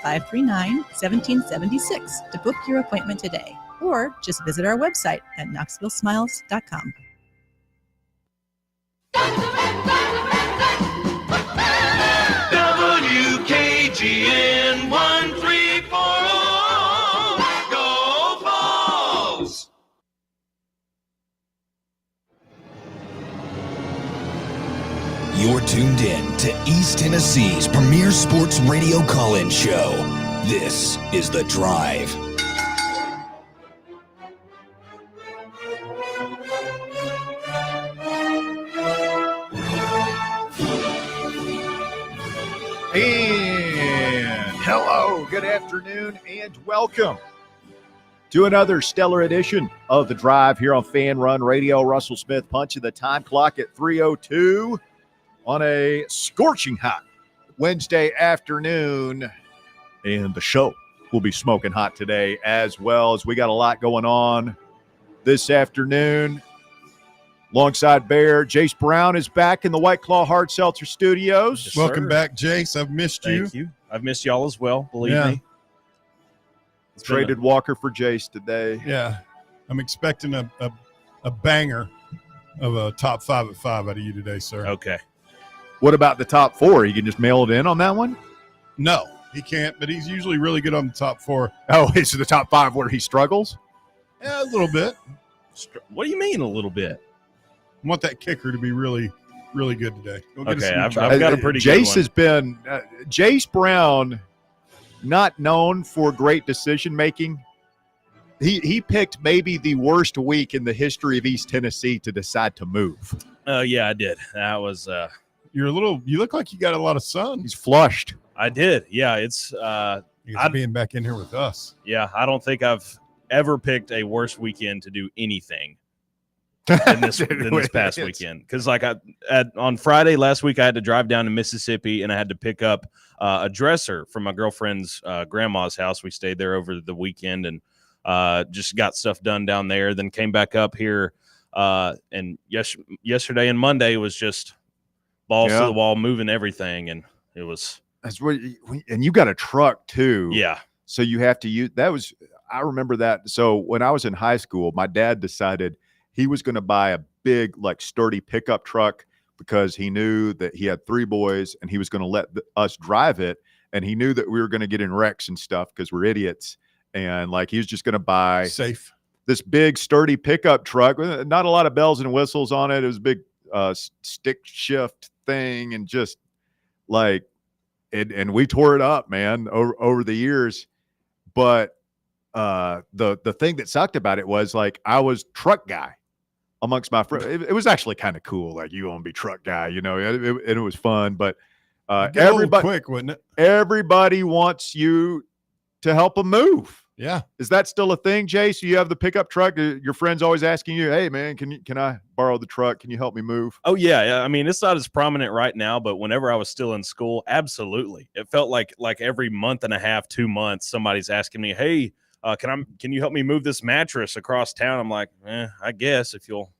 539-1776 to book your appointment today, or just visit our website at knoxvillesmiles.com. WKGN 1340. Go Vols! You're tuned in to East Tennessee's premier sports radio call-in show. This is The Drive. And hello, good afternoon, and welcome to another stellar edition of The Drive here on Fan Run Radio. Russell Smith punching the time clock at 3:02 on a scorching hot Wednesday afternoon. And the show will be smoking hot today as well, as we got a lot going on this afternoon. Alongside Bear, Jace Brown is back in the White Claw Hard Seltzer Studios. Yes, Welcome back, Jace. I've missed you. Thank you. I've missed y'all as well, believe me. It's Traded Walker for Jace today. Yeah. I'm expecting a banger of a top 5 at 5 out of you today, sir. Okay. What about the top 4? You can just mail it in on that one? No, he can't, but he's usually really good on the top 4. Oh, it's the top 5 where he struggles? Yeah, a little bit. What do you mean a little bit? I want that kicker to be really, really good today. Okay, I've got a pretty good one. Jace has been Jace Brown, not known for great decision making. He picked maybe the worst week in the history of East Tennessee to decide to move. Yeah, I did. That was you look like you got a lot of sun. He's flushed. I did. Yeah, it's being back in here with us. Yeah, I don't think I've ever picked a worse weekend to do anything than this past weekend. Because on Friday last week, I had to drive down to Mississippi and I had to pick up a dresser from my girlfriend's grandma's house. We stayed there over the weekend and just got stuff done down there. Then came back up here, and yesterday and Monday was just balls to the wall, moving everything, and it was. That's what, and you got a truck too. Yeah. So you have to use I remember that. So when I was in high school, my dad decided he was going to buy a big, sturdy pickup truck because he knew that he had 3 boys and he was going to let us drive it. And he knew that we were going to get in wrecks and stuff because we're idiots. And he was just going to buy safe this big, sturdy pickup truck with not a lot of bells and whistles on it. It was a big stick shift thing, and just and we tore it up, man, over the years. But the thing that sucked about it was I was truck guy amongst my friends. It was actually kind of cool. You want to be truck guy, it was fun. But everybody quick, wouldn't it? Everybody wants you to help them move. Yeah. Is that still a thing, Jace? You have the pickup truck. Your friends always asking you, "Hey, man, can I borrow the truck? Can you help me move?" Oh yeah. I mean, it's not as prominent right now, but whenever I was still in school, absolutely. It felt like every month and a half, 2 months, somebody's asking me, "Hey, can you help me move this mattress across town?" I'm like, I guess if you'll,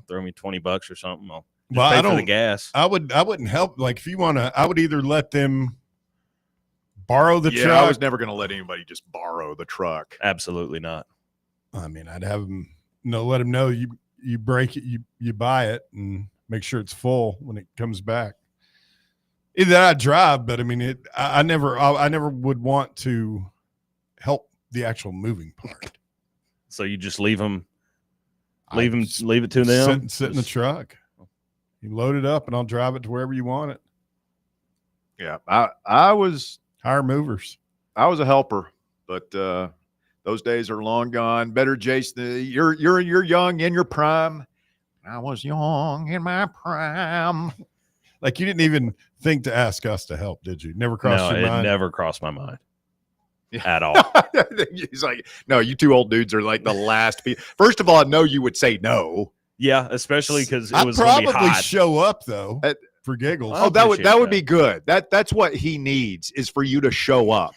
throw me $20 or something, I'll pay for the gas. I wouldn't help. If you want to, I would either let them borrow the truck. I was never going to let anybody just borrow the truck. Absolutely not. I mean, I'd have them, let them know you break it, you buy it, and make sure it's full when it comes back. Either I drive, but I mean, I never would want to help the actual moving part. So you just leave it to them. Sit in the truck. You load it up, and I'll drive it to wherever you want it. Yeah, I was hire movers. I was a helper, but those days are long gone. Better, Jace. You're young in your prime. I was young in my prime. You didn't even think to ask us to help, did you? Never crossed your mind? No, it never crossed my mind at all. He's like, no, you two old dudes are the last people. First of all, I know you would say no. Yeah, especially because it was probably gonna be hot. Show up though for giggles. Oh, that would be good. That's what he needs, is for you to show up.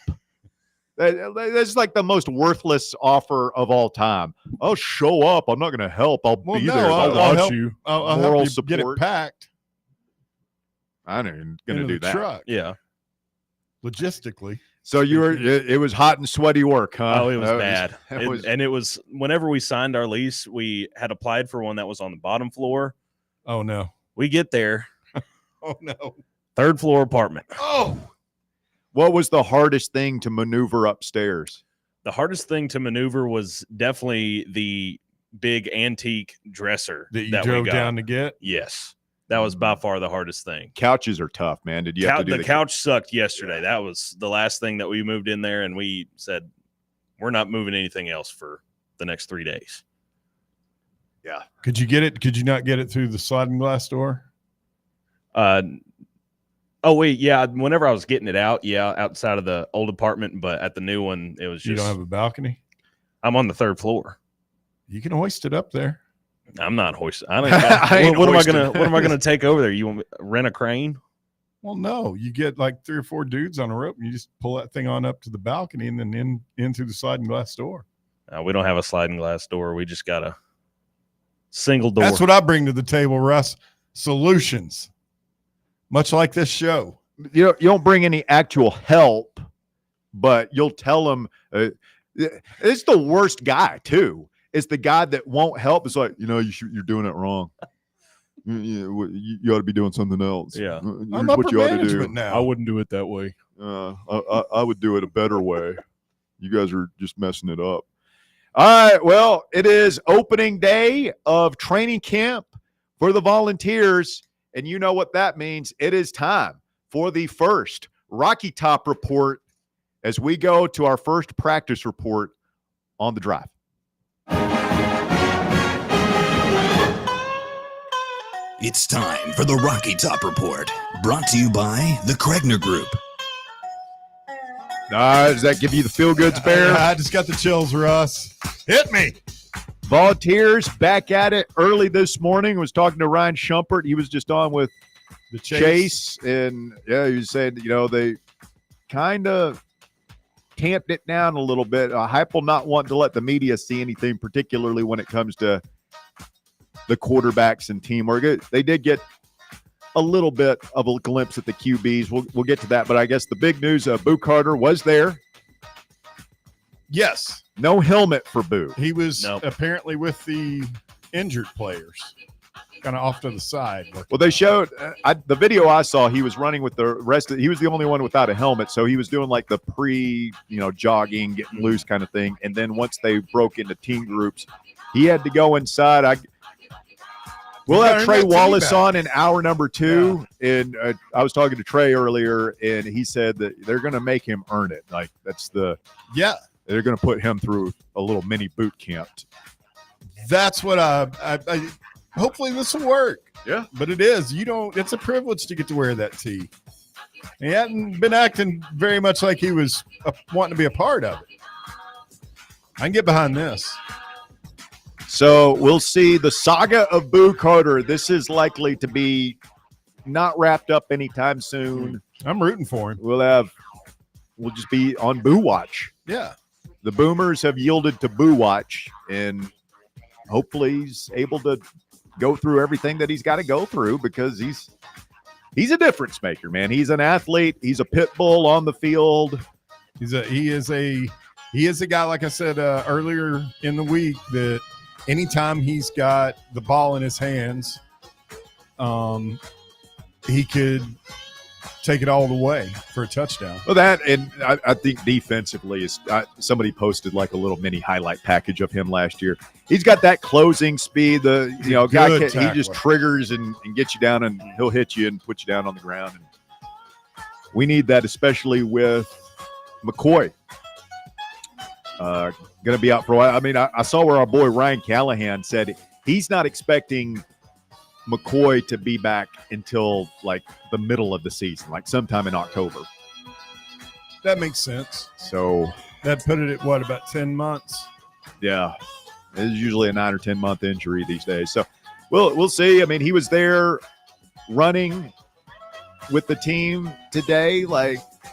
That's the most worthless offer of all time. I'll show up. I'm not going to help. I'll be there. I'll watch help, you. I'll moral help you support. get it packed. I ain't even going to do that. Truck. Yeah. Logistically. So it was hot and sweaty work, huh? Oh, it was bad. It was whenever we signed our lease, we had applied for one that was on the bottom floor. Oh no. We get there. Oh no. 3rd floor apartment. Oh. What was the hardest thing to maneuver upstairs? The hardest thing to maneuver was definitely the big antique dresser That you we drove got. down to get? Yes. That was by far the hardest thing. Couches are tough, man. Did you have to do the couch sucked yesterday. That was the last thing that we moved in there, and we said, we're not moving anything else for the next 3 days. Yeah. Could you get it? Could you not get it through the sliding glass door? Oh, wait, yeah. Whenever I was getting it out, outside of the old apartment, but at the new one, it was just. You don't have a balcony? I'm on the 3rd floor. You can hoist it up there. I'm not hoisting. I What hoisting. am I gonna take over there? You want me to rent a crane? Well, no. You get like 3 or 4 dudes on a rope, and you just pull that thing on up to the balcony and then in through the sliding glass door. We don't have a sliding glass door. We just got a single door. That's what I bring to the table, Russ. Solutions. Much like this show. You don't bring any actual help, but you'll tell them. It's the worst guy too. It's the guy that won't help. It's like, you're doing it wrong. You ought to be doing something else. Yeah. Here's I'm what upper you ought to do. management now. I wouldn't do it that way. I would do it a better way. You guys are just messing it up. All right. Well, it is opening day of training camp for the Volunteers. And you know what that means. It is time for the first Rocky Top report as we go to our first practice report on the drive. It's time for the Rocky Top Report, brought to you by the Kregner Group. Does that give you the feel-goods, Bear? I just got the chills, Russ. Hit me. Volunteers back at it early this morning. Was talking to Ryan Shumpert. He was just on with The Chase, and he was saying, they kind of tamped it down a little bit. Heupel not wanting to let the media see anything, particularly when it comes to the quarterbacks and teamwork. They did get a little bit of a glimpse at the QBs. We'll get to that, but I guess the big news, Boo Carter was there. Yes. No helmet for Boo. He was Nope. apparently with the injured players, kind of off to the side. Well, they showed the video I saw. He was running with the rest he was the only one without a helmet, so he was doing like the jogging, getting loose kind of thing. And then once they broke into team groups, he had to go inside. We'll have Trey Wallace on in hour number 2, and I was talking to Trey earlier, and he said that they're going to make him earn it. Like they're going to put him through a little mini boot camp. That's what I hopefully this will work. Yeah. But it is. It's a privilege to get to wear that tee. He hadn't been acting very much like he was wanting to be a part of it. I can get behind this. So we'll see the saga of Boo Carter. This is likely to be not wrapped up anytime soon. I'm rooting for him. We'll just be on Boo Watch. Yeah. The Boomers have yielded to Boo Watch, and hopefully he's able to go through everything that he's got to go through, because he's a difference maker, man. He's an athlete. He's a pit bull on the field. He is a guy, like I said earlier in the week, that anytime he's got the ball in his hands, he could take it all the way for a touchdown. Well, that, and I think defensively is somebody posted like a little mini highlight package of him last year. He's got that closing speed. He just triggers and gets you down, and he'll hit you and put you down on the ground. And we need that, especially with McCoy. Going to be out for a while. I mean, I saw where our boy Ryan Callahan said he's not expecting McCoy to be back until like the middle of the season, like sometime in October. That makes sense. So that put it at what, about 10 months? Yeah, it's usually a 9 or 10 month injury these days. So we'll see. I mean, he was there running with the team today,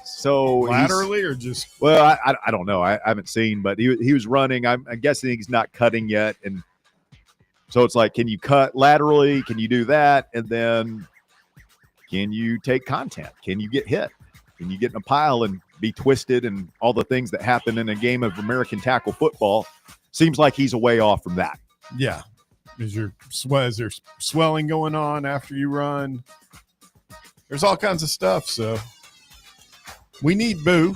so laterally or just? Well, I don't know. I haven't seen, but he was running. I'm guessing he's not cutting yet, and so it's like, can you cut laterally? Can you do that? And then can you take contact? Can you get hit? and you get in a pile and be twisted and all the things that happen in a game of American tackle football. Seems like he's a way off from that. Yeah. Is there swelling going on after you run? There's all kinds of stuff. So we need Boo.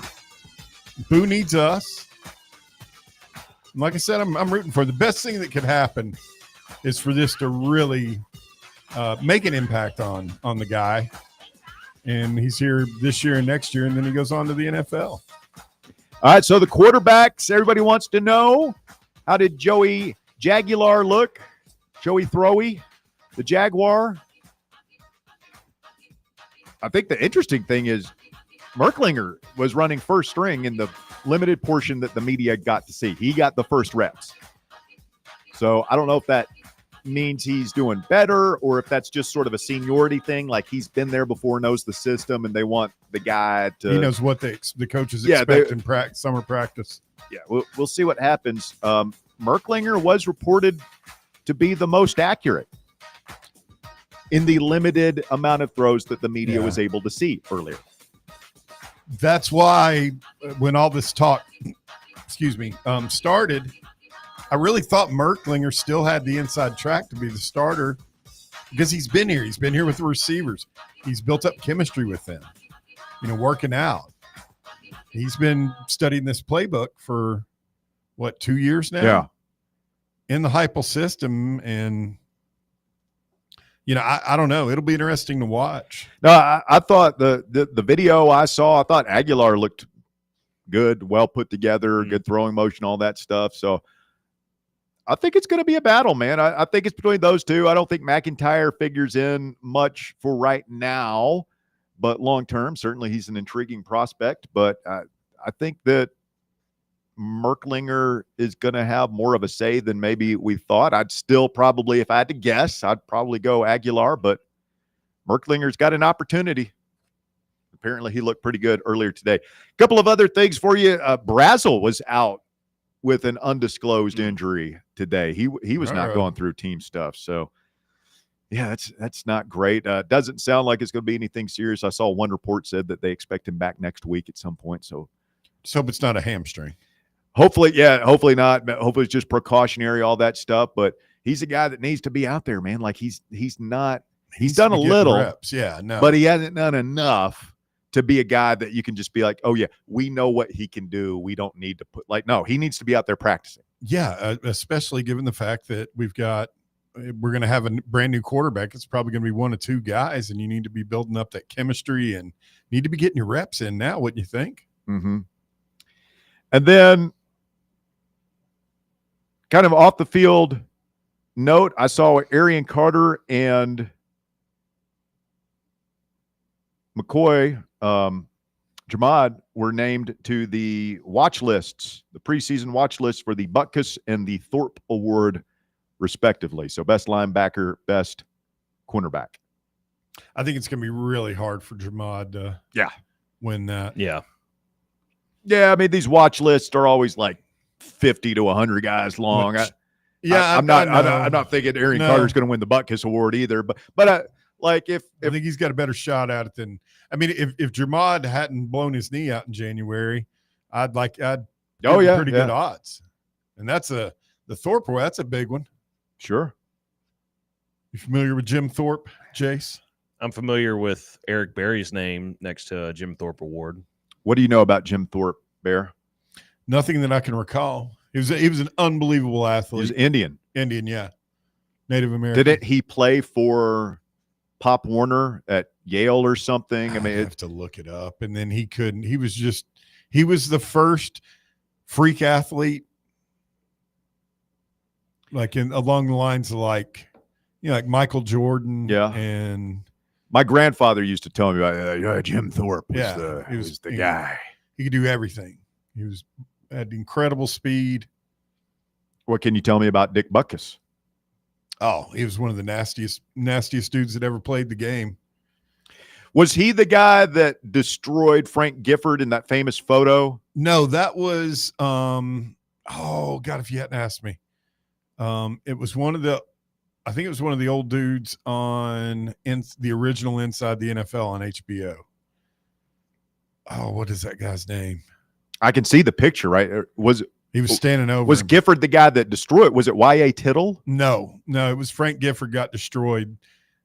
Boo needs us. And like I said, I'm rooting for the best thing that could happen is for this to really make an impact on the guy. And he's here this year and next year, and then he goes on to the NFL. All right, so the quarterbacks, everybody wants to know, how did Joey Jaguar look? Joey Throwy, the Jaguar. I think the interesting thing is Merklinger was running first string in the limited portion that the media got to see. He got the first reps. So I don't know if that means he's doing better or if that's just sort of a seniority thing, like he's been there before, knows the system, and they want the guy to... He knows what the coaches expect in summer practice. Yeah, we'll see what happens. Merklinger was reported to be the most accurate in the limited amount of throws that the media was able to see earlier. That's why when all this talk, started, I really thought Merklinger still had the inside track to be the starter because he's been here. He's been here with the receivers. He's built up chemistry with them, working out. He's been studying this playbook for, 2 years now? Yeah. In the Heupel system, and I don't know. It'll be interesting to watch. No, I thought the video I saw, I thought Aguilar looked good, well put together, good throwing motion, all that stuff. So I think it's going to be a battle, man. I think it's between those two. I don't think McIntyre figures in much for right now, but long term, certainly he's an intriguing prospect. But I think that Merklinger is going to have more of a say than maybe we thought. I'd still probably, if I had to guess, I'd probably go Aguilar, but Merklinger's got an opportunity. Apparently he looked pretty good earlier today. A couple of other things for you. Brazel was out with an undisclosed injury today. He was not going through team stuff. So yeah, that's not great. Doesn't sound like it's going to be anything serious. I saw one report said that they expect him back next week at some point. So it's not a hamstring. Hopefully not. Hopefully it's just precautionary, all that stuff. But he's a guy that needs to be out there, man. Like he's done a little reps. Yeah, no, but he hasn't done enough to be a guy that you can just be like, oh yeah, we know what he can do. We don't need to no, he needs to be out there practicing. Yeah, especially given the fact that we're going to have a brand new quarterback. It's probably going to be one or two guys, and you need to be building up that chemistry and need to be getting your reps in now. Wouldn't you think? Mm-hmm. And then, kind of off the field note, I saw Arian Carter and McCoy, Jamad, were named to the watch lists, the preseason watch lists for the Butkus and the Thorpe Award, respectively. So best linebacker, best cornerback. I think it's going to be really hard for Jamad to win that. Yeah. Yeah, I mean, these watch lists are always like 50 to 100 guys long. I'm not thinking Arian Carter's going to win the Butkus Award either. But I think he's got a better shot at it than. I mean, if Jamad hadn't blown his knee out in January, I'd pretty good odds. And that's the Thorpe Award. That's a big one. Sure. You familiar with Jim Thorpe, Jace? I'm familiar with Eric Berry's name next to Jim Thorpe Award. What do you know about Jim Thorpe, Bear? Nothing that I can recall. He was an unbelievable athlete. He was Indian, yeah, Native American. Didn't he play for Pop Warner at Yale or something? I mean, I have to look it up. And then he couldn't. He was the first freak athlete, like along the lines of like Michael Jordan. Yeah, and my grandfather used to tell me about Jim Thorpe. He was the guy. He could do everything. He had incredible speed. What can you tell me about Dick Butkus? Oh, he was one of the nastiest dudes that ever played the game. Was he the guy that destroyed Frank Gifford in that famous photo? No, that was oh God, if you hadn't asked me. It was I think it was one of the old dudes on the original Inside the NFL on HBO. what is that guy's name? I can see the picture, right? He was standing over. Was him. Gifford the guy that destroyed? Was it Y.A. Tittle? No, it was Frank Gifford got destroyed.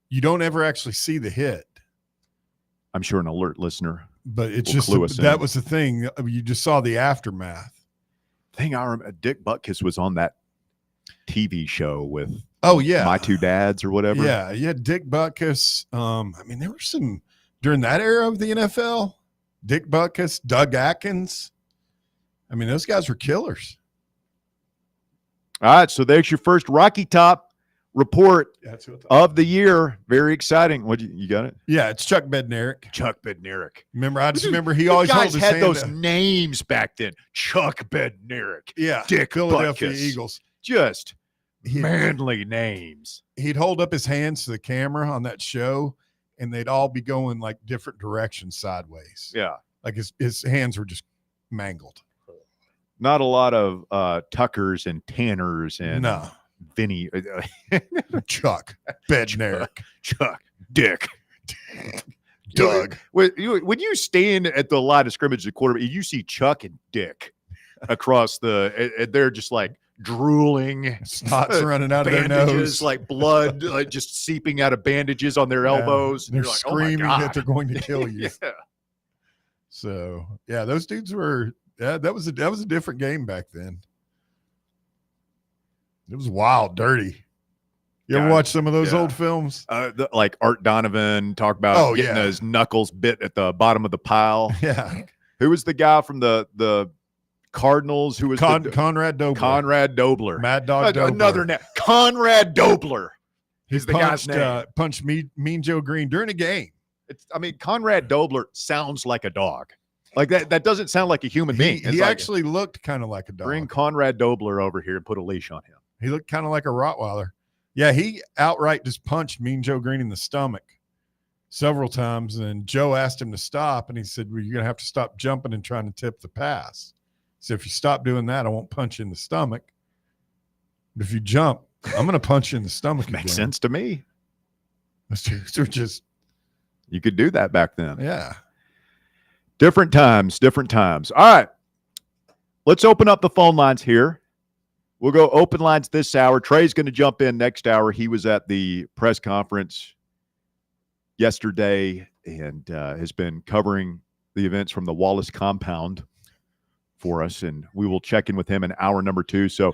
You don't ever actually see the hit. I'm sure an alert listener. But it's will just clue us that in. was the thing. You just saw the aftermath. Thing I remember, Dick Butkus was on that TV show with My Two Dads or whatever. Yeah, Dick Butkus. I mean, there were some during that era of the NFL. Dick Butkus, Doug Atkins. I mean, those guys were killers. All right, so there's your first Rocky Top report of the year. Very exciting. What you got it? Yeah, it's Chuck Bednarik. Chuck Bednarik. I just remember he always guys held his had hand those up. names back then. Chuck Bednarik. Yeah, Dick Philadelphia Butkus. Eagles. Just manly names. He'd hold up his hands to the camera on that show, and they'd all be going like different directions sideways. Yeah. Like his hands were just mangled. Not a lot of Tuckers and Tanners and No. Vinny. Chuck Bednarik. Chuck. Dick. Doug. When you stand at the line of scrimmage, the quarterback, you see Chuck and Dick across and they're just like drooling, Snot's running out of their bandages, nose, like blood, like just seeping out of bandages on their elbows. They're You're like, screaming oh my that they're God. going to kill you. Yeah. So those dudes were. Yeah, that was a different game back then. It was wild, dirty. You ever watch some of those old films? Like Art Donovan talk about getting his knuckles bit at the bottom of the pile. Yeah. Who was the guy from the Cardinals? Who was Conrad Dobler? Conrad Dobler. Mad Dog Dobler. Another name. Conrad Dobler. He's the guy's punched, name. Punched Mean Joe Green during a game. Conrad Dobler sounds like a dog. Like that doesn't sound like a human being. He actually looked kind of like a dog. Bring Conrad Dobler over here and put a leash on him. He looked kind of like a Rottweiler. Yeah, he outright just punched Mean Joe Green in the stomach several times. And Joe asked him to stop, and he said, well, you're going to have to stop jumping and trying to tip the pass. So if you stop doing that, I won't punch you in the stomach. But if you jump, I'm going to punch you in the stomach. Makes sense to me. Those dudes are just. You could do that back then. Yeah. Different times. All right. Let's open up the phone lines here. We'll go open lines this hour. Trey's going to jump in next hour. He was at the press conference yesterday and has been covering the events from the Wallace compound for us, and we will check in with him in hour number 2. So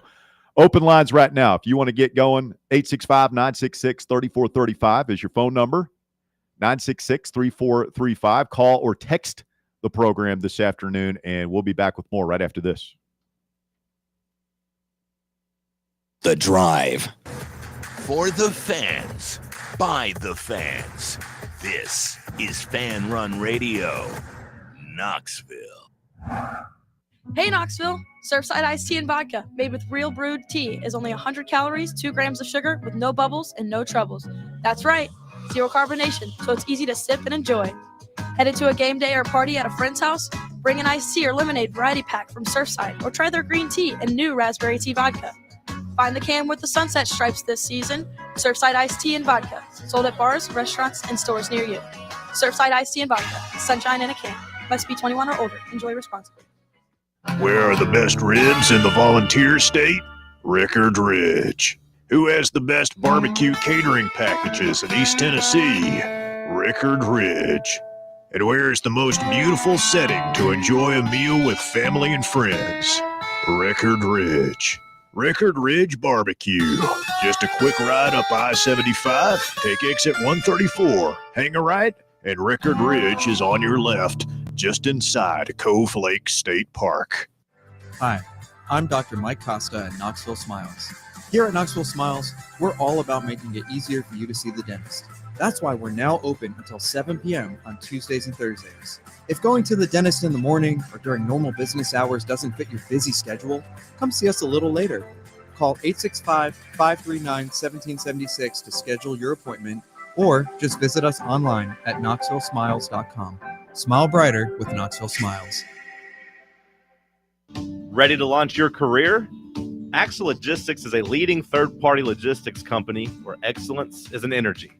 open lines right now. If you want to get going, 865-966-3435 is your phone number, 966-3435. Call or text the program this afternoon, and we'll be back with more right after this. The Drive. For the fans, by the fans. This is Fan Run Radio, Knoxville. Hey Knoxville, Surfside iced tea and vodka made with real brewed tea is only 100 calories, 2 grams of sugar with no bubbles and no troubles. That's right, 0 carbonation, so it's easy to sip and enjoy. Headed to a game day or party at a friend's house? Bring an iced tea or lemonade variety pack from Surfside or try their green tea and new raspberry tea vodka. Find the can with the sunset stripes this season. Surfside iced tea and vodka, sold at bars, restaurants, and stores near you. Surfside iced tea and vodka, sunshine in a can. Must be 21 or older. Enjoy responsibly. Where are the best ribs in the Volunteer State? Rickard Ridge. Who has the best barbecue catering packages in East Tennessee? Rickard Ridge. And where is the most beautiful setting to enjoy a meal with family and friends? Rickard Ridge. Rickard Ridge Barbecue. Just a quick ride up I-75, take exit 134, hang a right, and Rickard Ridge is on your left, just inside Cove Lake State Park. Hi, I'm Dr. Mike Costa at Knoxville Smiles. Here at Knoxville Smiles, we're all about making it easier for you to see the dentist. That's why we're now open until 7 p.m. on Tuesdays and Thursdays. If going to the dentist in the morning or during normal business hours doesn't fit your busy schedule, come see us a little later. Call 865-539-1776 to schedule your appointment, or just visit us online at knoxvillesmiles.com. Smile brighter with Knoxville Smiles. Ready to launch your career? Axel Logistics is a leading third-party logistics company where excellence is an energy.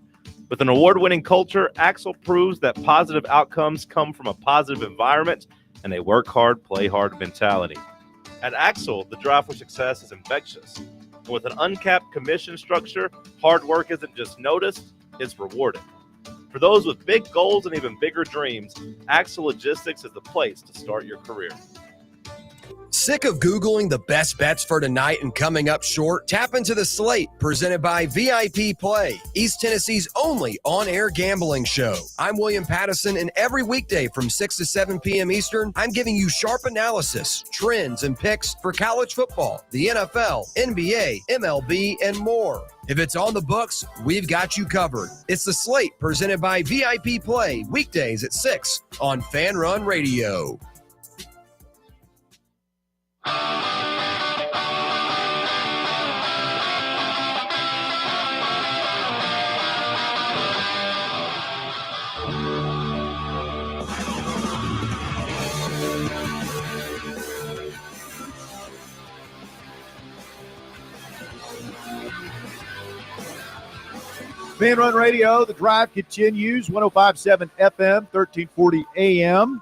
With an award-winning culture, Axel proves that positive outcomes come from a positive environment and a work hard, play hard mentality. At Axel, the drive for success is infectious. And with an uncapped commission structure, hard work isn't just noticed, it's rewarded. For those with big goals and even bigger dreams, Axel Logistics is the place to start your career. Sick of Googling the best bets for tonight and coming up short? Tap into the slate presented by VIP Play, East Tennessee's only on-air gambling show. I'm William Pattison, and every weekday from 6 to 7 p.m. Eastern, I'm giving you sharp analysis, trends, and picks for college football, the NFL, NBA, MLB, and more. If it's on the books, we've got you covered. It's the slate presented by VIP Play, weekdays at 6 on Fan Run Radio. Fan Run Radio, the drive continues, 105.7 FM, 1340 AM.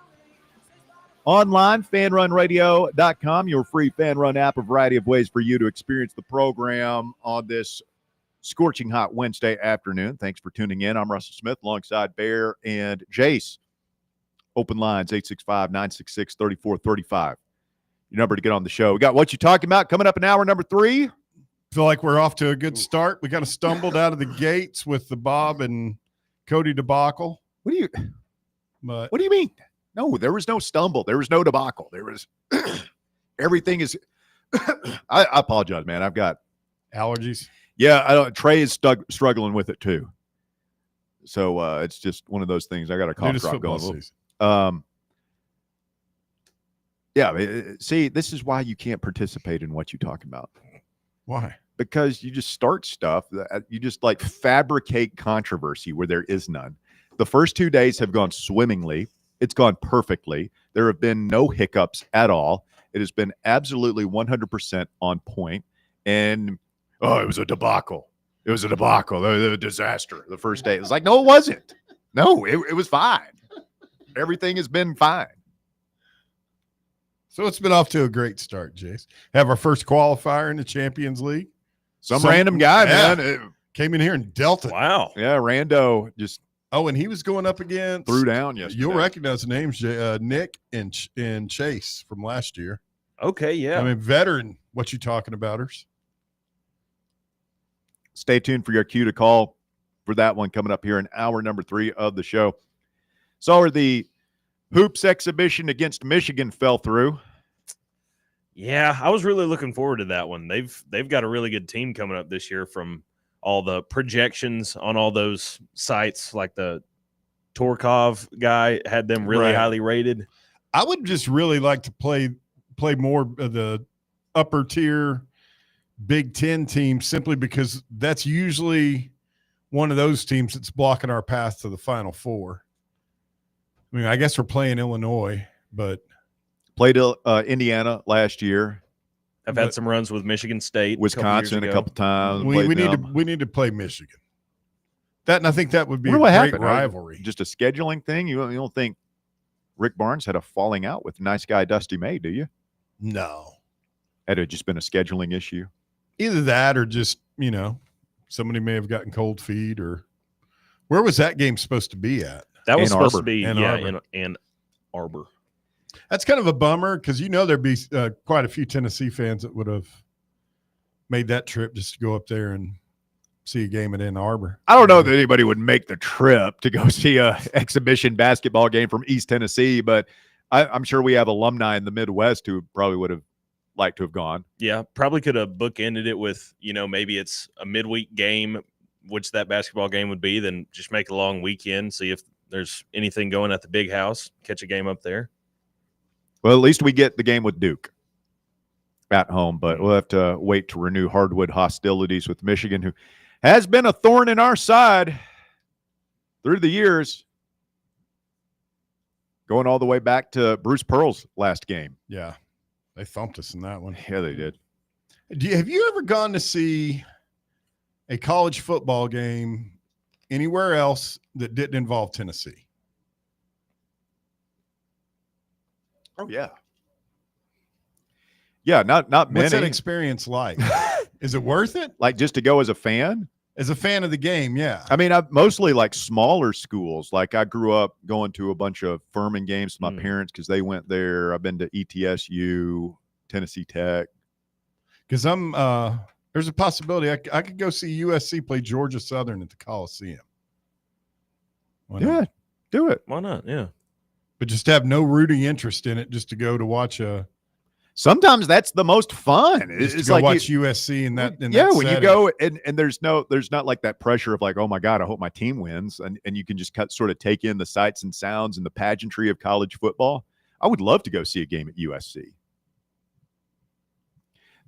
Online, fanrunradio.com, your free Fan Run app, a variety of ways for you to experience the program on this scorching hot Wednesday afternoon. Thanks for tuning in. I'm Russell Smith alongside Bear and Jace. Open lines, 865-966-3435. Your number to get on the show. We got What You Talking About coming up in hour number 3. Feel like we're off to a good start. We kind of stumbled out of the gates with the Bob and Cody debacle. What do you mean? No, there was no stumble. There was no debacle. There was everything is I apologize, man. I've got allergies. Yeah, Trey is struggling with it too. So it's just one of those things. I got a cough drop going. See, this is why you can't participate in What You Talking About. Why? Because you just start stuff that you just like fabricate controversy where there is none. The first 2 days have gone swimmingly. It's gone perfectly. There have been no hiccups at all. It has been absolutely 100% on point. And, it was a debacle. It was a debacle. A disaster the first day. It was like, no, it wasn't. No, it was fine. Everything has been fine. So it's been off to a great start, Jace. Have our first qualifier in the Champions League. Some random guy, man. Came in here and dealt it. Wow. Yeah, rando just. Oh, and he was going up against. Threw down yesterday. You'll recognize the names, Nick and Chase from last year. Okay, yeah. I mean, veteran, what you talking abouters. Stay tuned for your cue to call for that one coming up here in hour number 3 of the show. So the hoops exhibition against Michigan fell through. Yeah, I was really looking forward to that one. They've got a really good team coming up this year from all the projections on all those sites. Like the Torkov guy had them really highly rated. I would just really like to play more of the upper tier Big Ten teams simply because that's usually one of those teams that's blocking our path to the Final Four. I mean, I guess we're playing Illinois, but played Indiana last year. I've had some runs with Michigan State, Wisconsin a couple times. We need to play Michigan. And I think that would be a great rivalry. Just a scheduling thing. You don't think Rick Barnes had a falling out with nice guy Dusty May, do you? No. Had it just been a scheduling issue? Either that or just, somebody may have gotten cold feet or where was that game supposed to be at? That was supposed to be, Ann Arbor. That's kind of a bummer because there'd be quite a few Tennessee fans that would have made that trip just to go up there and see a game at Ann Arbor. I don't know that anybody would make the trip to go see a exhibition basketball game from East Tennessee, but I'm sure we have alumni in the Midwest who probably would have liked to have gone. Yeah, probably could have bookended it with, maybe it's a midweek game, which that basketball game would be, then just make a long weekend, see if there's anything going at the big house, catch a game up there. Well, at least we get the game with Duke at home, but we'll have to wait to renew hardwood hostilities with Michigan, who has been a thorn in our side through the years, going all the way back to Bruce Pearl's last game. Yeah, they thumped us in that one. Yeah, they did. Have you ever gone to see a college football game anywhere else that didn't involve Tennessee? Oh yeah. Yeah, not many. What's that experience like? Is it worth it? Like just to go as a fan? As a fan of the game, yeah. I mean, I've mostly like smaller schools. Like I grew up going to a bunch of Furman games with my parents because they went there. I've been to ETSU, Tennessee Tech. Because there's a possibility I could go see USC play Georgia Southern at the Coliseum. Yeah, do it. Why not? Yeah. But just have no rooting interest in it, just to go to watch a. Sometimes that's the most fun. It's like watch USC in that. When setting. you go and there's not like that pressure of like, oh my God, I hope my team wins, and you can just sort of take in the sights and sounds and the pageantry of college football. I would love to go see a game at USC.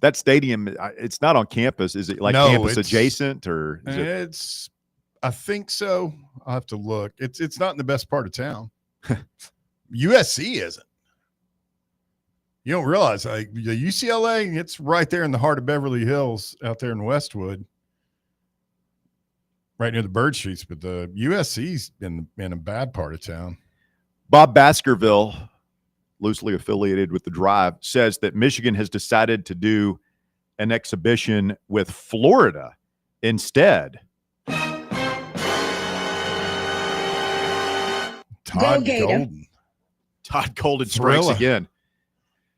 That stadium, it's not on campus. Is it like campus adjacent or? It's, I think so. I'll have to look. It's not in the best part of town. USC isn't. You don't realize like the UCLA, it's right there in the heart of Beverly Hills out there in Westwood, right near the Bird Streets. But the USC's in a bad part of town. Bob Baskerville, loosely affiliated with the Drive, says that Michigan has decided to do an exhibition with Florida instead. Todd Golden. Todd Golden strikes again.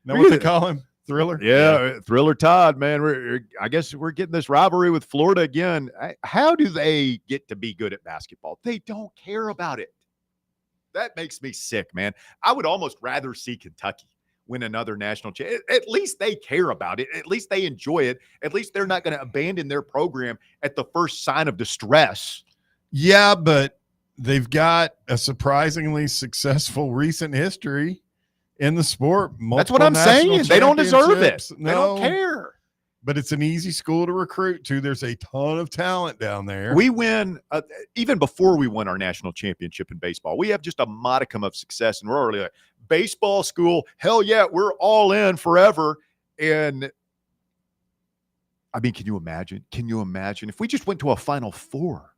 Know what they call him? Thriller? Yeah, Thriller Todd, man. I guess we're getting this rivalry with Florida again. How do they get to be good at basketball? They don't care about it. That makes me sick, man. I would almost rather see Kentucky win another national championship. At least they care about it. At least they enjoy it. At least they're not going to abandon their program at the first sign of distress. Yeah, but they've got a surprisingly successful recent history in the sport. That's what I'm saying. They don't deserve it. They don't care. But it's an easy school to recruit to. There's a ton of talent down there. We win, even before we won our national championship in baseball, we have just a modicum of success. And we're already like, baseball school, hell yeah, we're all in forever. And I mean, can you imagine? Can you imagine if we just went to a Final Four?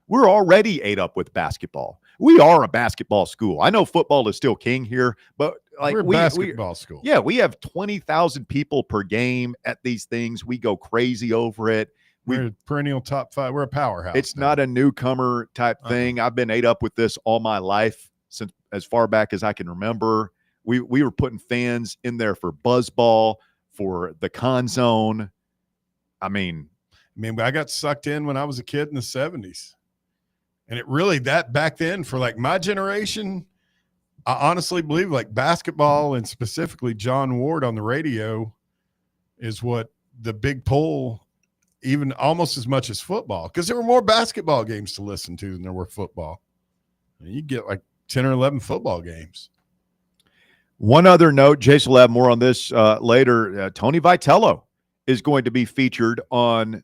We're already ate up with basketball. We are a basketball school. I know football is still king here, but like we're a basketball school. Yeah, we have 20,000 people per game at these things. We go crazy over it. We're a perennial top 5. We're a powerhouse. It's not a newcomer type thing. I've been ate up with this all my life since as far back as I can remember. We were putting fans in there for buzzball, for the con zone. I mean, I got sucked in when I was a kid in the 70s. And it really, that back then for like my generation, I honestly believe like basketball and specifically John Ward on the radio is what the big pull, even almost as much as football, because there were more basketball games to listen to than there were football. You get like 10 or 11 football games. One other note, Jason will have more on this later. Tony Vitello is going to be featured on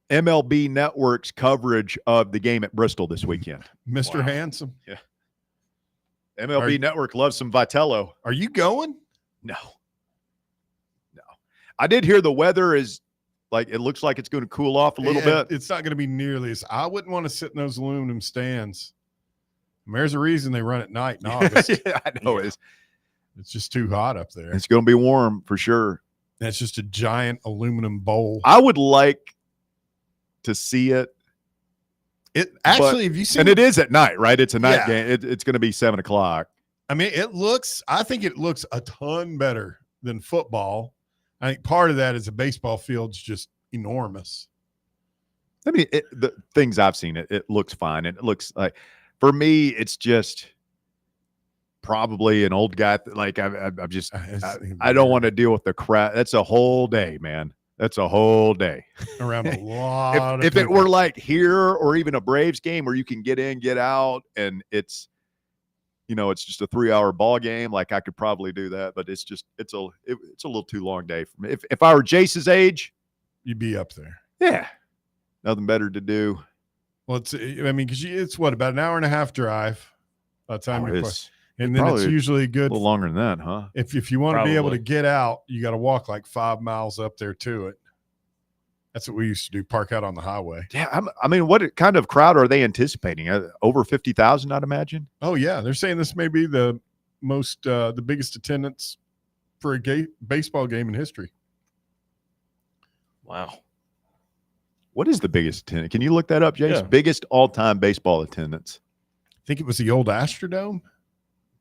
MLB Network's coverage of the game at Bristol this weekend. Mr. Handsome. Yeah. MLB Network loves some Vitello. Are you going? No. I did hear the weather is like, it looks like it's going to cool off a little bit. It's not going to be nearly as, I wouldn't want to sit in those aluminum stands. There's a reason they run at night in August. Yeah, I know. It's just too hot up there. It's going to be warm for sure. That's just a giant aluminum bowl. I would like to see it. It actually, if you see, and it is at night, right? It's a night game. It's going to be 7:00. I mean, I think it looks a ton better than football. I think part of that is the baseball field's just enormous. I mean, the things I've seen, it looks fine. And it looks like, for me, it's just probably an old guy. Like I'm just, I don't want to deal with the crowd. That's a whole day, man. That's a whole day around a lot. If it were like here or even a Braves game where you can get in, get out, and it's just a 3-hour ball game, like I could probably do that, but it's a little too long day for me. If I were Jace's age, you'd be up there. Yeah, nothing better to do. Well, because it's what, about an hour and a half drive by the time you're. And then it's usually good. A little longer than that, huh? If you want to be able to get out, you got to walk like 5 miles up there to it. That's what we used to do, park out on the highway. Yeah, I mean, what kind of crowd are they anticipating? Over 50,000, I'd imagine? Oh, yeah. They're saying this may be the biggest attendance for a baseball game in history. Wow. What is the biggest attendance? Can you look that up, Jace? Yeah. Biggest all-time baseball attendance. I think it was the old Astrodome.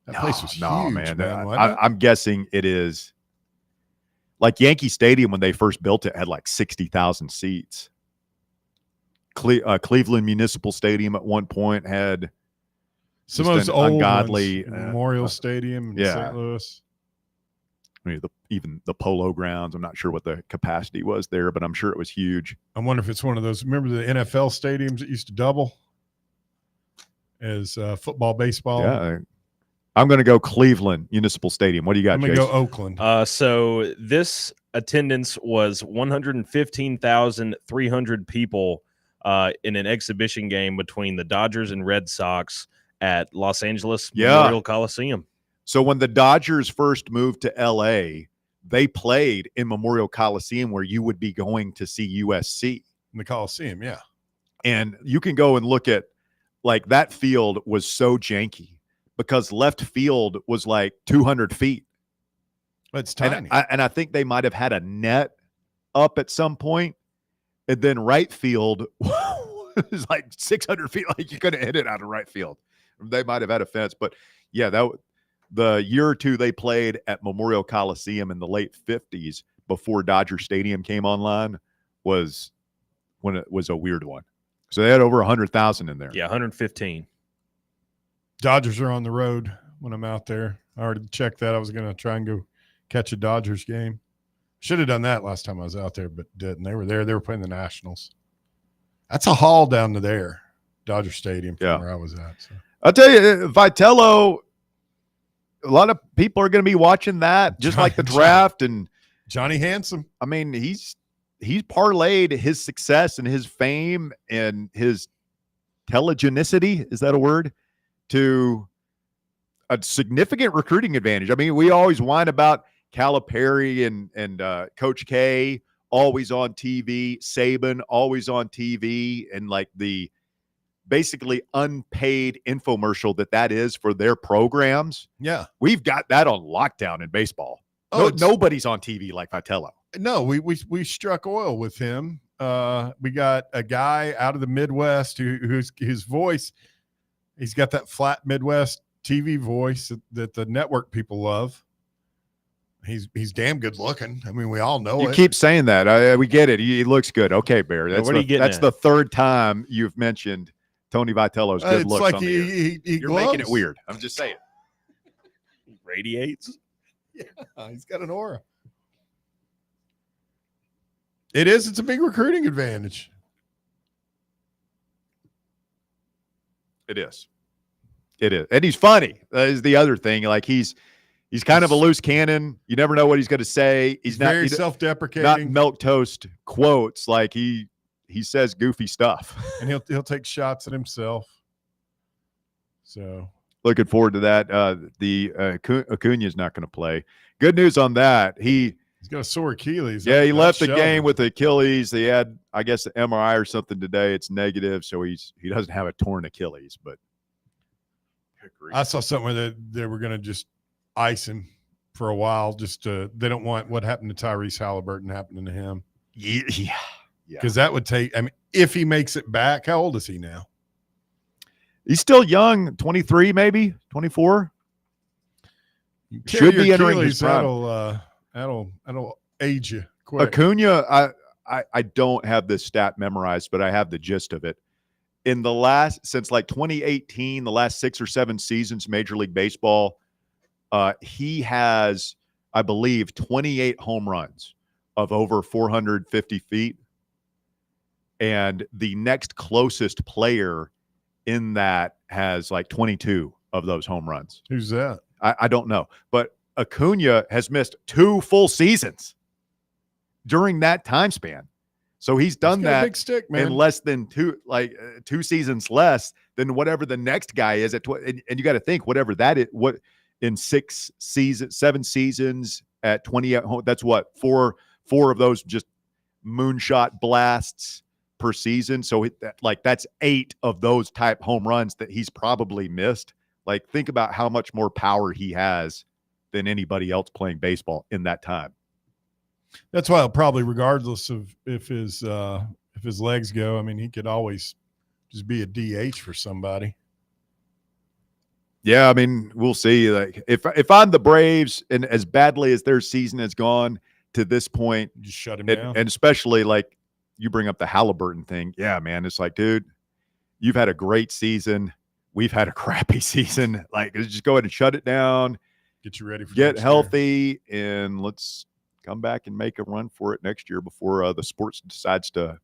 That place was huge, man. I'm guessing it is like Yankee Stadium when they first built it had like 60,000 seats. Cleveland Municipal Stadium at one point had some of those old ungodly ones, Memorial Stadium in St. Louis. I mean, even the Polo Grounds. I'm not sure what the capacity was there, but I'm sure it was huge. I wonder if it's one of those. Remember the NFL stadiums that used to double as football, baseball? Yeah. I'm going to go Cleveland Municipal Stadium. What do you got, I'm going to Jason? go Oakland. So this attendance was 115,300 people in an exhibition game between the Dodgers and Red Sox at Los Angeles Memorial Coliseum. So when the Dodgers first moved to L.A., they played in Memorial Coliseum where you would be going to see USC. In the Coliseum, yeah. And you can go and look at, like, that field was so janky because left field was like 200 feet. It's tiny. And I think they might have had a net up at some point. And then right field was like 600 feet. Like you couldn't hit it out of right field. They might have had a fence. But, yeah, the year or two they played at Memorial Coliseum in the late 50s before Dodger Stadium came online was when it was a weird one. So they had over 100,000 in there. Yeah, 115. Dodgers are on the road when I'm out there. I already checked that. I was going to try and go catch a Dodgers game. Should have done that last time I was out there, but didn't. They were there. They were playing the Nationals. That's a haul down to there, Dodger Stadium, from where I was at. So. I'll tell you, Vitello, a lot of people are going to be watching that, just like the draft. And Johnny Handsome. I mean, he's parlayed his success and his fame and his telegenicity, is that a word, to a significant recruiting advantage. I mean, we always whine about Calipari and Coach K always on TV, Saban always on TV, and like the basically unpaid infomercial that is for their programs. Yeah. We've got that on lockdown in baseball. Nobody's on TV like Vitello. No, we struck oil with him. We got a guy out of the Midwest who's his voice. He's got that flat Midwest TV voice that the network people love. He's damn good looking. I mean, we all know it. You keep saying that. We get it. He looks good. Okay, Bear. That's the third time you've mentioned Tony Vitello's good looks. It's like on the you're making it weird. I'm just saying. He radiates. Yeah, he's got an aura. It is. It's a big recruiting advantage. It is. It is. And he's funny. That is the other thing. Like he's kind of a loose cannon. You never know what he's going to say. He's not very self-deprecating. Not milquetoast quotes. Like he says goofy stuff. And he'll take shots at himself. So looking forward to that. The Acuna is not going to play. Good news on that. He's got a sore Achilles. Yeah, he left the game with Achilles. They had, I guess, an MRI or something today. It's negative, so he doesn't have a torn Achilles. But I saw something where they were going to just ice him for a while. They don't want what happened to Tyrese Halliburton happening to him. Yeah. Because that would take. I mean, if he makes it back, how old is he now? He's still young, 23, maybe 24. Should be entering his prime. That'll age you quick. Acuna, I don't have this stat memorized, but I have the gist of it. Since like 2018, the last 6 or 7 seasons, Major League Baseball, he has, I believe, 28 home runs of over 450 feet. And the next closest player in that has like 22 of those home runs. Who's that? I don't know. But Acuna has missed 2 full seasons during that time span. So he's done that big stick, man. in less than 2 seasons less than whatever the next guy is at. And you got to think whatever that is, what in 7 seasons at 28 home, that's what 4 of those just moonshot blasts per season. So that's 8 of those type home runs that he's probably missed. Like, think about how much more power he has than anybody else playing baseball in that time. That's why probably regardless of if his legs go, I mean, he could always just be a DH for somebody. Yeah, I mean, we'll see. Like, if I'm the Braves and as badly as their season has gone to this point, just shut him down. And especially like you bring up the Halliburton thing. Yeah, man, it's like, dude, you've had a great season. We've had a crappy season. Like, just go ahead and shut it down. Get you ready for get healthy, and let's come back and make a run for it next year before the sports decides to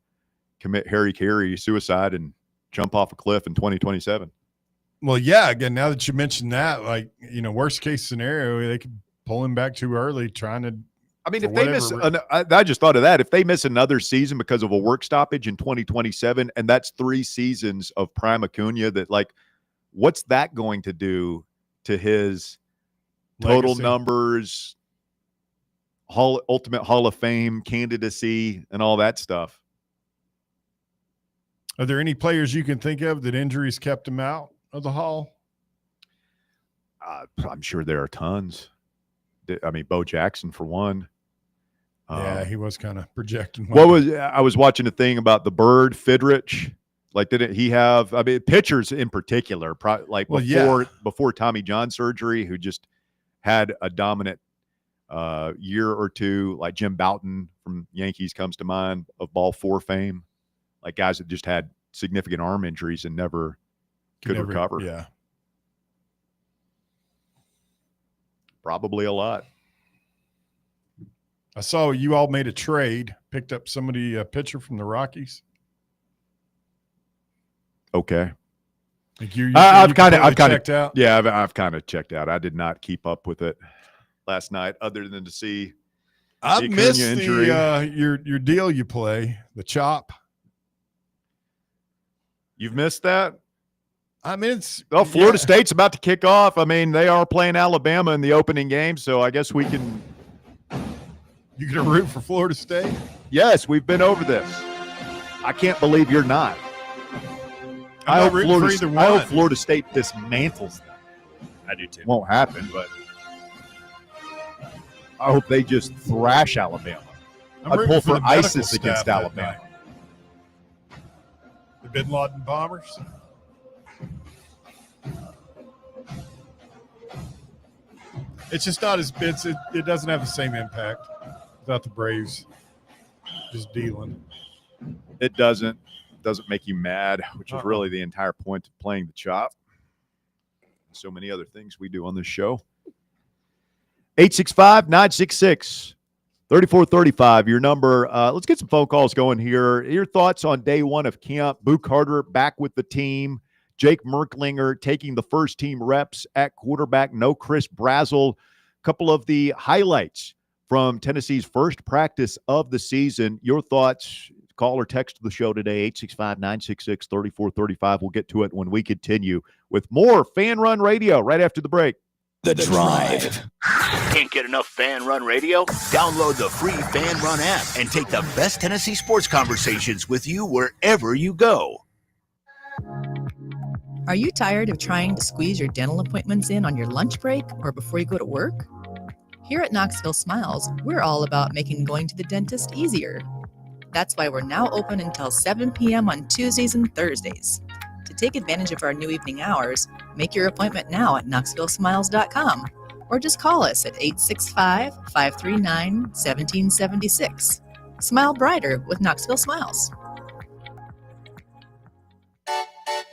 commit Harry Carey suicide and jump off a cliff in 2027. Well, yeah, again, now that you mentioned that, like, worst case scenario, they could pull him back too early trying to. I mean, if they miss, I just thought of that. If they miss another season because of a work stoppage in 2027, and that's 3 seasons of prime Acuna, that, like, what's that going to do to his total legacy numbers, ultimate Hall of Fame candidacy, and all that stuff? Are there any players you can think of that injuries kept him out of the Hall? I'm sure there are tons. I mean, Bo Jackson for one. Yeah, he was kind of projecting. I was watching a thing about the Bird, Fidrich. Like, didn't he have? I mean, pitchers in particular, before Tommy John surgery, who just had a dominant year or two. Like Jim Bouton from Yankees comes to mind of Ball 4 fame. Like guys that just had significant arm injuries and never could recover. Yeah. Probably a lot. I saw you all made a trade, picked up somebody, a pitcher from the Rockies. Okay. Like I've kind of checked out. Yeah, I've kind of checked out. I did not keep up with it last night, other than to see. I missed your deal you play, the chop. You've missed that? I mean, Florida State's about to kick off. I mean, they are playing Alabama in the opening game, so I guess we can. You gonna root for Florida State? Yes, we've been over this. I can't believe you're not. I hope Florida State dismantles them. I do too. Won't happen, but I hope they just thrash Alabama. I'd pull for ISIS against Alabama. The Bin Laden bombers. It's just not as it doesn't have the same impact without the Braves just dealing. It doesn't make you mad, which is really the entire point of playing the chop. So many other things we do on this show. 865-966-3435, your number. Let's get some phone calls going here. Your thoughts on day one of camp. Boo Carter back with the team. Jake Merklinger taking the first team reps at quarterback. No Chris Brazzell. A couple of the highlights from Tennessee's first practice of the season. Your thoughts, call or text the show today, 865-966-3435. We'll get to it when we continue with more Fan Run Radio right after the break. The Drive. Can't get enough Fan Run Radio? Download the free Fan Run app and take the best Tennessee sports conversations with you wherever you go. Are you tired of trying to squeeze your dental appointments in on your lunch break or before you go to work? Here at Knoxville Smiles, we're all about making going to the dentist easier. That's why we're now open until 7 p.m. on Tuesdays and Thursdays. To take advantage of our new evening hours, make your appointment now at knoxvillesmiles.com or just call us at 865-539-1776. Smile brighter with Knoxville Smiles.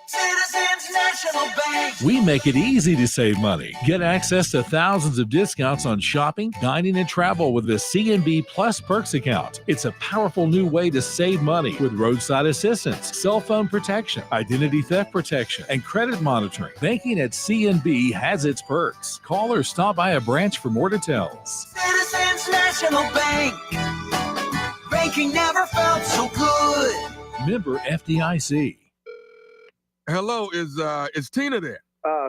Citizens National Bank. We make it easy to save money. Get access to thousands of discounts on shopping, dining, and travel with the CNB Plus Perks account. It's a powerful new way to save money with roadside assistance, cell phone protection, identity theft protection, and credit monitoring. Banking at CNB has its perks. Call or stop by a branch for more details. Citizens National Bank. Banking never felt so good. Member FDIC. Hello, is Tina there?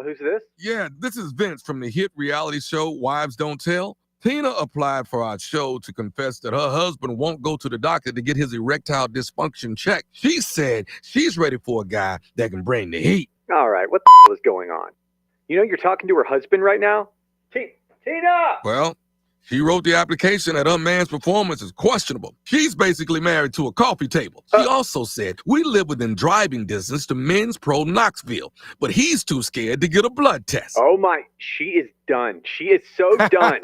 Who's this? Yeah, this is Vince from the hit reality show Wives Don't Tell. Tina applied for our show to confess that her husband won't go to the doctor to get his erectile dysfunction checked. She said she's ready for a guy that can bring the heat. All right, what the is going on? You know you're talking to her husband right now? Tina! Well, she wrote the application that her man's performance is questionable. She's basically married to a coffee table. She also said, we live within driving distance to Men's Pro Knoxville, but he's too scared to get a blood test. Oh my, she is done. She is so done.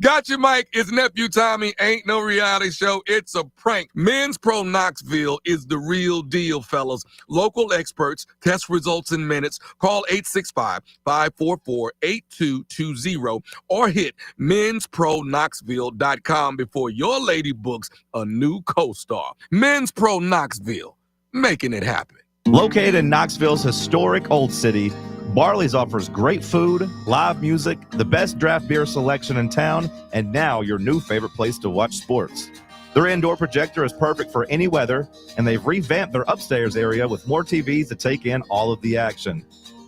Gotcha, Mike. It's Nephew Tommy. Ain't no reality show. It's a prank. Men's Pro Knoxville is the real deal, fellas. Local experts, test results in minutes. Call 865-544-8220 or hit menspro-knoxville.com before your lady books a new co-star. Men's Pro Knoxville, making it happen. Located in Knoxville's historic Old City, Barley's offers great food, live music, the best draft beer selection in town, and now your new favorite place to watch sports. Their indoor projector is perfect for any weather, and they've revamped their upstairs area with more TVs to take in all of the action.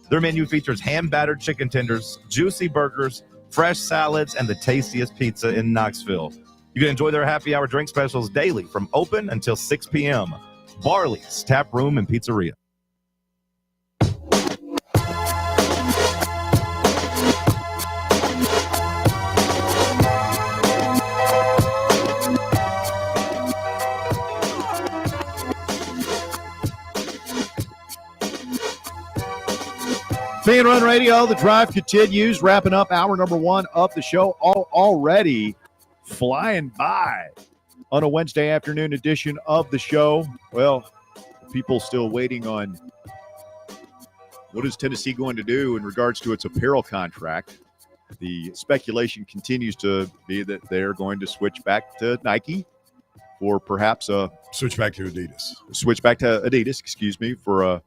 Their menu features hand-battered chicken tenders, juicy burgers, fresh salads, and the tastiest pizza in Knoxville. You can enjoy their happy hour drink specials daily from open until 6 p.m. Barley's Tap Room and Pizzeria. Fan Run Radio, the drive continues, wrapping up hour number one of the show, already flying by on a Wednesday afternoon edition of the show. Well, people still waiting on what is Tennessee going to do in regards to its apparel contract. The speculation continues to be that they're going to switch back to Nike or perhaps switch back to Adidas. For a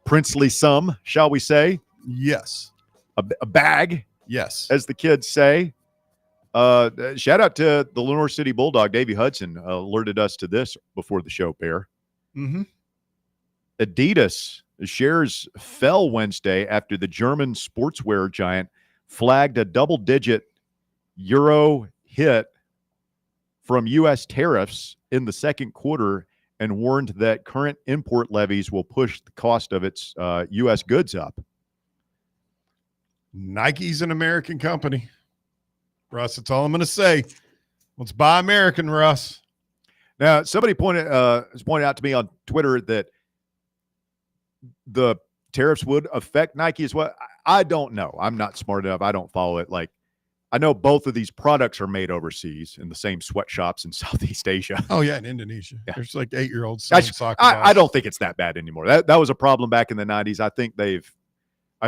princely sum, shall we say? Yes. A bag. Yes. As the kids say. Shout out to the Lenore City Bulldog. Davey Hudson alerted us to this before the show, Bear. Mm-hmm. Adidas shares fell Wednesday after the German sportswear giant flagged a double-digit euro hit from U.S. tariffs in the second quarter and warned that current import levies will push the cost of its U.S. goods up. Nike's an American company. Russ, that's all I'm going to say. Let's buy American, Russ. Now, somebody pointed out to me on Twitter that the tariffs would affect Nike as well. I don't know. I'm not smart enough. I don't follow it. Like, I know both of these products are made overseas in the same sweatshops in Southeast Asia. Oh, yeah, in Indonesia. Yeah. There's like 8-year-olds soccer I don't think it's that bad anymore. That was a problem back in the 90s. I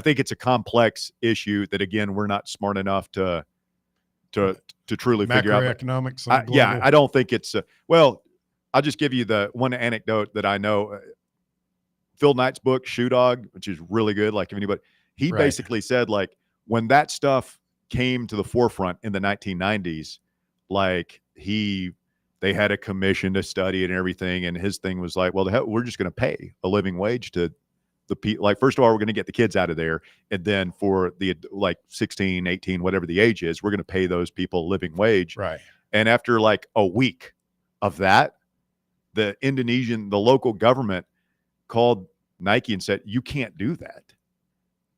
think it's a complex issue that, again, we're not smart enough to truly figure out. Macroeconomics. I don't think it's well, I'll just give you the one anecdote that I know. Phil Knight's book, Shoe Dog, which is really good. Like, if anybody, he basically said, like, when that stuff came to the forefront in the 1990s, like, they had a commission to study it and everything. And his thing was like, well, we're just going to pay a living wage to the people. Like, first of all, we're going to get the kids out of there. And then for the, like, 16, 18, whatever the age is, we're going to pay those people a living wage. Right. And after like a week of that, the local government called Nike and said, you can't do that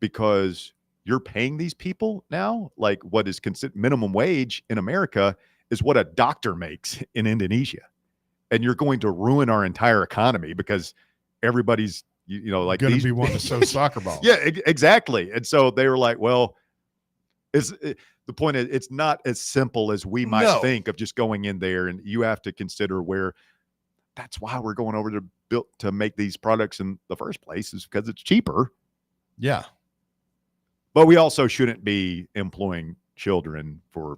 because you're paying these people now. Like, what is considered minimum wage in America is what a doctor makes in Indonesia. And you're going to ruin our entire economy because everybody's, like, going to be wanting to sew soccer balls. Yeah, exactly. And so they were like, well, the point is, it's not as simple as we might think of just going in there, and you have to consider where. That's why we're going over to make these products in the first place, is because it's cheaper. Yeah. But we also shouldn't be employing children for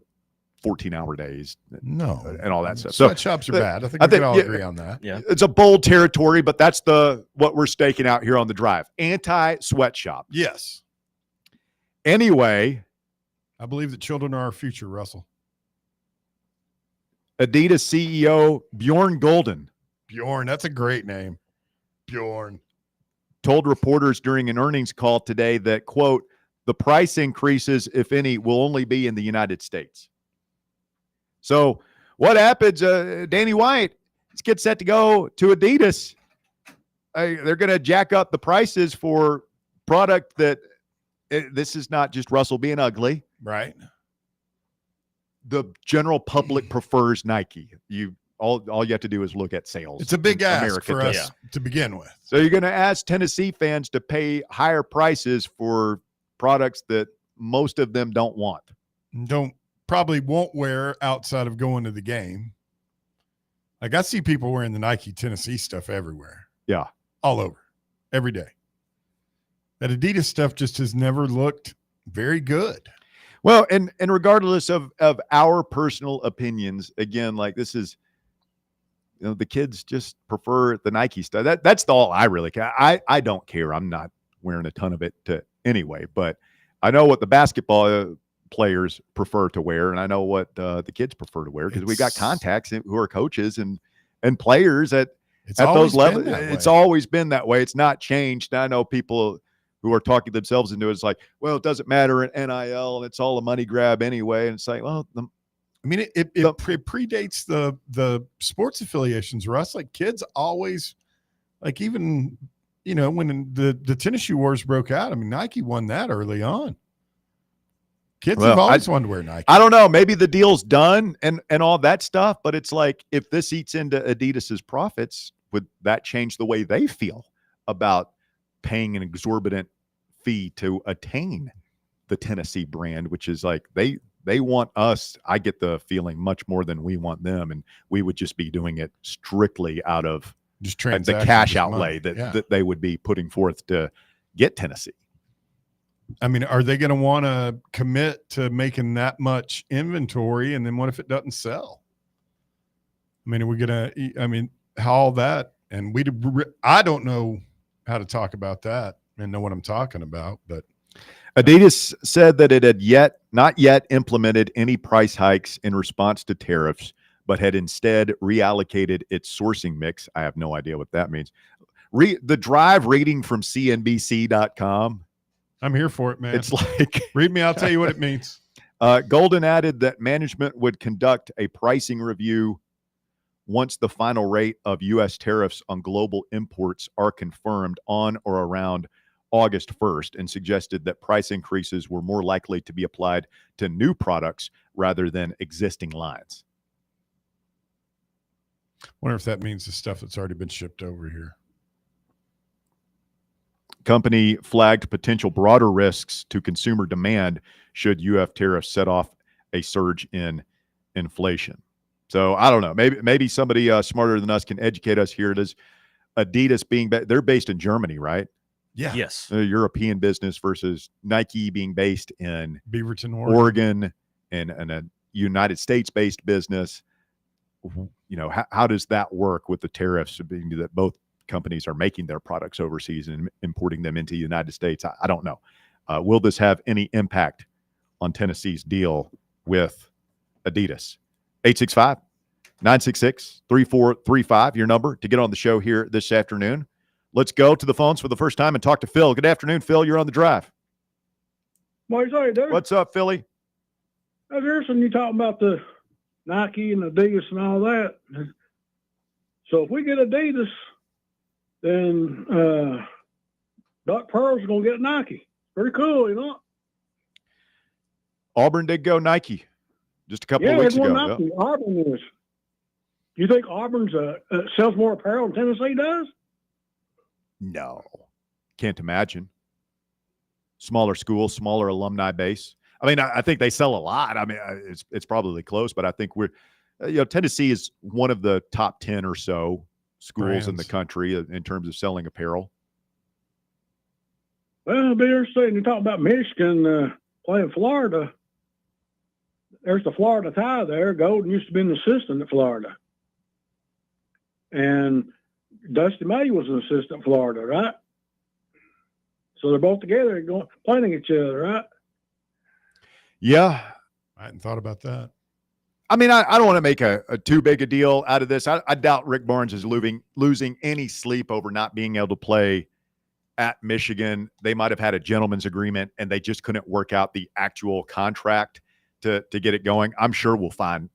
14-hour days. And all that stuff. Sweatshops are bad. I think we can all agree on that. Yeah. It's a bold territory, but that's what we're staking out here on the drive. Anti-sweatshop. Yes. Anyway. I believe that children are our future, Russell. Adidas CEO Bjorn Gulden. Bjorn, that's a great name. Bjorn. Told reporters during an earnings call today that, quote, the price increases, if any, will only be in the United States. So what happens? Danny White gets set to go to Adidas. They're going to jack up the prices for product that this is not just Russell being ugly. Right. The general public prefers Nike. All you have to do is look at sales. It's a big ask America for us to begin with. So you're going to ask Tennessee fans to pay higher prices for products that most of them don't want. Probably won't wear outside of going to the game. Like I see people wearing the Nike Tennessee stuff everywhere. Yeah. All over. Every day. That Adidas stuff just has never looked very good. Well, and regardless of our personal opinions, again, like this is, the kids just prefer the Nike stuff. That's all I really care. I don't care. I'm not wearing a ton of it anyway, but I know what the basketball players prefer to wear, and I know what the kids prefer to wear because we got contacts who are coaches and players at those levels. It's always been that way. It's not changed. I know people who are talking themselves into it. It's like, well, it doesn't matter in NIL, and it's all a money grab anyway. And it's like, well, it predates the sports affiliations, Russ. Like kids always, like even, when the tennis shoe wars broke out, I mean, Nike won that early on. Kids have always wanted to wear Nike. I don't know. Maybe the deal's done and all that stuff, but it's like if this eats into Adidas's profits, would that change the way they feel about paying an exorbitant fee to attain the Tennessee brand, which is like they want us, I get the feeling, much more than we want them, and we would just be doing it strictly out of just the cash outlay that they would be putting forth to get Tennessee. I mean, are they going to want to commit to making that much inventory, and then what if it doesn't sell? I mean, are we going to, how all that, and I don't know how to talk about that and know what I'm talking about, but Adidas said that it had not yet implemented any price hikes in response to tariffs, but had instead reallocated its sourcing mix. I have no idea what that means. The Drive rating from CNBC.com. I'm here for it, man. It's like, read me, I'll tell you what it means. Golden added that management would conduct a pricing review once the final rate of U.S. tariffs on global imports are confirmed on or around August 1st, and suggested that price increases were more likely to be applied to new products rather than existing lines. Wonder if that means the stuff that's already been shipped over here. Company flagged potential broader risks to consumer demand should UF tariffs set off a surge in inflation. So I don't know. Maybe somebody smarter than us can educate us here. Does Adidas they're based in Germany, right? Yeah. Yes. A European business versus Nike being based in Beaverton, Oregon, and a United States-based business. How does that work with the tariffs being that both companies are making their products overseas and importing them into the United States? I don't know. Will this have any impact on Tennessee's deal with Adidas? 865-966-3435, your number to get on the show here this afternoon. Let's go to the phones for the first time and talk to Phil. Good afternoon, Phil. You're on the drive. What's up, dude? What's up, Philly? I was listening you talking about the Nike and Adidas and all that. So if we get Adidas, then Doc Pearl's going to get Nike. Pretty cool, Auburn did go Nike just a couple of weeks ago. Nike. Yep. Auburn is. You think Auburn's sells more apparel than Tennessee does? No, can't imagine. Smaller school, smaller alumni base. I mean, I think they sell a lot. I mean, it's probably close, but I think Tennessee is one of the top 10 or so schools in the country in terms of selling apparel. Well, it'll be interesting. You talk about Michigan playing Florida. There's the Florida tie there. Golden used to be an assistant at Florida. And Dusty May was an assistant at Florida, right? So they're both together playing each other, right? Yeah. I hadn't thought about that. I mean, I don't want to make a too big a deal out of this. I doubt Rick Barnes is losing any sleep over not being able to play at Michigan. They might have had a gentleman's agreement and they just couldn't work out the actual contract to get it going. I'm sure we'll find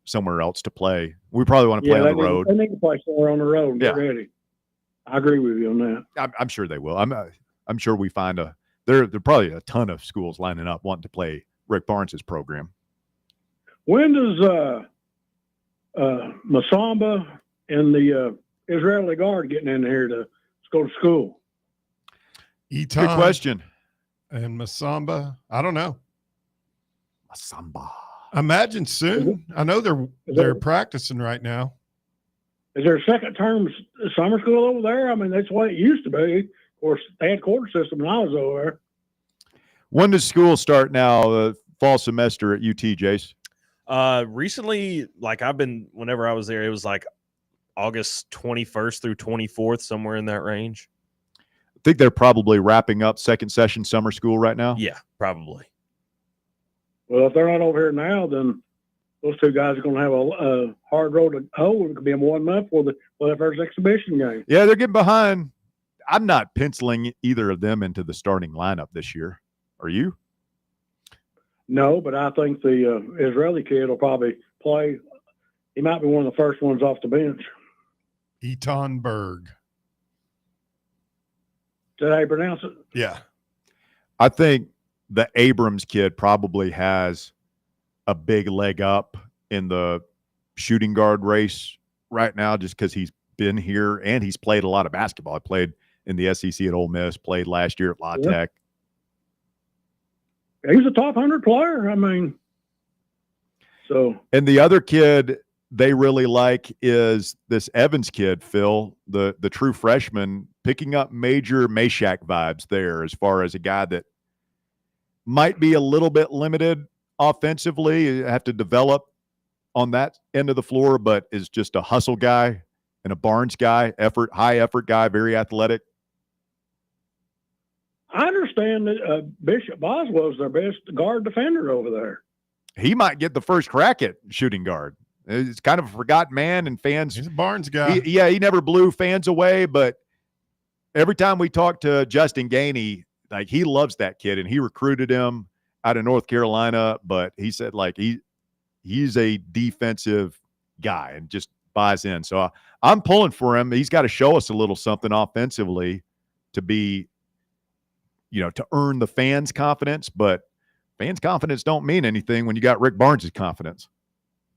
somewhere else to play. We probably want to play on the road. They need to play somewhere on the road and get Yeah. ready. I agree with you on that. I'm sure they will. I'm sure we find there are probably a ton of schools lining up wanting to play Rick Barnes's program. When does Masamba and the Israeli Guard getting in here to go to school? Eton Good question. And Masamba, I don't know. Masamba. Imagine soon. I know they're practicing right now. Is there a second term summer school over there? I mean, that's what it used to be. Of course, they had quarter system when I was over there. When does school start now? The fall semester at UT, Jace? Recently, like whenever I was there, it was like August 21st through 24th, somewhere in that range. I think they're probably wrapping up second session summer school right now. Yeah, probably. Well, if they're not over here now, then those two guys are going to have a hard road to hoe. It could be in 1 month for their first exhibition game. Yeah, they're getting behind. I'm not penciling either of them into the starting lineup this year. Are you? No, but I think the Israeli kid will probably play. He might be one of the first ones off the bench. Eton Berg. Did I pronounce it? Yeah. I think the Abrams kid probably has a big leg up in the shooting guard race right now just because he's been here and he's played a lot of basketball. I played in the SEC at Ole Miss, played last year at La Tech. He's a top 100 player. I mean, so. And the other kid they really like is this Evans kid, Phil, the true freshman, picking up major Meshack vibes there as far as a guy that might be a little bit limited offensively, you have to develop on that end of the floor, but is just a hustle guy and a Barnes guy, high effort guy, very athletic. I understand that Bishop Boswell's their best guard defender over there. He might get the first crack at shooting guard. It's kind of a forgotten man, and fans. He's a Barnes guy. He never blew fans away, but every time we talk to Justin Gainey, like he loves that kid, and he recruited him out of North Carolina. But he said like he's a defensive guy and just buys in. So I'm pulling for him. He's got to show us a little something offensively to be, to earn the fans' confidence. But fans' confidence don't mean anything when you got Rick Barnes' confidence.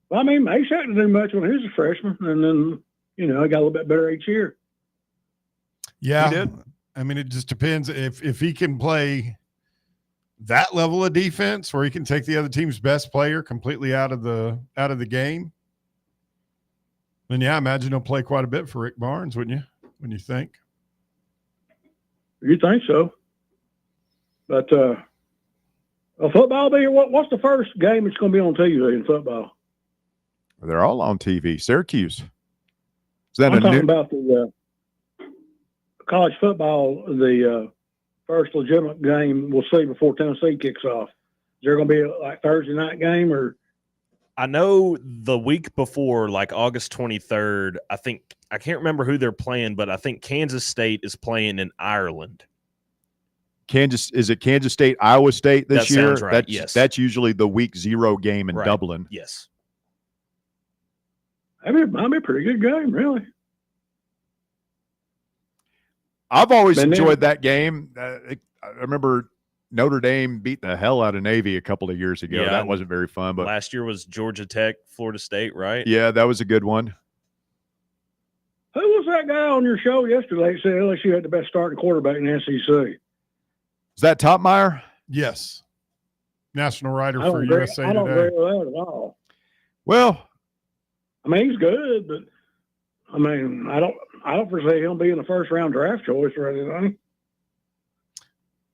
Well, I mean, Meshack didn't do much when he was a freshman, and then, he got a little bit better each year. Yeah. He did. I mean, it just depends if he can play that level of defense where he can take the other team's best player completely out of the game. Then, yeah, I imagine he'll play quite a bit for Rick Barnes, wouldn't you? When you think? You think so. But football, what's the first game that's going to be on TV in football? They're all on TV. Syracuse. Is that I'm talking about the college football, the first legitimate game we'll see before Tennessee kicks off. Is there going to be a Thursday night game or? I know the week before, like August 23rd, I can't remember who they're playing, but I think Kansas State is playing in Ireland. Is it Kansas State, Iowa State this year? Sounds right. Yes. That's usually the week 0 game in Dublin. Yes. That'd be a pretty good game, really. I've always enjoyed that game. I remember Notre Dame beat the hell out of Navy a couple of years ago. Yeah, that wasn't very fun. But last year was Georgia Tech, Florida State, right? Yeah, that was a good one. Who was that guy on your show yesterday that said LSU had the best starting quarterback in the SEC? Is that Topmeyer? Yes. National writer for USA Today. I don't agree with that at all. Well, I mean, he's good, but I mean, I don't foresee him being the first round draft choice or anything.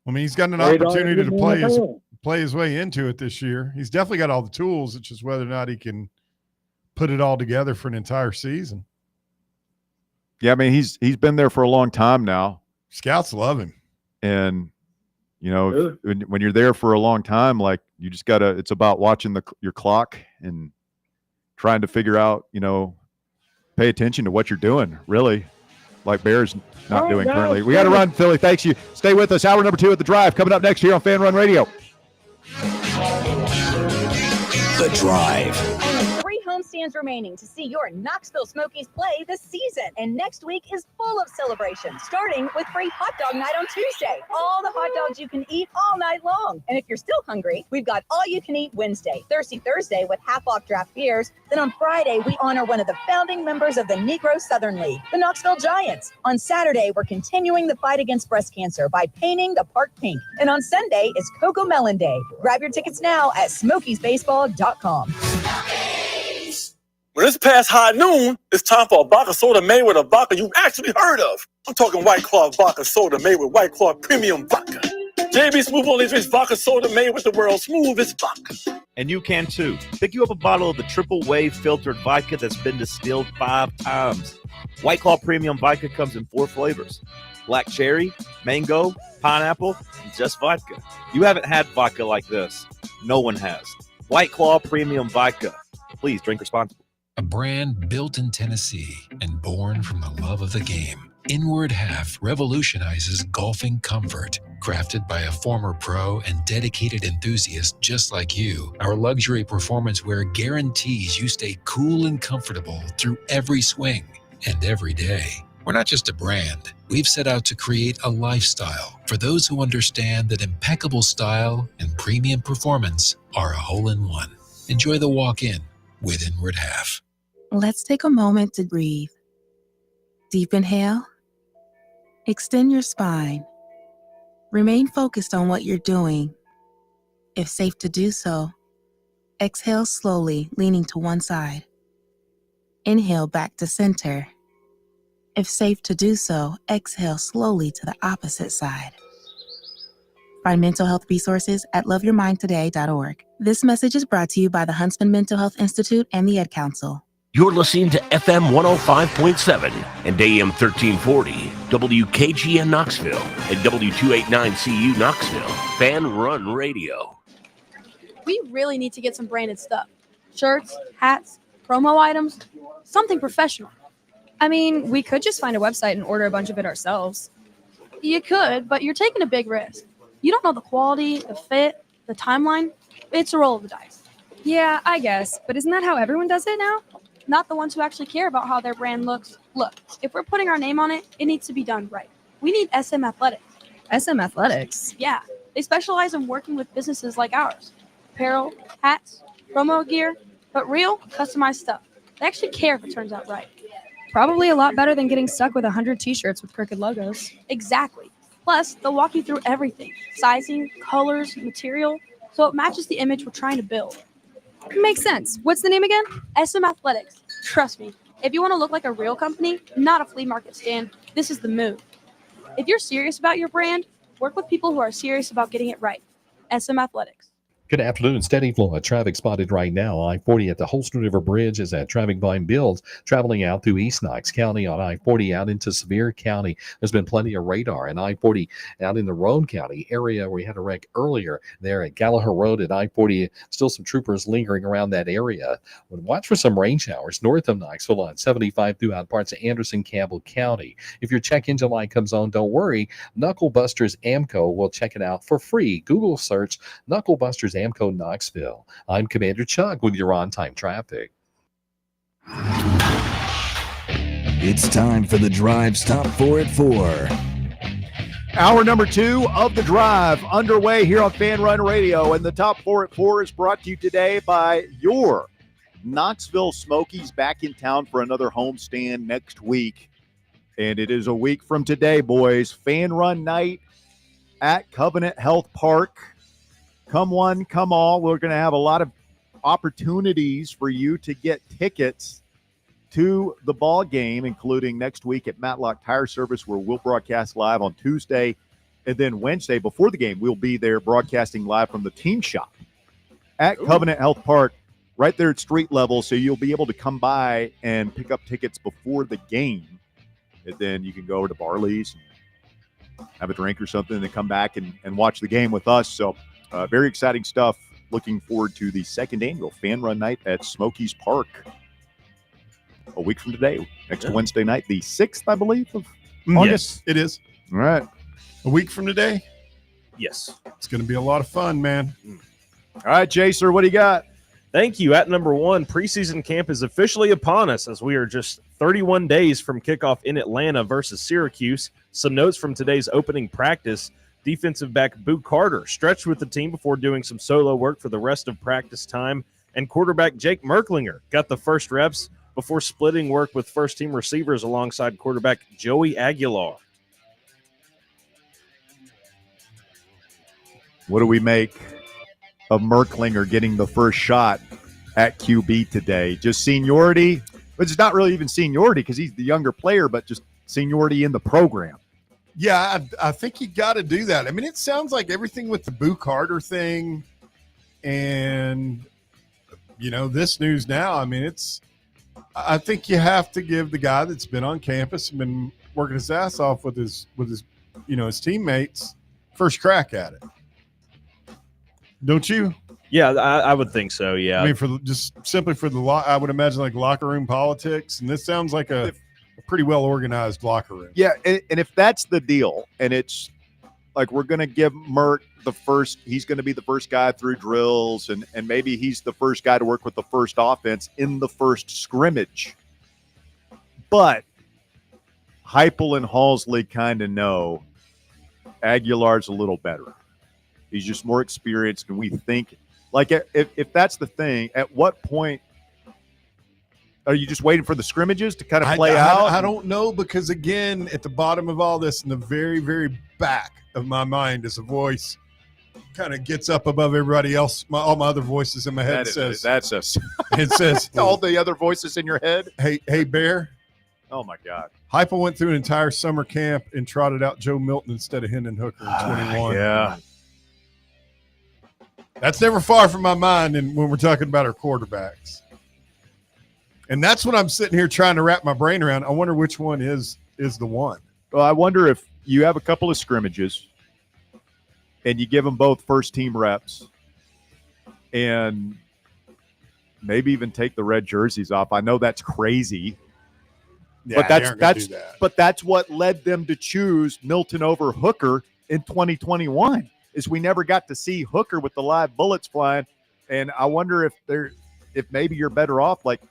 I mean, he's got an opportunity to play his way into it this year. He's definitely got all the tools. It's just whether or not he can put it all together for an entire season. Yeah, I mean, he's been there for a long time now. Scouts love him. And, when you're there for a long time, like you just got to – it's about watching your clock and trying to figure out, pay attention to what you're doing, really, like Bear's not doing currently. We got to run, Philly. Thanks you. Stay with us. Hour number 2 at The Drive coming up next here on Fan Run Radio. The Drive. Free home stands remaining to see your Knoxville Smokies play this season. And next week is full of celebrations, starting with free hot dog night on Tuesday. All the hot dogs you can eat all night long. And if you're still hungry, we've got all you can eat Wednesday, Thirsty Thursday with half off draft beers. Then on Friday, we honor one of the founding members of the Negro Southern League, the Knoxville Giants. On Saturday, we're continuing the fight against breast cancer by painting the park pink. And on Sunday is Cocoa Melon Day. Grab your tickets now at smokiesbaseball.com. When it's past high noon, it's time for a vodka soda made with a vodka you've actually heard of. I'm talking White Claw vodka soda made with White Claw premium vodka. JB Smooth only drinks vodka soda made with the world's smoothest vodka. And you can too. Pick you up a bottle of the triple wave filtered vodka that's been distilled 5 times. White Claw premium vodka comes in 4 flavors: black cherry, mango, pineapple, and just vodka. You haven't had vodka like this. No one has. White Claw premium vodka. Please drink responsibly. A brand built in Tennessee and born from the love of the game. Inward Half revolutionizes golfing comfort. Crafted by a former pro and dedicated enthusiast just like you, our luxury performance wear guarantees you stay cool and comfortable through every swing and every day. We're not just a brand. We've set out to create a lifestyle for those who understand that impeccable style and premium performance are a hole-in-one. Enjoy the walk-in with Inward Half. Let's take a moment to breathe. Deep inhale. Extend your spine. Remain focused on what you're doing. If safe to do so, exhale slowly, leaning to one side. Inhale back to center. If safe to do so, exhale slowly to the opposite side. Find mental health resources at loveyourmindtoday.org. This message is brought to you by the Huntsman Mental Health Institute and the Ad Council. You're listening to FM 105.7 and AM 1340, WKGN Knoxville, and W289CU Knoxville, Fan Run Radio. We really need to get some branded stuff. Shirts, hats, promo items, something professional. I mean, we could just find a website and order a bunch of it ourselves. You could, but you're taking a big risk. You don't know the quality, the fit, the timeline. It's a roll of the dice. Yeah, I guess. But isn't that how everyone does it now? Not the ones who actually care about how their brand looks. Look, if we're putting our name on it, it needs to be done right. We need SM Athletics. SM Athletics? Yeah, they specialize in working with businesses like ours. Apparel, hats, promo gear, but real, customized stuff. They actually care if it turns out right. Probably a lot better than getting stuck with 100 t-shirts with crooked logos. Exactly. Plus, they'll walk you through everything. Sizing, colors, material, so it matches the image we're trying to build. Makes sense. What's the name again? SM Athletics. Trust me, if you want to look like a real company, not a flea market stand, this is the move. If you're serious about your brand, work with people who are serious about getting it right. SM Athletics. Good afternoon. Steady flow of traffic spotted right now. I-40 at the Holston River Bridge as that traffic volume builds, traveling out through East Knox County on I-40 out into Sevier County. There's been plenty of radar. And I-40 out in the Roane County area where we had a wreck earlier there at Gallagher Road at I-40. Still some troopers lingering around that area. Watch for some rain showers north of Knoxville on 75 throughout parts of Anderson, Campbell County. If your check engine light comes on, don't worry. Knucklebusters Amco will check it out for free. Google search Knucklebusters Amco Knoxville. I'm Commander Chuck with your on-time traffic. It's time for the Drive Stop 4 at 4. Hour number 2 of the Drive underway here on Fan Run Radio, and the top 4 at 4 is brought to you today by your Knoxville Smokies, back in town for another homestand next week. And it is a week from today, boys. Fan Run night at Covenant Health Park. Come one, come all. We're going to have a lot of opportunities for you to get tickets to the ball game, including next week at Matlock Tire Service, where we'll broadcast live on Tuesday. And then Wednesday, before the game, we'll be there broadcasting live from the team shop at Covenant Health Park, right there at street level. So you'll be able to come by and pick up tickets before the game. And then you can go over to Barley's and have a drink or something, and then come back and watch the game with us. So very exciting stuff. Looking forward to the second annual Fan Run Night at Smokies Park a week from today, next Wednesday night, the 6th, I believe, of August. Yes, it is. All right. A week from today? Yes. It's going to be a lot of fun, man. All right, Jaser, what do you got? Thank you. At number 1, preseason camp is officially upon us as we are just 31 days from kickoff in Atlanta versus Syracuse. Some notes from today's opening practice. Defensive back Boo Carter stretched with the team before doing some solo work for the rest of practice time. And quarterback Jake Merklinger got the first reps before splitting work with first-team receivers alongside quarterback Joey Aguilar. What do we make of Merklinger getting the first shot at QB today? Just seniority? But it's not really even seniority because he's the younger player, but just seniority in the program. Yeah, I think you got to do that. I mean, it sounds like everything with the Boo Carter thing and, this news now, I mean, I think you have to give the guy that's been on campus and been working his ass off with his his teammates first crack at it. Don't you? Yeah, I would think so. Yeah. I mean, simply for I would imagine like locker room politics. And this sounds like a pretty well organized locker room. Yeah. And if that's the deal, and it's like, we're going to give Mert he's going to be the first guy through drills, and maybe he's the first guy to work with the first offense in the first scrimmage. But Heupel and Halsley kind of know Aguilar's a little better. He's just more experienced, and we think, like, if that's the thing, at what point are you just waiting for the scrimmages to kind of play out? I don't know, because, again, at the bottom of all this, in the very, very back of my mind, is a voice kind of gets up above everybody else. All my other voices in my head That's us. It says all the other voices in your head. Hey, Bear. Oh my God. Heupel went through an entire summer camp and trotted out Joe Milton instead of Hendon Hooker in 21. Yeah. That's never far from my mind when we're talking about our quarterbacks. And that's what I'm sitting here trying to wrap my brain around. I wonder which one is the one. Well, I wonder if you have a couple of scrimmages and you give them both first-team reps and maybe even take the red jerseys off. I know that's crazy. Yeah, but that's what led them to choose Milton over Hooker in 2021. Is we never got to see Hooker with the live bullets flying, and I wonder if maybe you're better off, like,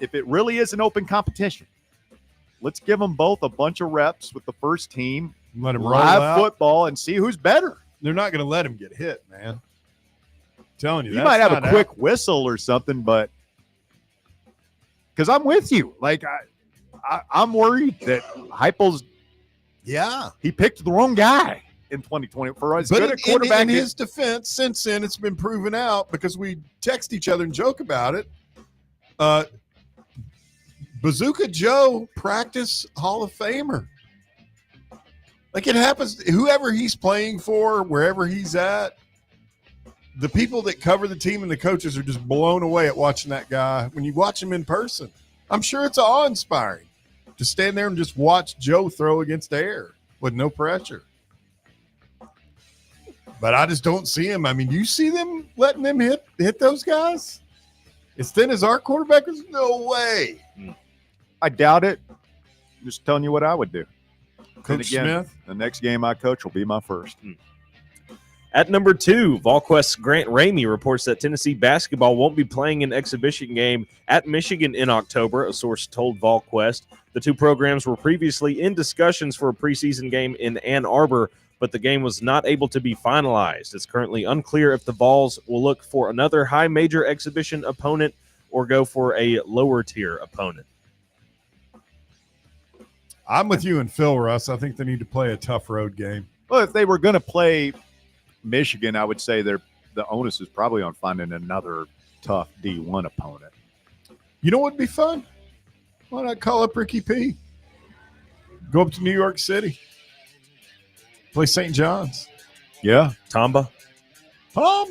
if it really is an open competition, let's give them both a bunch of reps with the first team, let them live football, and see who's better. They're not going to let him get hit, man. I'm telling you, you might have a quick whistle or something, but because I'm with you, like I'm worried that Heupel's he picked the wrong guy in 2020 for us. But in his defense, since then, it's been proven out because we text each other and joke about it. Bazooka Joe, practice Hall of Famer. Like, it happens, whoever he's playing for, wherever he's at, the people that cover the team and the coaches are just blown away at watching that guy. When you watch him in person, I'm sure it's awe-inspiring to stand there and just watch Joe throw against air with no pressure. But I just don't see him. I mean, you see them letting them hit those guys? As thin as our quarterback is? No way. I doubt it. I'm just telling you what I would do. Coach Smith? The next game I coach will be my first. At number 2, VolQuest's Grant Ramey reports that Tennessee basketball won't be playing an exhibition game at Michigan in October, a source told VolQuest. The two programs were previously in discussions for a preseason game in Ann Arbor, but the game was not able to be finalized. It's currently unclear if the Vols will look for another high major exhibition opponent or go for a lower tier opponent. I'm with you and Phil, Russ. I think they need to play a tough road game. Well, if they were going to play Michigan, I would say the onus is probably on finding another tough D1 opponent. You know what would be fun? Why not call up Ricky P? Go up to New York City. Play St. John's. Yeah. Tamba. I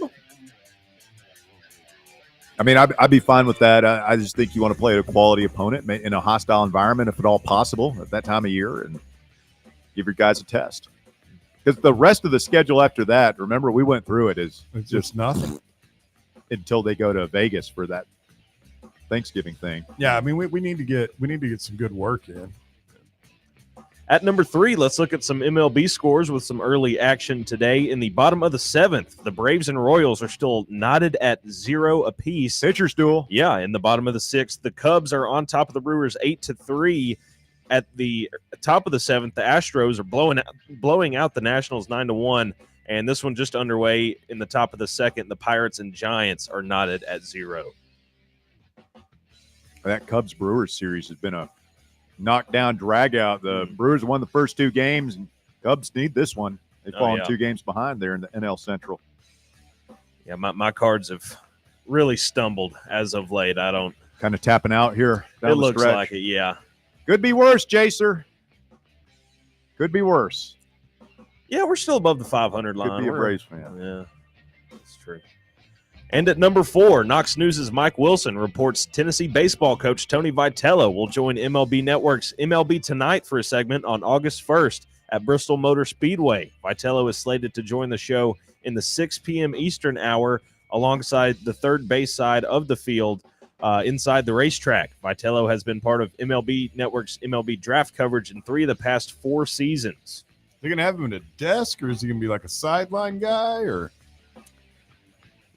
mean, I'd be fine with that. I just think you want to play a quality opponent in a hostile environment, if at all possible, at that time of year, and give your guys a test. Because the rest of the schedule after that, remember, we went through it, is just nothing until they go to Vegas for that Thanksgiving thing. Yeah, I mean, we need to get some good work in. At number 3, let's look at some MLB scores with some early action today. In the bottom of the 7th, the Braves and Royals are still knotted at 0 apiece. Pitcher's duel. Yeah, in the bottom of the 6th, the Cubs are on top of the Brewers 8-3. At the top of the 7th, the Astros are blowing out the Nationals 9-1. And this one just underway in the top of the 2nd. The Pirates and Giants are knotted at 0. That Cubs-Brewers series has been a knockdown, drag-out. The Brewers won the first 2 games, and Cubs need this one. They've fallen 2 games behind there in the NL Central. Yeah, my Cards have really stumbled as of late. I don't kind of tapping out here. It looks like it, yeah. Could be worse, Jacer. Could be worse. Yeah, we're still above the 500 line. Could be a Braves fan. Yeah, that's true. And at number 4, Knox News' Mike Wilson reports Tennessee baseball coach Tony Vitello will join MLB Network's MLB Tonight for a segment on August 1st at Bristol Motor Speedway. Vitello is slated to join the show in the 6 p.m. Eastern hour alongside the third base side of the field inside the racetrack. Vitello has been part of MLB Network's MLB draft coverage in 3 of the past 4 seasons. They're going to have him at a desk, or is he going to be like a sideline guy, or...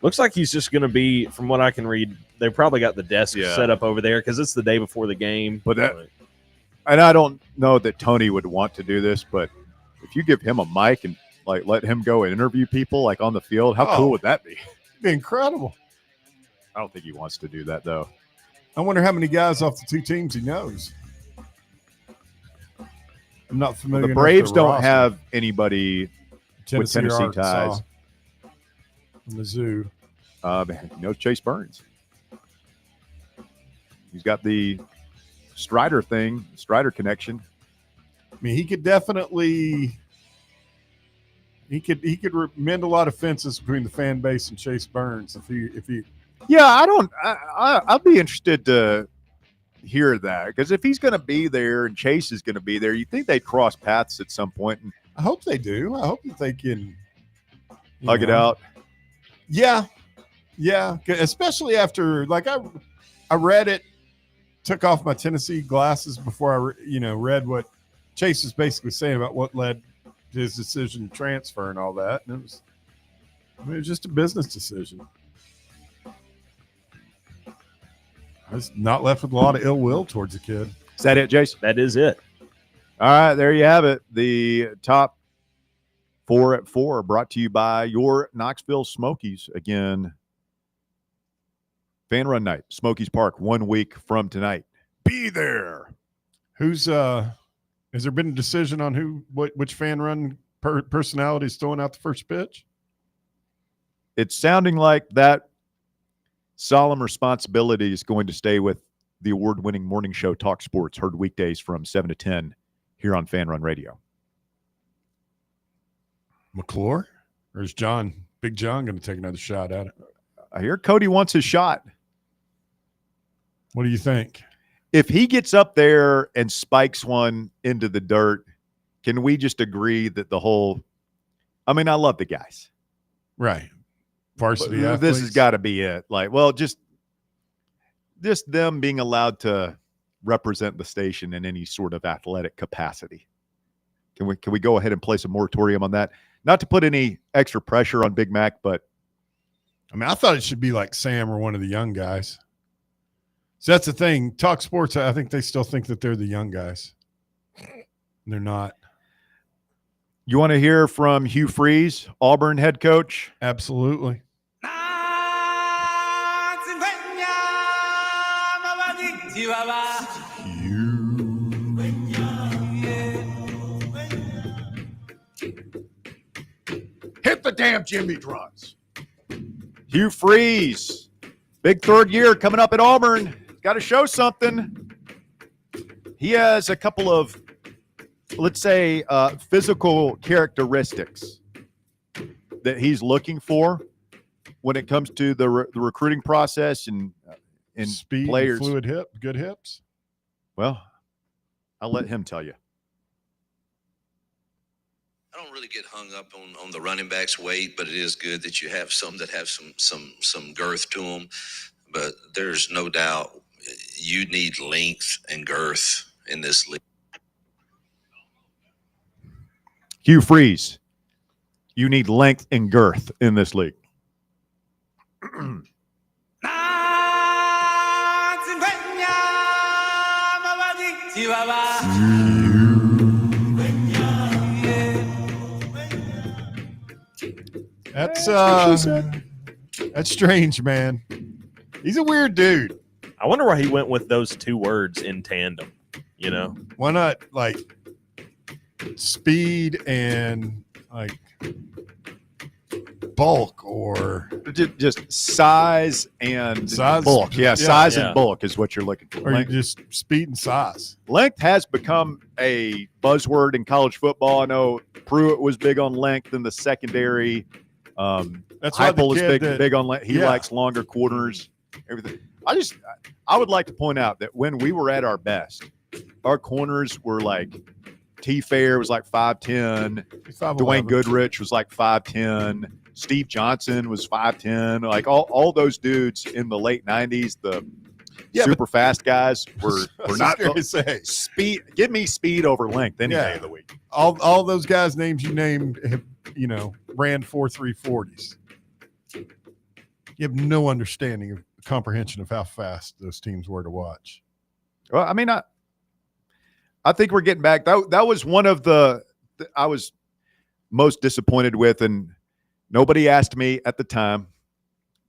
Looks like he's just going to be, from what I can read, they probably got the desk set up over there because it's the day before the game. But and I don't know that Tony would want to do this, but if you give him a mic and like let him go and interview people like on the field, how cool would that be? It'd be incredible. I don't think he wants to do that, though. I wonder how many guys off the 2 teams he knows. I'm not familiar. The Braves don't have anybody with Tennessee Arkansas. ties. Mizzou. He knows Chase Burns. He's got the Strider connection. I mean, he could definitely mend a lot of fences between the fan base and Chase Burns if he. Yeah, I'd be interested to hear that, because if he's going to be there and Chase is going to be there, you think they'd cross paths at some point. And I hope they do. I hope that they can hug it out. Yeah, especially after, like, I read it, took off my Tennessee glasses before I read what Chase was basically saying about what led to his decision to transfer and all that, and it was just a business decision. I was not left with a lot of ill will towards the kid. Is that it, Jason? That is it. All right, there you have it. The top 4 at 4 brought to you by your Knoxville Smokies. Again, Fan Run Night, Smokies Park, 1 week from tonight. Be there. Has there been a decision on which Fan Run personality is throwing out the first pitch? It's sounding like that solemn responsibility is going to stay with the award-winning morning show Talk Sports, heard weekdays from 7 to 10 here on Fan Run Radio. McClure? Or is Big John going to take another shot at it? I hear Cody wants his shot. What do you think? If he gets up there and spikes one into the dirt, can we just agree that I love the guys. Right. Varsity athletes. This has got to be it. Like, well, just them being allowed to represent the station in any sort of athletic capacity. Can we go ahead and place a moratorium on that? Not to put any extra pressure on Big Mac, but I thought it should be like Sam or one of the young guys. So that's the thing. Talk Sports, I think they still think that they're the young guys. They're not. You want to hear from Hugh Freeze, Auburn head coach? Absolutely. Hit the damn Jimmy drums. Hugh Freeze, big third year coming up at Auburn. Got to show something. He has a couple of, let's say, physical characteristics that he's looking for when it comes to the recruiting process and speed, players. Fluid good hips. Well, I'll let him tell you. I don't really get hung up on the running back's weight, but it is good that you have some that have some girth to them. But there's no doubt you need length and girth in this league. Hugh Freeze, you need length and girth in this league. That's strange, man. He's a weird dude. I wonder why he went with those two words in tandem. You know, why not like speed and like bulk, or just size and bulk? Yeah, size and bulk is what you're looking for. Or you just speed and size. Length has become a buzzword in college football. I know Pruitt was big on length in the secondary. That's why Heupel is the big on length. He likes longer corners. Everything. I would like to point out that when we were at our best, our corners were like T. Fair was like 5'10". Dwayne Goodrich was like 5'10". Steve Johnson was 5'10". Like all those dudes in the late 90s, the super fast guys were not speed. Give me speed over length any day of the week. All those guys' names you named have, ran 4.3 40s. You have no understanding of comprehension of how fast those teams were to watch. Well, I mean, I think we're getting back. That was one of I was most disappointed with, and nobody asked me at the time.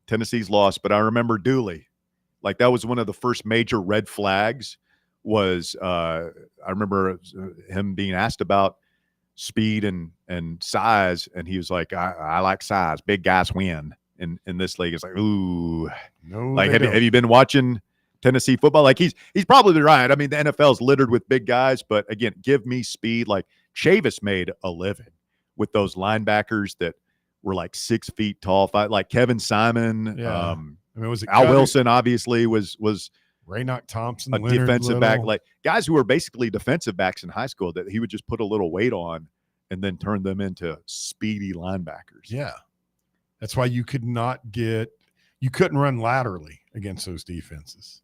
Tennessee's lost, but I remember Dooley. Like that was one of the first major red flags. Was I remember him being asked about speed and size, and he was like, "I like size. Big guys win." In this league, it's like, ooh, no. Like, have you been watching Tennessee football? Like he's probably right. I mean, the NFL's littered with big guys, but again, give me speed. Like Chavis made a living with those linebackers that were like 6 feet tall, like Kevin Simon. Yeah. Was it Al Wilson? Obviously, was Raynock Thompson, a Leonard defensive Little. back, like guys who were basically defensive backs in high school that he would just put a little weight on and then turn them into speedy linebackers. Yeah. That's why you couldn't run laterally against those defenses.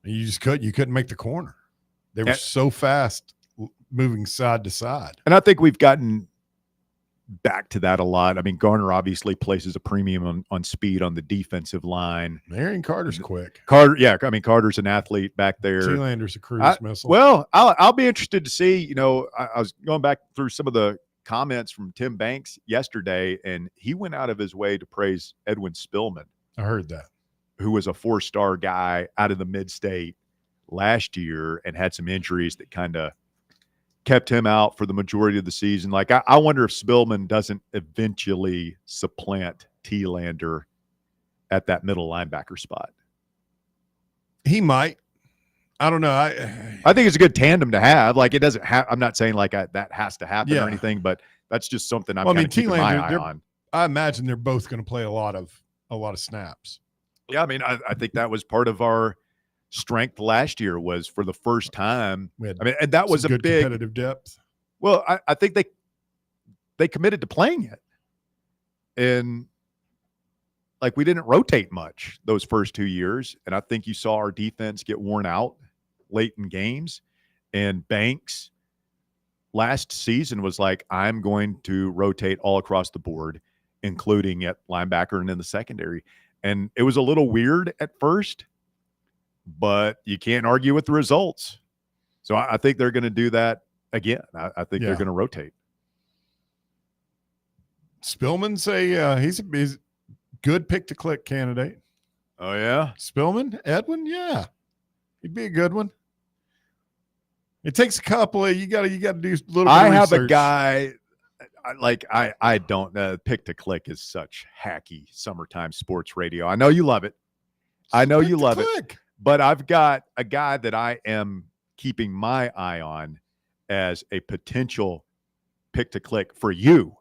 You couldn't make the corner. They were so fast moving side to side. And I think we've gotten back to that a lot. I mean, Garner obviously places a premium on speed on the defensive line. Marion Carter's quick. Carter's an athlete back there. Sealander's a cruise missile. Well, I'll be interested to see. I was going back through some of the comments from Tim Banks yesterday, and he went out of his way to praise Edwin Spillman. I heard that. Who was a 4-star guy out of the mid-state last year and had some injuries that kind of kept him out for the majority of the season. Like, I wonder if Spillman doesn't eventually supplant Thielander at that middle linebacker spot. He might. I don't know. I think it's a good tandem to have. Like, it doesn't have. I'm not saying like that has to happen or anything, but that's just something I'm keeping my eye on. I imagine they're both going to play a lot of snaps. Yeah, I mean, I think that was part of our strength last year was for the first time. And that was a good big competitive depth. Well, I think they committed to playing it, and like we didn't rotate much those first 2 years, and I think you saw our defense get worn out late in games. And Banks last season was like, I'm going to rotate all across the board, including at linebacker and in the secondary. And it was a little weird at first, but you can't argue with the results. So I think they're going to do that again. I think they're going to rotate. Spillman's he's a good pick-to-click candidate. Oh, yeah? Spillman? Edwin? Yeah. He'd be a good one. It takes a couple of, you got to do a little bit I of have research. a guy, I don't, pick-to-click is such hacky summertime sports radio. I know you love it. But I've got a guy that I am keeping my eye on as a potential pick-to-click for you.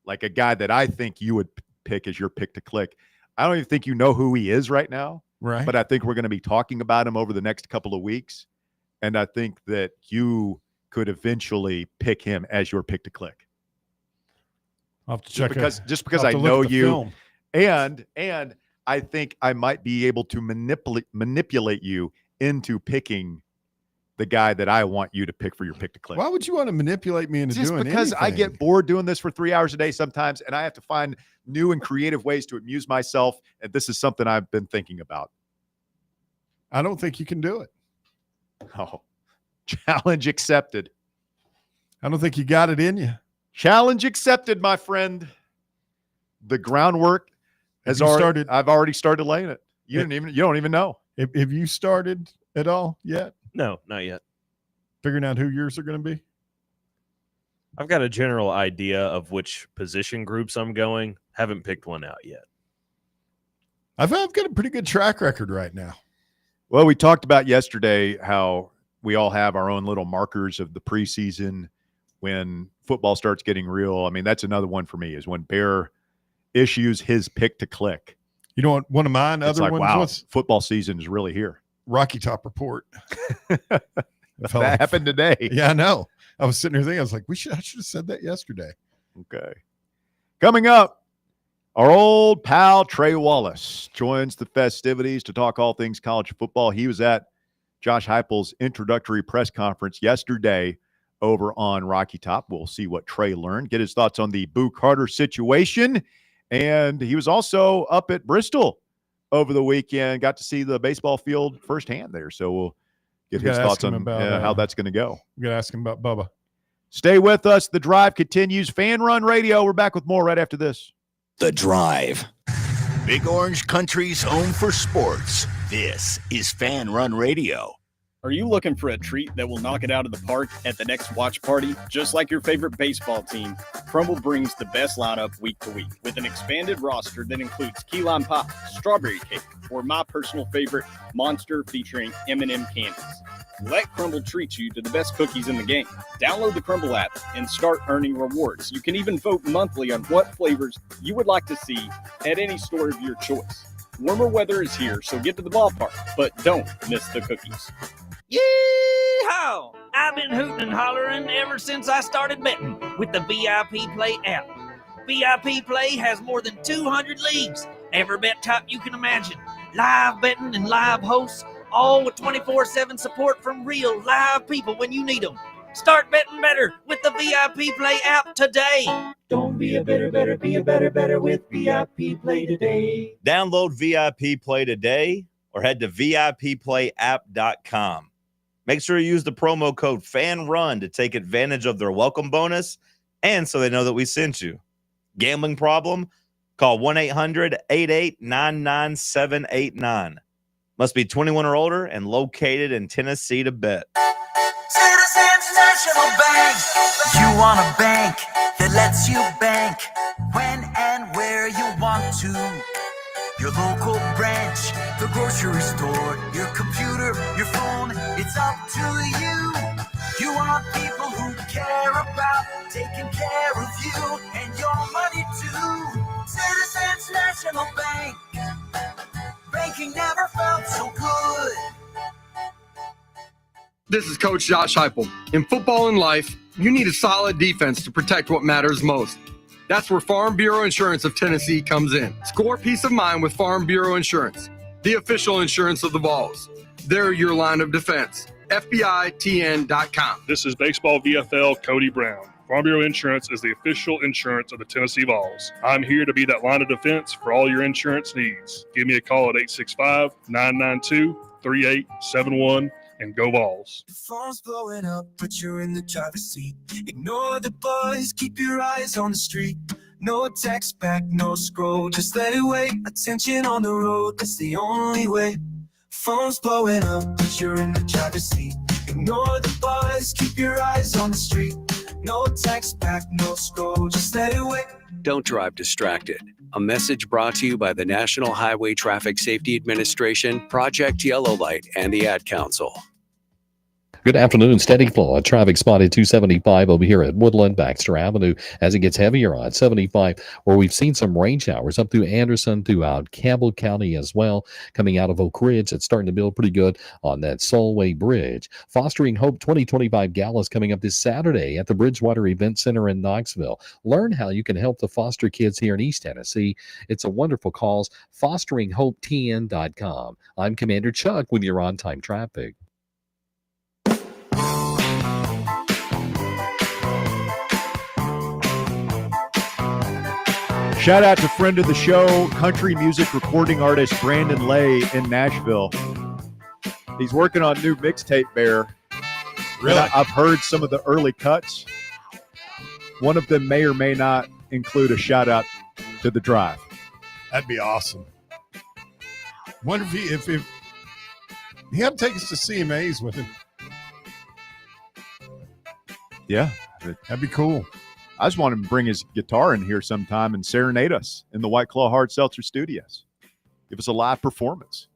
Like a guy that I think you would pick as your pick-to-click. I don't even think you know who he is right now. Right. But I think we're going to be talking about him over the next couple of weeks. And I think that you could eventually pick him as your pick-to-click. I'll have to check just because I know you. And I think I might be able to manipulate you into picking the guy that I want you to pick for your pick to click. Why would you want to manipulate me into Just doing because I anything? get bored doing this for 3 hours a day sometimes, and I have to find new and creative ways to amuse myself. And this is something I've been thinking about. I don't think you can do it. Oh, challenge accepted. I don't think you got it in you. Challenge accepted, my friend. The groundwork has already started. I've already started laying it. You don't even know. Have you started at all yet? No, not yet. Figuring out who yours are going to be? I've got a general idea of which position groups I'm going. Haven't picked one out yet. I've got a pretty good track record right now. Well, we talked about yesterday how we all have our own little markers of the preseason when football starts getting real. I mean, that's another one for me is when Bear issues his pick to click. You know what? One of mine, It's other like, ones wow, was football season is really here. Rocky Top Report. That happened today. Yeah, I know. I was sitting here thinking, I was like, I should have said that yesterday. Okay. Coming up, our old pal Trey Wallace joins the festivities to talk all things college football. He was at Josh Heupel's introductory press conference yesterday over on Rocky Top. We'll see what Trey learned, get his thoughts on the Boo Carter situation. And he was also up at Bristol over the weekend, got to see the baseball field firsthand there. So we'll get his thoughts on how that's going to go. I'm going to ask him about Bubba. Stay with us. The Drive continues. Fan Run Radio. We're back with more right after this. The Drive. Big Orange Country's home for sports. This is Fan Run Radio. Are you looking for a treat that will knock it out of the park at the next watch party? Just like your favorite baseball team, Crumble brings the best lineup week to week with an expanded roster that includes key lime pie, strawberry cake, or my personal favorite, Monster featuring M&M candies. Let Crumble treat you to the best cookies in the game. Download the Crumble app and start earning rewards. You can even vote monthly on what flavors you would like to see at any store of your choice. Warmer weather is here, so get to the ballpark, but don't miss the cookies. Yee-haw! I've been hooting and hollering ever since I started betting with the VIP Play app. VIP Play has more than 200 leagues, every bet type you can imagine, live betting and live hosts, all with 24/7 support from real live people when you need them. Start betting better with the VIP Play app today. Don't be a better, be a better with VIP Play today. Download VIP Play today or head to VIPPlayApp.com. Make sure you use the promo code FANRUN to take advantage of their welcome bonus and so they know that we sent you. Gambling problem? Call 1-800-88-99789. Must be 21 or older and located in Tennessee to bet. Citizens National Bank. You want a bank that lets you bank when and where you want to. Your local branch, the grocery store, your computer, your phone, it's up to you. You want people who care about taking care of you and your money too. Citizens National Bank. Banking never felt so good. This is Coach Josh Heupel. In football and life, you need a solid defense to protect what matters most. That's where Farm Bureau Insurance of Tennessee comes in. Score peace of mind with Farm Bureau Insurance, the official insurance of the Vols. They're your line of defense. FBITN.com. This is Baseball VFL Cody Brown. Farm Bureau Insurance is the official insurance of the Tennessee Vols. I'm here to be that line of defense for all your insurance needs. Give me a call at 865-992-3871 and go Vols. The phone's blowing up, but you're in the driver's seat. Ignore the buzz, keep your eyes on the street. No text back, no scroll, just let it wait. Attention on the road, that's the only way. Phone's blowing up, but you're in the driver's seat. Ignore the buzz, keep your eyes on the street. No text back, no scroll, just let it wait. Don't drive distracted. A message brought to you by the National Highway Traffic Safety Administration, Project Yellow Light, and the Ad Council. Good afternoon. Steady flow of traffic spotted 275 over here at Woodland, Baxter Avenue as it gets heavier on 75, where we've seen some rain showers up through Anderson, throughout Campbell County as well. Coming out of Oak Ridge, it's starting to build pretty good on that Solway Bridge. Fostering Hope 2025 Gala is coming up this Saturday at the Bridgewater Event Center in Knoxville. Learn how you can help the foster kids here in East Tennessee. It's a wonderful cause. FosteringHopeTN.com. I'm Commander Chuck with your on-time traffic. Shout out to friend of the show, country music recording artist Brandon Lay in Nashville. He's working on new mixtape, Bear. Really? And I've heard some of the early cuts. One of them may or may not include a shout out to the drive. That'd be awesome. Wonder if he had to take us to CMAs with him. Yeah. That'd be cool. I just want him to bring his guitar in here sometime and serenade us in the White Claw Hard Seltzer Studios. Give us a live performance.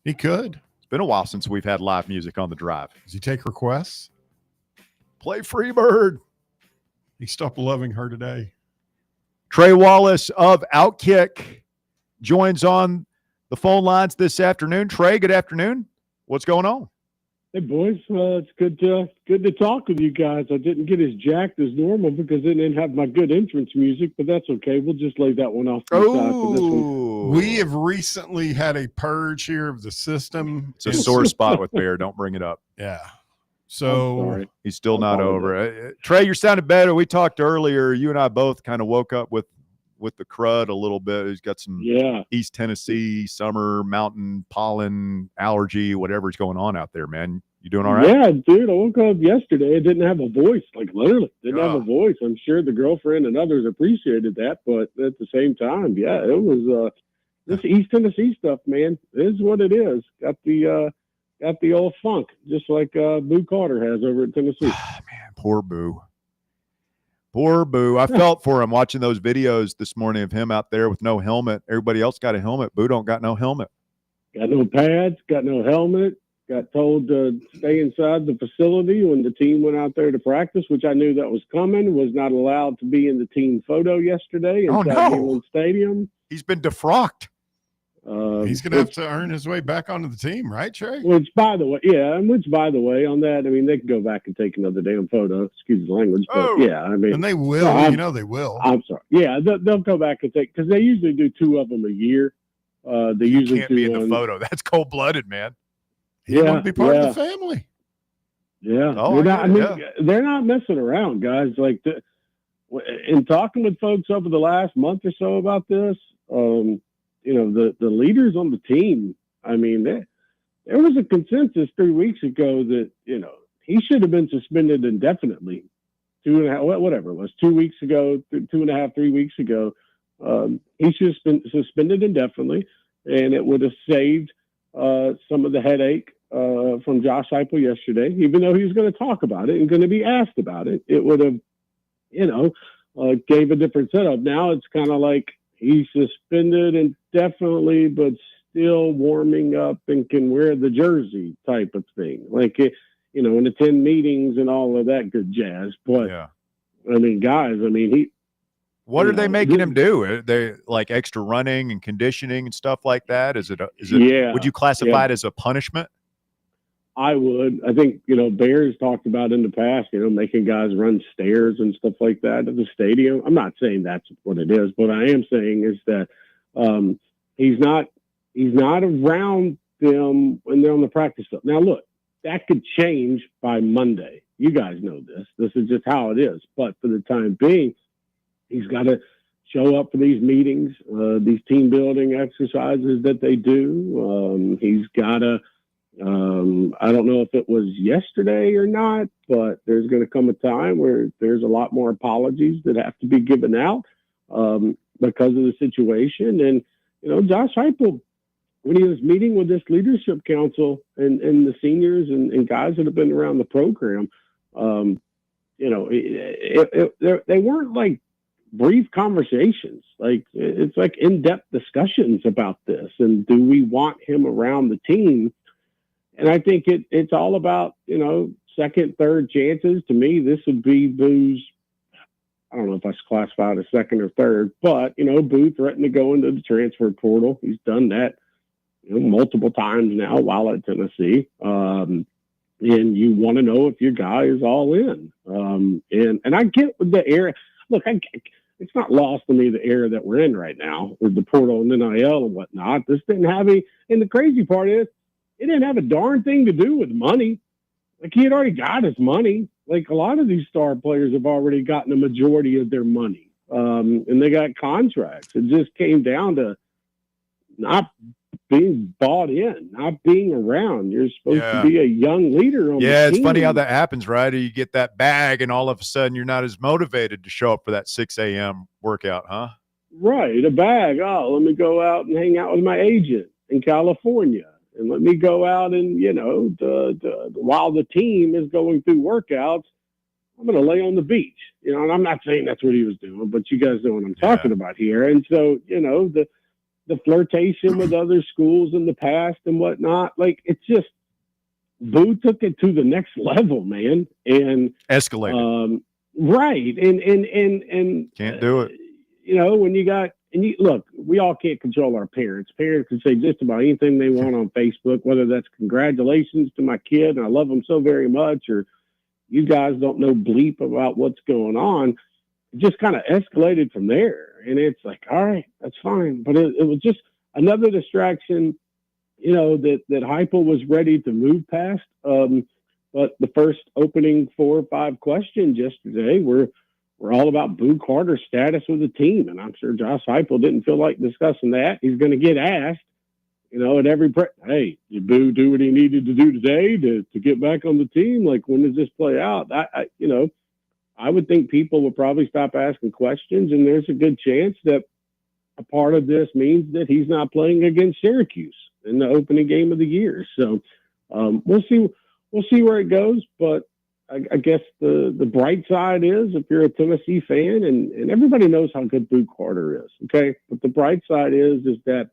He could. It's been a while since we've had live music on the drive. Does he take requests? Play Freebird. He stopped loving her today. Trey Wallace of Outkick joins on the phone lines this afternoon. Trey, good afternoon. What's going on? Hey, boys. It's good to talk with you guys. I didn't get as jacked as normal because I didn't have my good entrance music, but that's okay. We'll just lay that one off to the side for this one. We have recently had a purge here of the system. It's a sore spot with Bear. Don't bring it up. Yeah. So he's still not over it. Trey, you're sounding better. We talked earlier. You and I both kind of woke up with the crud a little bit. He's got some East Tennessee summer mountain pollen allergy, whatever's going on out there, man. You doing all right? Yeah, dude. I woke up yesterday. I didn't have a voice, like literally didn't have a voice. I'm sure the girlfriend and others appreciated that, but at the same time, yeah, it was this East Tennessee stuff, man. It is what it is. Got the old funk, just like Boo Carter has over at Tennessee. Man, poor Boo. Poor Boo. I felt for him watching those videos this morning of him out there with no helmet. Everybody else got a helmet. Boo don't got no helmet. Got no pads, got no helmet, got told to stay inside the facility when the team went out there to practice, which I knew that was coming, was not allowed to be in the team photo yesterday inside Neyland Stadium. He's been defrocked. He's going to have to earn his way back onto the team, right, Trey? Which, by the way, on that, I mean, they can go back and take another damn photo. Excuse the language, but yeah, I mean, and they will. They will. I'm sorry. Yeah, they'll go back and take because they usually do 2 of them a year. They usually can't be in the photo. That's cold blooded, man. He want to be part of the family. Yeah, Oh, they're not messing around, guys. Like, in talking with folks over the last month or so about this, the leaders on the team, I mean, there was a consensus 3 weeks ago that, he should have been suspended indefinitely. 2.5, whatever it was, 2 weeks ago, 2.5, 3 weeks ago. He should have been suspended indefinitely, and it would have saved some of the headache from Josh Heupel yesterday. Even though he was going to talk about it and going to be asked about it, it would have, gave a different setup. Now it's kind of like he's suspended indefinitely, but still warming up and can wear the jersey type of thing. Like, and attend meetings and all of that good jazz. But, I mean, guys, What are they making him do? Are they like extra running and conditioning and stuff like that? Is it? Would you classify it as a punishment? I would. I think, Bears talked about in the past, making guys run stairs and stuff like that at the stadium. I'm not saying that's what it is. What I am saying is that he's not around them when they're on the practice field. Now, look, that could change by Monday. You guys know this. This is just how it is. But for the time being, he's got to show up for these meetings, these team building exercises that they do. He's got to, I don't know if it was yesterday or not, but there's going to come a time where there's a lot more apologies that have to be given out because of the situation. And, Josh Heupel, when he was meeting with this leadership council and the seniors and guys that have been around the program, they weren't like brief conversations. Like, it's like in-depth discussions about this. And do we want him around the team? And I think it's all about, second, third chances. To me, this would be Boo's, I don't know if I classify it as second or third, but, Boo threatened to go into the transfer portal. He's done that multiple times now while at Tennessee. And you want to know if your guy is all in. And I get the era. Look, it's not lost to me the era that we're in right now with the portal and NIL and whatnot. This didn't have and the crazy part is it didn't have a darn thing to do with money. Like, he had already got his money. Like, a lot of these star players have already gotten a majority of their money. and they got contracts. It just came down to not being bought in, not being around. You're supposed to be a young leader on the team. It's funny how that happens, right? You get that bag, and all of a sudden you're not as motivated to show up for that 6 a.m. workout, huh? Right, a bag. Oh, let me go out and hang out with my agent in California, and let me go out and, while the team is going through workouts, I'm going to lay on the beach. And I'm not saying that's what he was doing, but you guys know what I'm talking about here. And so, the flirtation with other schools in the past and whatnot, like, it's just, Boo took it to the next level, man, and escalated. Right, and can't do it. When you got, and you look, we all can't control our parents. Parents can say just about anything they want on Facebook, whether that's congratulations to my kid and I love them so very much, or you guys don't know bleep about what's going on. It just kind of escalated from there. And it's like, all right, that's fine. But it was just another distraction, that Heupel was ready to move past. But the first opening 4 or 5 questions yesterday were all about Boo Carter's status with the team. And I'm sure Josh Heupel didn't feel like discussing that. He's going to get asked, at every hey, did Boo do what he needed to do today to get back on the team? Like, when does this play out? I would think people will probably stop asking questions, and there's a good chance that a part of this means that he's not playing against Syracuse in the opening game of the year. So we'll see where it goes. But I guess the bright side is, if you're a Tennessee fan, and everybody knows how good Boo Carter is, okay? But the bright side is that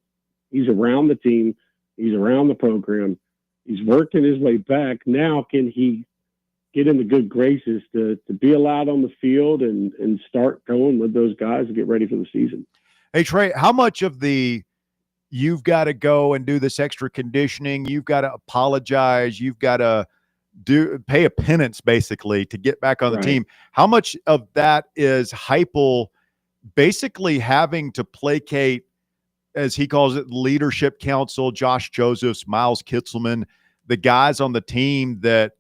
he's around the team, he's around the program, he's working his way back. Now can he get in the good graces to be allowed on the field and start going with those guys to get ready for the season? Hey, Trey, how much of you've got to go and do this extra conditioning, you've got to apologize, you've got to pay a penance basically to get back on the team, how much of that is Heupel basically having to placate, as he calls it, leadership council, Josh Josephs, Miles Kitzelman, the guys on the team that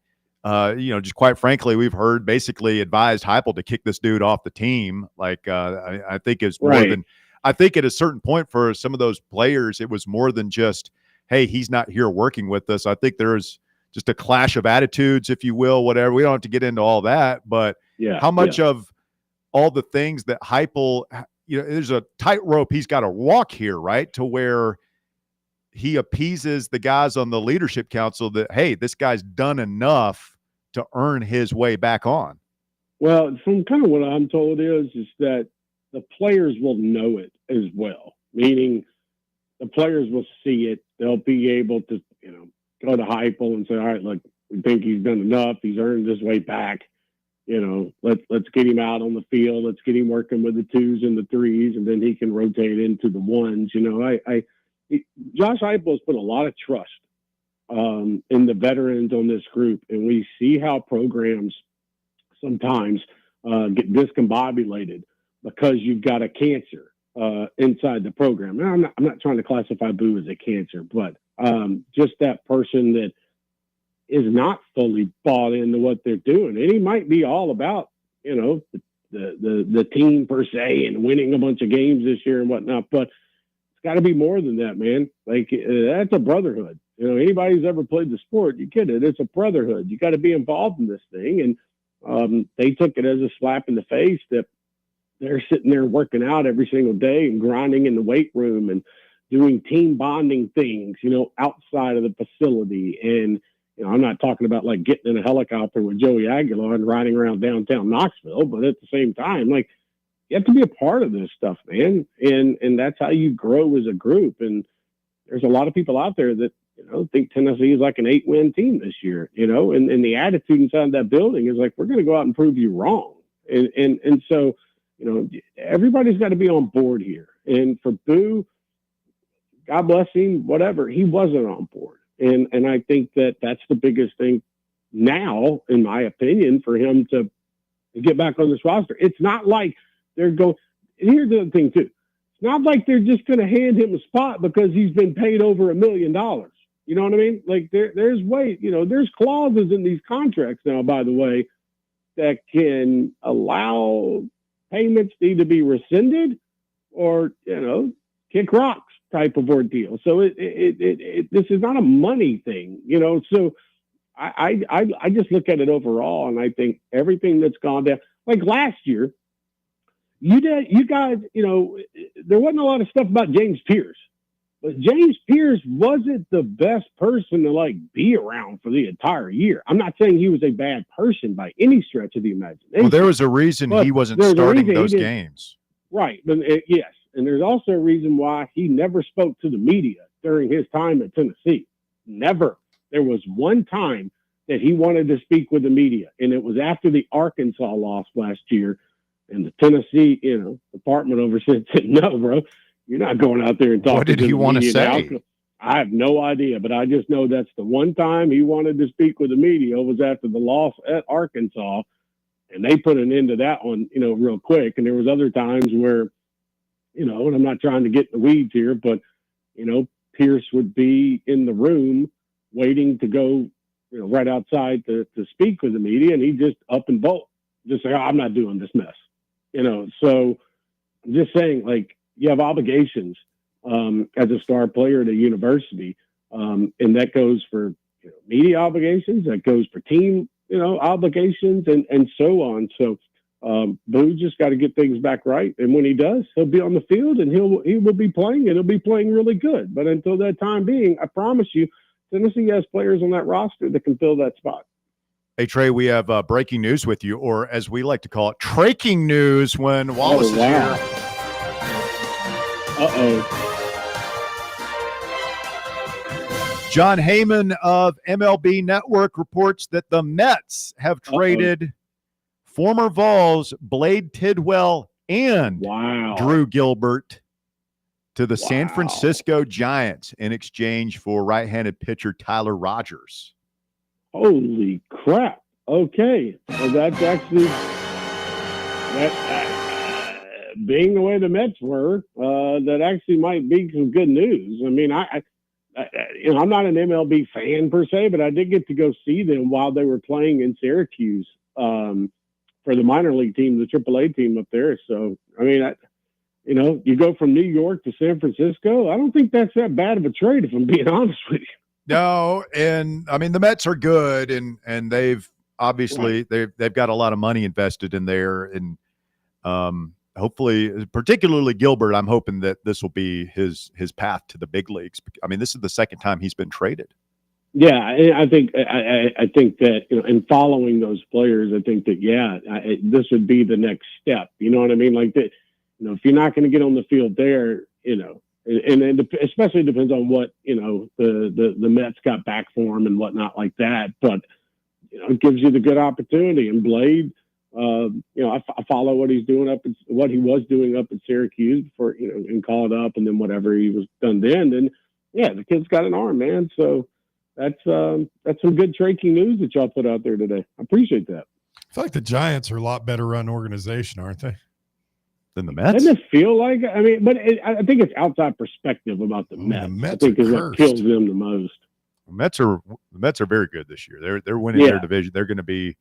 just quite frankly, we've heard basically advised Heupel to kick this dude off the team. Like, I think it's more than, I think at a certain point for some of those players, it was more than just, hey, he's not here working with us. I think there's just a clash of attitudes, if you will, whatever. We don't have to get into all that, but how much of all the things that Heupel, there's a tightrope he's got to walk here, right? To where he appeases the guys on the leadership council that, hey, this guy's done enough to earn his way back on. Well, from kind of what I'm told is that the players will know it as well, meaning the players will see it. They'll be able to, go to Heupel and say, all right, look, we think he's done enough. He's earned his way back. Let's get him out on the field. Let's get him working with the 2s and the 3s, and then he can rotate into the 1s. Josh Heupel has put a lot of trust in the veterans on this group, and we see how programs sometimes get discombobulated because you've got a cancer inside the program. Now, I'm not trying to classify Boo as a cancer, but just that person that is not fully bought into what they're doing, and he might be all about the team per se and winning a bunch of games this year and whatnot, but it's got to be more than that, man. Like, that's a brotherhood. Anybody who's ever played the sport, you get it. It's a brotherhood. You got to be involved in this thing. And they took it as a slap in the face that they're sitting there working out every single day and grinding in the weight room and doing team bonding things, outside of the facility. And, I'm not talking about like getting in a helicopter with Joey Aguilar and riding around downtown Knoxville, but at the same time, like, you have to be a part of this stuff, man. And that's how you grow as a group. And there's a lot of people out there that, think Tennessee is like an 8-win team this year, and the attitude inside that building is like, we're going to go out and prove you wrong. And so, everybody's got to be on board here. And for Boo, God bless him, whatever, he wasn't on board. And I think that's the biggest thing now, in my opinion, for him to get back on this roster. It's not like they're going, and here's the other thing too. It's not like they're just going to hand him a spot because he's been paid over $1 million. You know what I mean? Like, there's there's clauses in these contracts now, by the way, that can allow payments need to be rescinded or, kick rocks type of ordeal. So this is not a money thing, so I just look at it overall, and I think everything that's gone down, like last year, you guys, there wasn't a lot of stuff about James Pierce, but James Pierce wasn't the best person to be around for the entire year. I'm not saying he was a bad person by any stretch of the imagination. Well, there was a reason he wasn't starting those games. Right. But yes. And there's also a reason why he never spoke to the media during his time at Tennessee. Never. There was one time that he wanted to speak with the media, and it was after the Arkansas loss last year. And the Tennessee, department overseas said, "No, bro, you're not going out there and talking." What did he want to say? I have no idea, but I just know that's the one time he wanted to speak with the media was after the loss at Arkansas, and they put an end to that one, real quick. And there was other times where, and I'm not trying to get in the weeds here, but Pierce would be in the room waiting to go, right outside to speak with the media, and he just up and bolt, just say, "Oh, I'm not doing this mess." So I'm just saying, you have obligations as a star player at a university, and that goes for media obligations, that goes for team obligations, and so on. So Boo just got to get things back right, and when he does, he'll be on the field, and he will be playing, and he'll be playing really good. But until that time being, I promise you, Tennessee has players on that roster that can fill that spot. Hey, Trey, we have breaking news with you, or as we like to call it, traking news when Wallace is here. John Heyman of MLB Network reports that the Mets have traded former Vols Blade Tidwell and Drew Gilbert to the San Francisco Giants in exchange for right-handed pitcher Tyler Rogers. Holy crap. Okay. Well, that's actually being the way the Mets were, that actually might be some good news. I mean, I'm not an MLB fan per se, but I did get to go see them while they were playing in Syracuse for the minor league team, the AAA team up there. So, I mean, you go from New York to San Francisco. I don't think that's that bad of a trade, if I'm being honest with you. No, and I mean the Mets are good, and they've obviously they've got a lot of money invested in there, and hopefully, particularly Gilbert, I'm hoping that this will be his path to the big leagues. I mean, this is the second time he's been traded. Yeah, I think that in following those players, I think that this would be the next step. You know what I mean? Like that, if you're not going to get on the field there, and it especially depends on what the Mets got back for him and whatnot like that. But it gives you the good opportunity. And Blade, I follow what he's doing what he was doing up at Syracuse before and called up, and then whatever he was done then. And the kid's got an arm, man. So that's some good traking news that y'all put out there today. I appreciate that. I feel like the Giants are a lot better run organization, aren't they? Than the Mets? Doesn't it feel like? I mean, but I think it's outside perspective about the Mets. I think is what kills them the most. The Mets are very good this year. They're winning their division. They're going to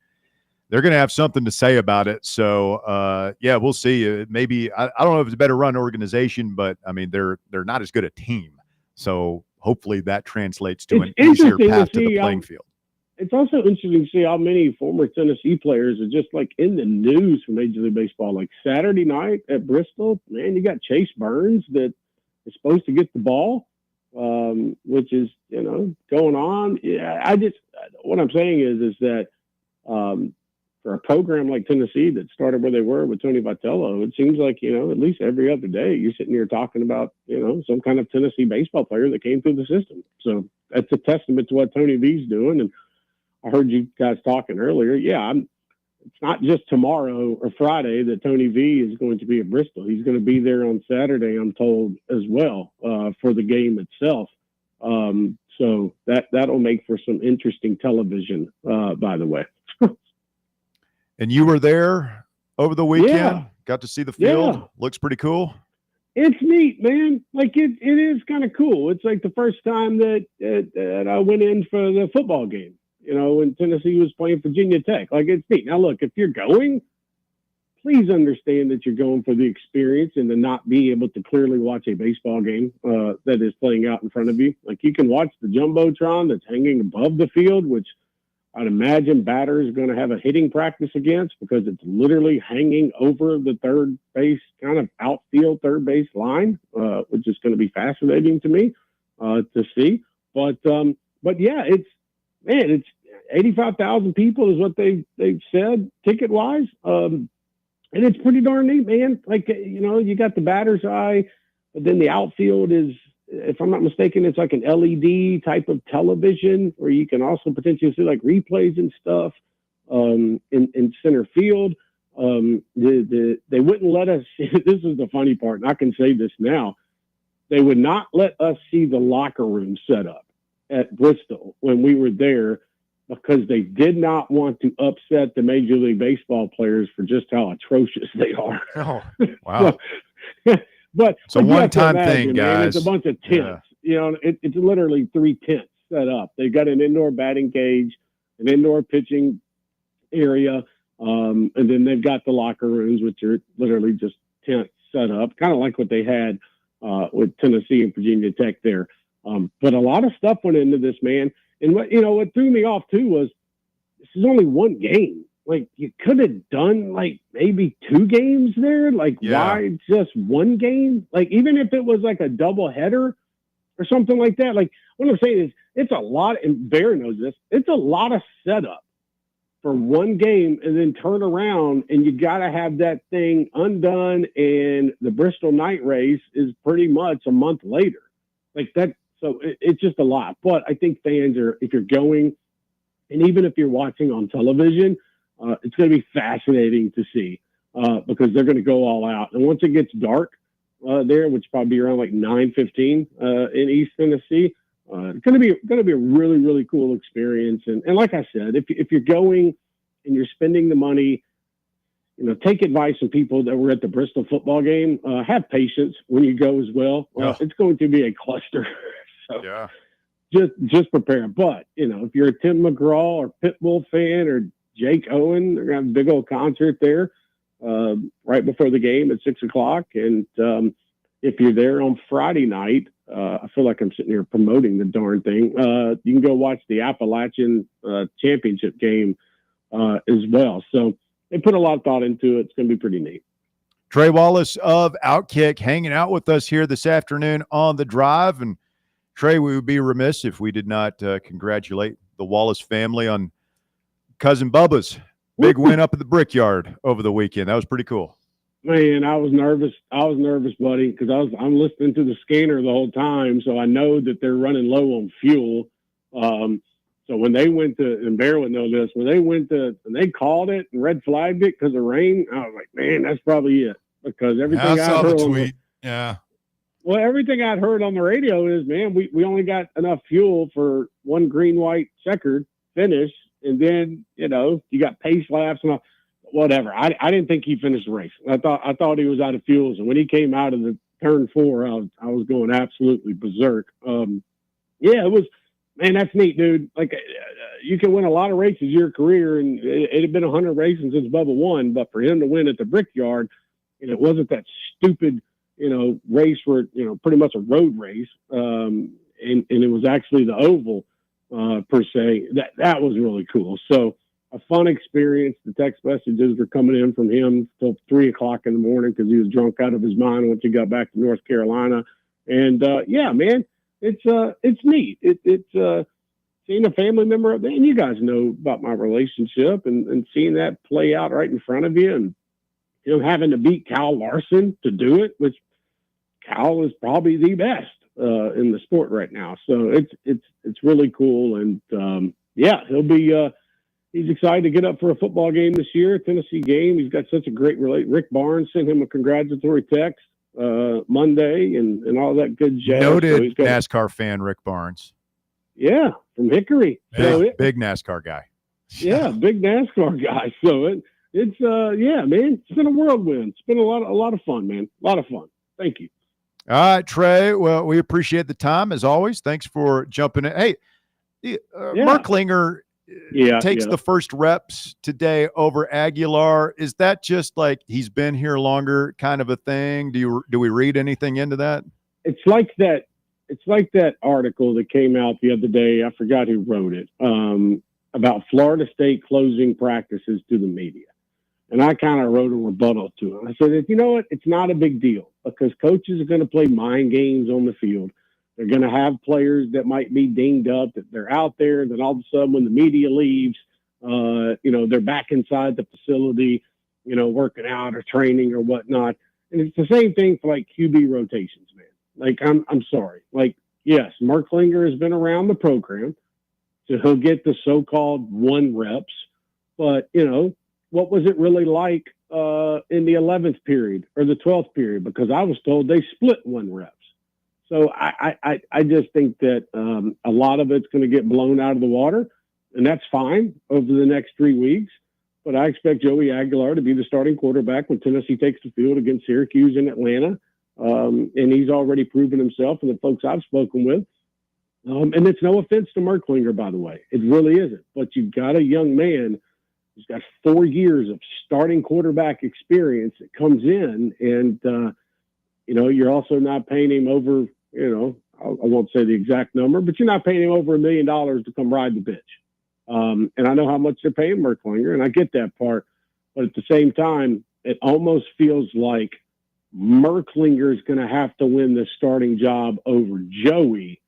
have something to say about it. So we'll see. Maybe I don't know if it's a better run organization, but I mean they're not as good a team. So hopefully that translates to an easier path to the playing field. It's also interesting to see how many former Tennessee players are just in the news for Major League Baseball. Like Saturday night at Bristol, man, you got Chase Burns that is supposed to get the ball, which is, going on. Yeah, what I'm saying is that for a program like Tennessee that started where they were with Tony Vitello, it seems like, at least every other day you're sitting here talking about, some kind of Tennessee baseball player that came through the system. So that's a testament to what Tony V's doing. And I heard you guys talking earlier. Yeah, it's not just tomorrow or Friday that Tony V is going to be at Bristol. He's going to be there on Saturday, I'm told, as well, for the game itself. So that'll make for some interesting television, by the way. And you were there over the weekend? Yeah. Got to see the field? Yeah. Looks pretty cool. It's neat, man. Like it is kind of cool. It's like the first time that I went in for the football game. When Tennessee was playing Virginia Tech. Like, it's neat. Now, look, if you're going, please understand that you're going for the experience and to not be able to clearly watch a baseball game that is playing out in front of you. Like, you can watch the Jumbotron that's hanging above the field, which I'd imagine batters are going to have a hitting practice against because it's literally hanging over the third base, kind of outfield third base line, which is going to be fascinating to me to see. But yeah, it's 85,000 people is what they've said ticket wise. And it's pretty darn neat, man. Like, you got the batter's eye, but then the outfield is, if I'm not mistaken, it's like an LED type of television where you can also potentially see like replays and stuff in center field. They wouldn't let us. This is the funny part, and I can say this now. They would not let us see the locker room set up at Bristol when we were there because they did not want to upset the Major League Baseball players for just how atrocious they are. Oh, wow. But it's a one-time thing, man, guys. it's a bunch of tents. Yeah. It's literally 3 tents set up. They've got an indoor batting cage, an indoor pitching area, and then they've got the locker rooms, which are literally just tents set up, kind of like what they had with Tennessee and Virginia Tech there. But a lot of stuff went into this, man. And what threw me off too was this is only one game. Like, you could have done like maybe 2 games there. Like, why just one game? Like, even if it was like a double header or something like that. Like, what I'm saying is it's a lot, and Bear knows this, it's a lot of setup for one game and then turn around and you got to have that thing undone. And the Bristol night race is pretty much a month later. Like that. So it's just a lot. But I think fans are, if you're going, and even if you're watching on television, it's going to be fascinating to see because they're going to go all out. And once it gets dark there, which probably around like 9:15 in East Tennessee, it's going to be a really, really cool experience. And like I said, if you're going and you're spending the money, take advice from people that were at the Bristol football game. Have patience when you go as well. It's going to be a cluster. So yeah. Just prepare. But, if you're a Tim McGraw or Pitbull fan or Jake Owen, they're going to have a big old concert there right before the game at 6:00. And if you're there on Friday night, I feel like I'm sitting here promoting the darn thing. You can go watch the Appalachian Championship game as well. So they put a lot of thought into it. It's going to be pretty neat. Trey Wallace of Outkick hanging out with us here this afternoon on The Drive. And Trey, we would be remiss if we did not congratulate the Wallace family on Cousin Bubba's big win up at the Brickyard over the weekend. That was pretty cool. Man, I was nervous. Buddy, because I'm listening to the scanner the whole time, so I know that they're running low on fuel. So when they went to, and Bear would know this, when they called it and red flagged it because of rain, I was like, man, that's probably it. Because everything I saw the tweet. Yeah. Well, everything I'd heard on the radio is, man, we only got enough fuel for one green, white checkered finish. And then, you got pace laps and all, whatever. I didn't think he finished the race. I thought he was out of fuels. And when he came out of the turn 4, I was going absolutely berserk. Yeah, it was, man, that's neat, dude. Like, you can win a lot of races your career, and it had been 100 races since Bubba won, but for him to win at the Brickyard, and it wasn't that stupid, race where, pretty much a road race, and it was actually the oval, per se, that was really cool. So a fun experience. The text messages were coming in from him till 3:00 in the morning because he was drunk out of his mind once he got back to North Carolina. And yeah, man, it's neat. It's seeing a family member, and you guys know about my relationship, and seeing that play out right in front of you, and having to beat Cal Larson to do it, which Cal is probably the best in the sport right now. So it's really cool, and yeah, he'll be. He's excited to get up for a football game this year, Tennessee game. He's got such a great relate. Rick Barnes sent him a congratulatory text Monday and all that good jazz. Noted so NASCAR fan, Rick Barnes. Yeah, from Hickory. Big NASCAR guy. Yeah, big NASCAR guy. So it's yeah, man, it's been a whirlwind. It's been a lot of fun, man. A lot of fun. Thank you. All right, Trey. Well, we appreciate the time as always. Thanks for jumping in. Hey, Merklinger takes the first reps today over Aguilar. Is that just like he's been here longer kind of a thing? Do we read anything into that? It's like that article that came out the other day. I forgot who wrote it, about Florida State closing practices to the media. And I kind of wrote a rebuttal to it. I said, you know what? It's not a big deal because coaches are going to play mind games on the field. They're going to have players that might be dinged up, that they're out there, and then all of a sudden when the media leaves, they're back inside the facility, working out or training or whatnot. And it's the same thing for like QB rotations, man. Like, I'm sorry. Like, yes, Mark Klinger has been around the program, so he'll get the so-called 1 reps. But, what was it really like in the 11th period or the 12th period? Because I was told they split 1 reps. So I just think that a lot of it's going to get blown out of the water, and that's fine over the next 3 weeks. But I expect Joey Aguilar to be the starting quarterback when Tennessee takes the field against Syracuse in Atlanta. And he's already proven himself and the folks I've spoken with. And it's no offense to Mark Klinger, by the way. It really isn't. But you've got a young man who's got 4 years of starting quarterback experience that comes in, and, you're also not paying him over, I won't say the exact number, but you're not paying him over $1 million to come ride the pitch. And I know how much they're paying Mark Klinger, and I get that part. But at the same time, it almost feels like Merklinger is going to have to win the starting job over Joey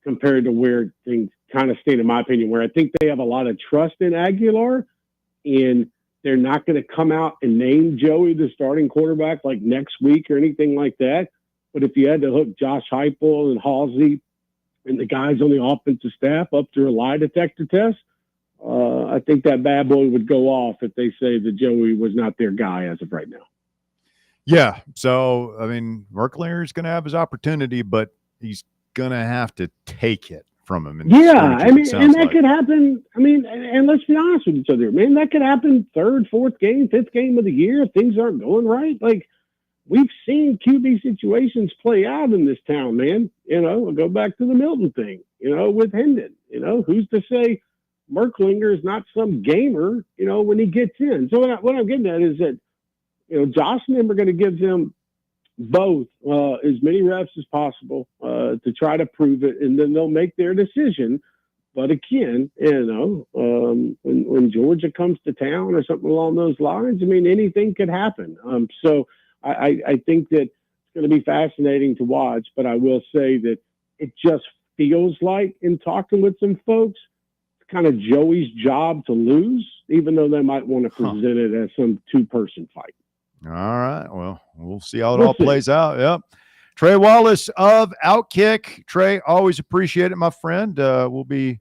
compared to where things kind of stand, in my opinion, where I think they have a lot of trust in Aguilar, and they're not going to come out and name Joey the starting quarterback like next week or anything like that. But if you had to hook Josh Heupel and Halsey and the guys on the offensive staff up to a lie detector test, I think that bad boy would go off if they say that Joey was not their guy as of right now. Yeah. So, I mean, Merklinger is going to have his opportunity, but he's going to have to take it from him. Yeah. I mean, and that could happen. I mean, and let's be honest with each other, man, that could happen 3rd, 4th game, 5th game of the year if things aren't going right. Like, we've seen QB situations play out in this town, man. We'll go back to the Milton thing, with Hendon. Who's to say Merklinger is not some gamer, when he gets in. So what I'm getting at is that, Josh and them are going to give them both as many reps as possible to try to prove it, and then they'll make their decision. But again, when Georgia comes to town or something along those lines, I mean, anything could happen. So I think that it's going to be fascinating to watch, but I will say that it just feels like, in talking with some folks, it's kind of Joey's job to lose, even though they might want to present it as some 2-person fight. All right. Well, we'll see how it all plays out. Yep. Trey Wallace of Outkick. Trey, always appreciate it, my friend. We'll be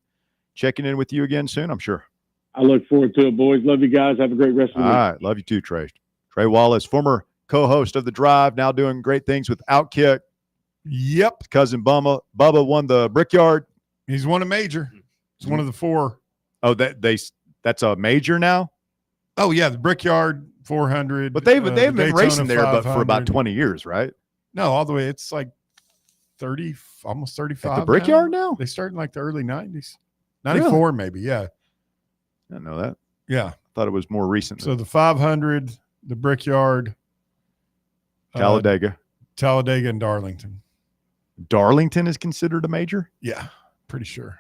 checking in with you again soon, I'm sure. I look forward to it, boys. Love you guys. Have a great rest of the week. All right. Love you too, Trey. Trey Wallace, former co-host of The Drive, now doing great things with Outkick. Yep. Cousin Bubba won the Brickyard. He's won a major. It's one of the 4. Oh, that's a major now? Oh, yeah, the Brickyard 400. But they've been Daytona racing there 500. for about 20 years, right? No, all the way. It's like 30, almost 35. At the Brickyard now? They started in like the early 90s. 94 really? Maybe, yeah. I didn't know that. Yeah. I thought it was more recent. So the 500, the Brickyard, Talladega, and Darlington. Darlington is considered a major? Yeah, pretty sure.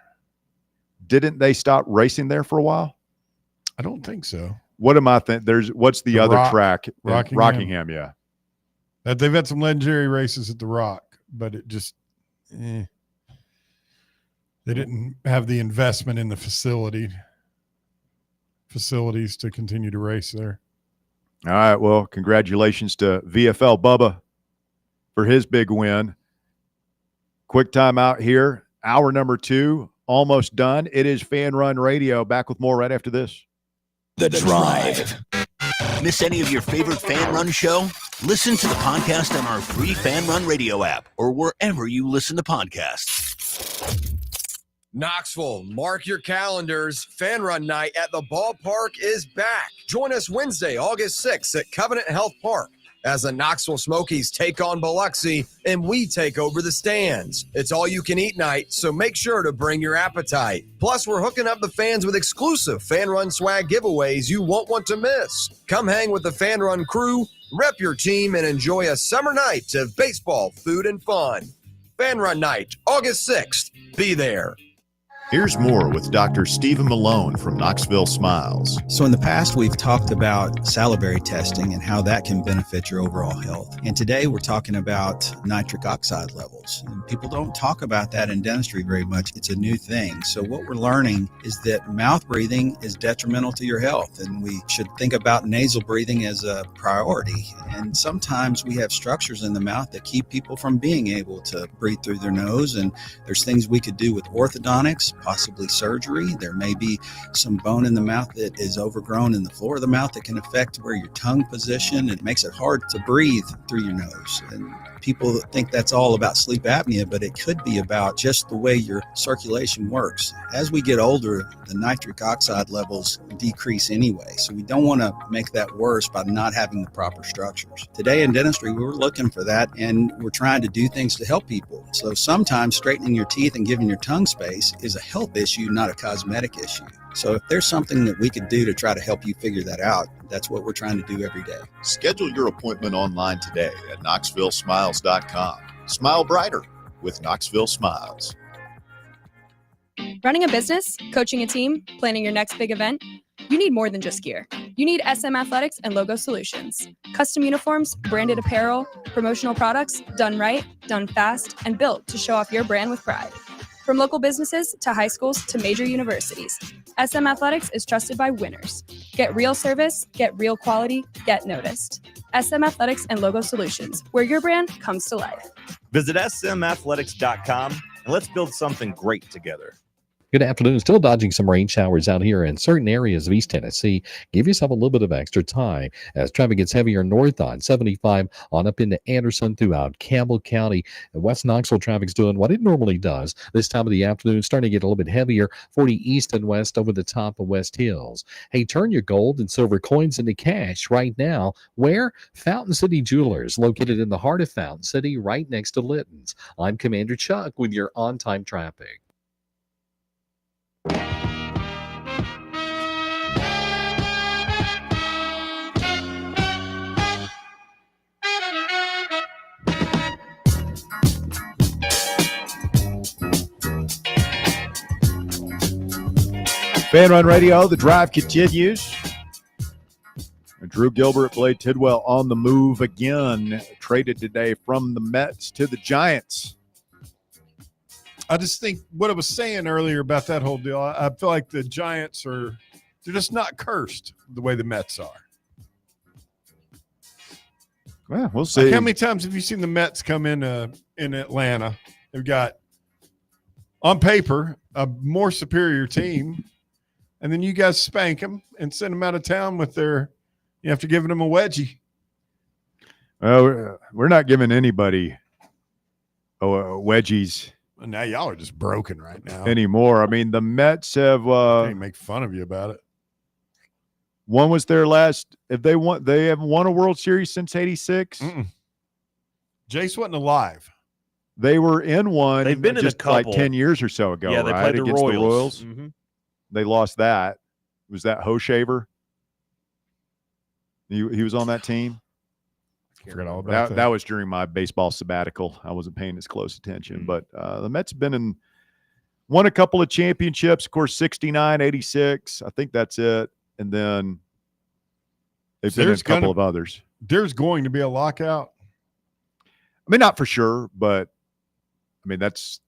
Didn't they stop racing there for a while? I don't think so. What am I thinking? What's the other track? Rockingham, yeah. They've had some legendary races at the Rock, but it just they didn't have the investment in the facilities to continue to race there. All right. Well, congratulations to VFL Bubba for his big win. Quick time out here. Hour number 2, almost done. It is Fan Run Radio. Back with more right after this. The Drive. Miss any of your favorite Fan Run show? Listen to the podcast on our free Fan Run Radio app or wherever you listen to podcasts. Knoxville, mark your calendars. Fan Run Night at the ballpark is back. Join us Wednesday, August 6th at Covenant Health Park. as the Knoxville Smokies take on Biloxi and we take over the stands. It's all you can eat night, so make sure to bring your appetite. Plus, we're hooking up the fans with exclusive Fan Run swag giveaways you won't want to miss. Come hang with the Fan Run crew, rep your team, and enjoy a summer night of baseball, food, and fun. Fan Run Night, August 6th. Be there. Here's more with Dr. Stephen Malone from Knoxville Smiles. So in the past, we've talked about salivary testing and how that can benefit your overall health. And today we're talking about nitric oxide levels. And people don't talk about that in dentistry very much. It's a new thing. So what we're learning is that mouth breathing is detrimental to your health, and we should think about nasal breathing as a priority. And sometimes we have structures in the mouth that keep people from being able to breathe through their nose. And there's things we could do with orthodontics, possibly surgery. There may be some bone in the mouth that is overgrown in the floor of the mouth that can affect where your tongue position. It makes it hard to breathe through your nose. And people think that's all about sleep apnea, but it could be about just the way your circulation works. As we get older, the nitric oxide levels decrease anyway. So we don't want to make that worse by not having the proper structures. Today in dentistry, we're looking for that, and we're trying to do things to help people. So sometimes straightening your teeth and giving your tongue space is a health issue, not a cosmetic issue. So if there's something that we could do to try to help you figure that out, that's what we're trying to do every day. Schedule your appointment online today at KnoxvilleSmiles.com. Smile brighter with Knoxville Smiles. Running a business, coaching a team, planning your next big event, you need more than just gear. You need SM Athletics and Logo Solutions. Custom uniforms, branded apparel, promotional products, done right, done fast, and built to show off your brand with pride. From local businesses to high schools to major universities, SM Athletics is trusted by winners. Get real service, get real quality, get noticed. SM Athletics and Logo Solutions, where your brand comes to life. Visit smathletics.com and let's build something great together. Good afternoon. Still dodging some rain showers out here in certain areas of East Tennessee. Give yourself a little bit of extra time as traffic gets heavier north on 75 on up into Anderson throughout Campbell County. West Knoxville traffic's doing what it normally does this time of the afternoon, starting to get a little bit heavier 40 east and west over the top of West Hills. Hey, turn your gold and silver coins into cash right now. Where? Fountain City Jewelers, located in the heart of Fountain City, right next to Litton's. I'm Commander Chuck with your on-time traffic. Fan Run Radio, the drive continues. Drew Gilbert played Tidwell on the move again. Traded today from the Mets to the Giants. I just think what I was saying earlier about that whole deal, I feel like the Giants they're just not cursed the way the Mets are. Well, we'll see. Like, how many times have you seen the Mets come in Atlanta? They've got, on paper, a more superior team, and then you guys spank them and send them out of town with after giving them a wedgie. Well, we're not giving anybody wedgies. Now y'all are just broken right now anymore. I mean, the Mets have can't make fun of you about it. One was their last. If they haven't won a World Series since '86. Jace wasn't alive. They were in one. They've been in a couple like 10 years or so ago. Yeah, they right? played the Against Royals. The Royals. They lost that. Was that Hoshaver? He was on that team. I forgot all about that. That was during my baseball sabbatical. I wasn't paying as close attention. But the Mets have won a couple of championships. Of course, 69, 86. I think that's it. And then they've been in a couple of others. There's going to be a lockout. I mean, not for sure, but I mean, that's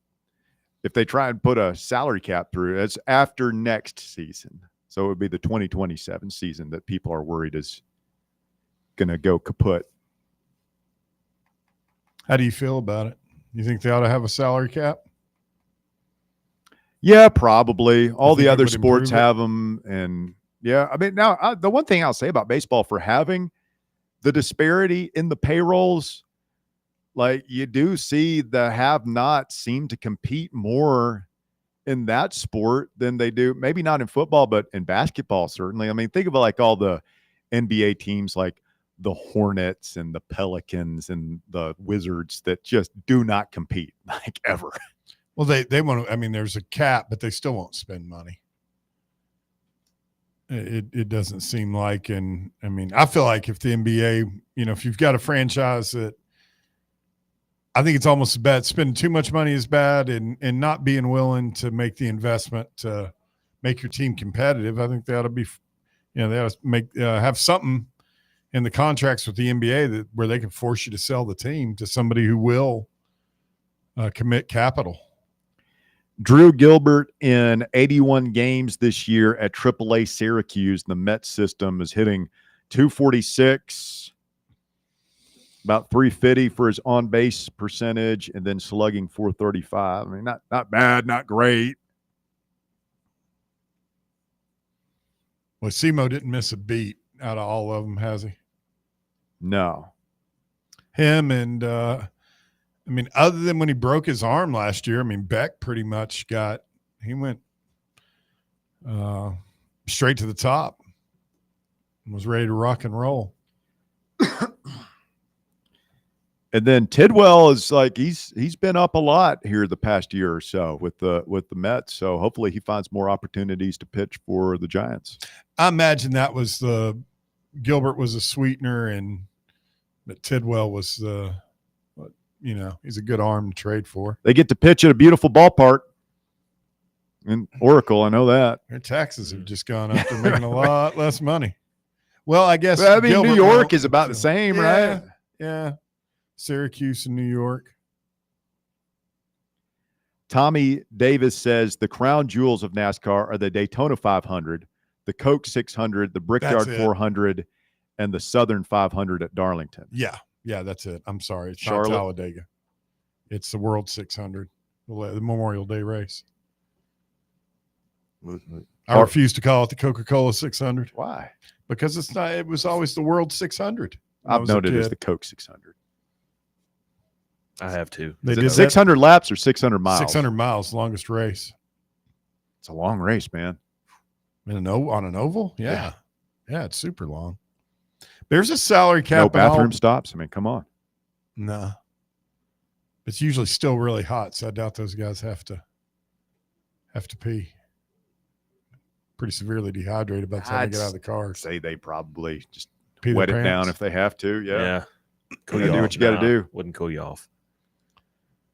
if they try and put a salary cap through, it's after next season. So it would be the 2027 season that people are worried is going to go kaput. How do you feel about it? You think they ought to have a salary cap? Yeah, probably. All the other sports have them. And yeah, I mean, now the one thing I'll say about baseball for having the disparity in the payrolls, like you do see the have-nots seem to compete more in that sport than they do, maybe not in football, but in basketball, certainly. I mean, think of it like all the NBA teams like the Hornets and the Pelicans and the Wizards that just do not compete, like, ever. Well, they want to. I mean, there's a cap, but they still won't spend money. It doesn't seem like, and I mean, I feel like if the NBA, if you've got a franchise that, I think it's almost bad. Spending too much money is bad, and not being willing to make the investment to make your team competitive. I think they ought to be, they ought to make have something in the contracts with the NBA where they can force you to sell the team to somebody who will commit capital. Drew Gilbert in 81 games this year at AAA Syracuse. The Mets system is hitting 246, about 350 for his on-base percentage, and then slugging 435. I mean, not bad, not great. Well, Simo didn't miss a beat out of all of them, has he? No. Him and I mean, other than when he broke his arm last year, I mean, Beck pretty much went straight to the top and was ready to rock and roll. And then Tidwell is like, he's been up a lot here the past year or so with the Mets. So hopefully he finds more opportunities to pitch for the Giants. I imagine that was Gilbert was a sweetener, but Tidwell was he's a good arm to trade for. They get to pitch at a beautiful ballpark in Oracle. I know that. Their taxes have just gone up. They're making a lot less money. Well, I guess New York is about the same, right? Yeah. Syracuse and New York. Tommy Davis says the crown jewels of NASCAR are the Daytona 500, the Coke 600, the Brickyard 400, and the Southern 500 at Darlington. Yeah, that's it. I'm sorry. It's Charlotte? not Talladega. It's the World 600, the Memorial Day race. I refuse to call it the Coca-Cola 600. Why? Because it's not. It was always the World 600. I've known it as the Coke 600. I have too. They did did 600 laps or 600 miles? 600 miles, longest race. It's a long race, man. On an oval? Yeah, it's super long. There's a salary cap. No bathroom stops. I mean, come on. No. It's usually still really hot, so I doubt those guys have to pee. Pretty severely dehydrated by the time they get out of the car. Say they probably just Pee wet their it down pants. if they have to. Yeah. Cool You gotta do what you got to do. Wouldn't cool you off.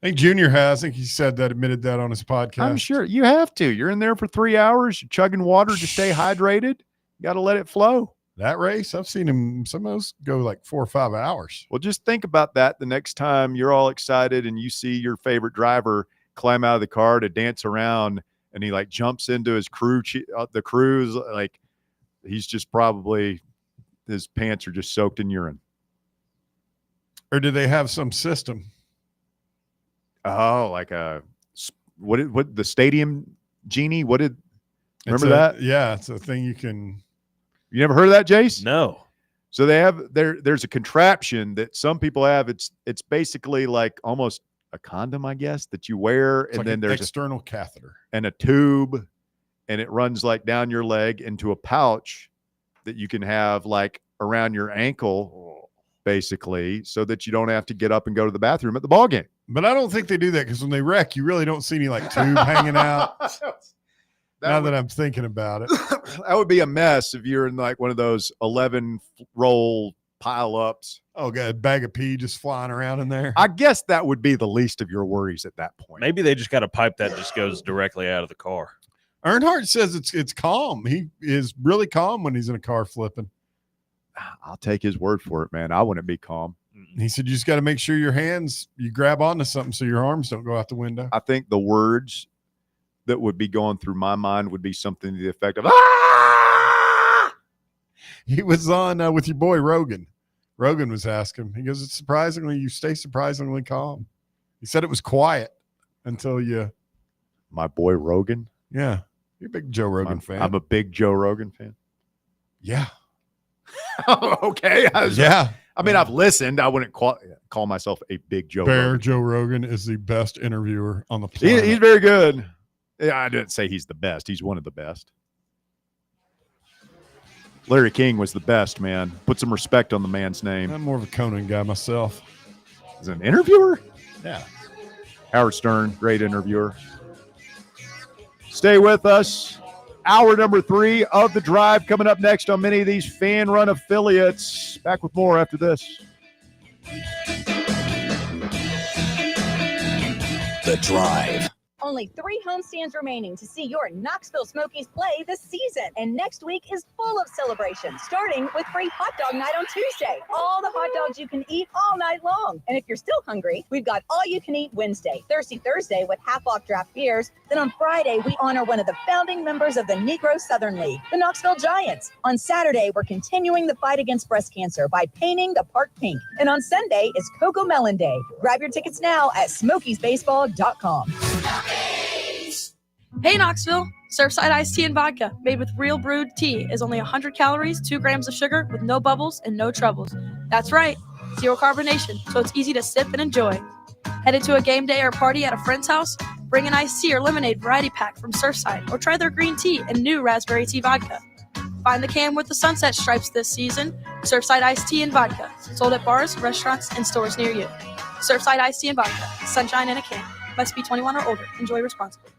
I think Junior has. I think he admitted that on his podcast. I'm sure you have to. You're in there for 3 hours. You're chugging water to stay hydrated. You got to let it flow. That race, I've seen him, some of those go like 4 or 5 hours. Well, just think about that the next time you're all excited and you see your favorite driver climb out of the car to dance around and he like jumps into his the crew's like he's just probably his pants are just soaked in urine. Or do they have some system? Oh, like what the stadium genie? Remember that? Yeah, it's a thing you can. You never heard of that, Jace? No. So they have there's a contraption that some people have. It's basically like almost a condom, I guess, that you wear, It's and like then an there's external catheter and a tube, and it runs like down your leg into a pouch that you can have like around your ankle, basically, so that you don't have to get up and go to the bathroom at the ball game. But I don't think they do that because when they wreck, you really don't see any like tube hanging out. That I'm thinking about it. That would be a mess if you're in like one of those 11 roll pile ups. Oh, got a bag of pee just flying around in there. I guess that would be the least of your worries at that point. Maybe they just got a pipe that just goes directly out of the car. Earnhardt says it's calm. He is really calm when he's in a car flipping. I'll take his word for it, man. I wouldn't be calm. He said you just got to make sure you grab onto something so your arms don't go out the window. I think the words that would be going through my mind would be something to the effect of, ah! He was on with your boy Rogan. Rogan was asking. He goes, you stay surprisingly calm. He said it was quiet until you. My boy Rogan? Yeah. You're a big Joe Rogan fan. I'm a big Joe Rogan fan. Yeah. Okay. I mean, I've listened. I wouldn't call myself a big Joe Rogan. Joe Rogan is the best interviewer on the planet. He's very good. Yeah, I didn't say he's the best. He's one of the best. Larry King was the best, man. Put some respect on the man's name. I'm more of a Conan guy myself. As an interviewer? Yeah. Howard Stern, great interviewer. Stay with us. Hour number 3 of The Drive coming up next on many of these fan-run affiliates. Back with more after this. The Drive. Only 3 homestands remaining to see your Knoxville Smokies play this season. And next week is full of celebrations, starting with free hot dog night on Tuesday. All the hot dogs you can eat all night long. And if you're still hungry, we've got all you can eat Wednesday, Thirsty Thursday with half off draft beers. Then on Friday, we honor one of the founding members of the Negro Southern League, the Knoxville Giants. On Saturday, we're continuing the fight against breast cancer by painting the park pink. And on Sunday is Cocoa Melon Day. Grab your tickets now at smokiesbaseball.com. Hey Knoxville! Surfside iced tea and vodka, made with real brewed tea, is only 100 calories, 2 grams of sugar, with no bubbles and no troubles. That's right, 0 carbonation, so it's easy to sip and enjoy. Headed to a game day or party at a friend's house? Bring an iced tea or lemonade variety pack from Surfside, or try their green tea and new raspberry tea vodka. Find the can with the sunset stripes this season. Surfside iced tea and vodka, sold at bars, restaurants, and stores near you. Surfside iced tea and vodka, sunshine in a can. Must be 21 or older. Enjoy responsibly.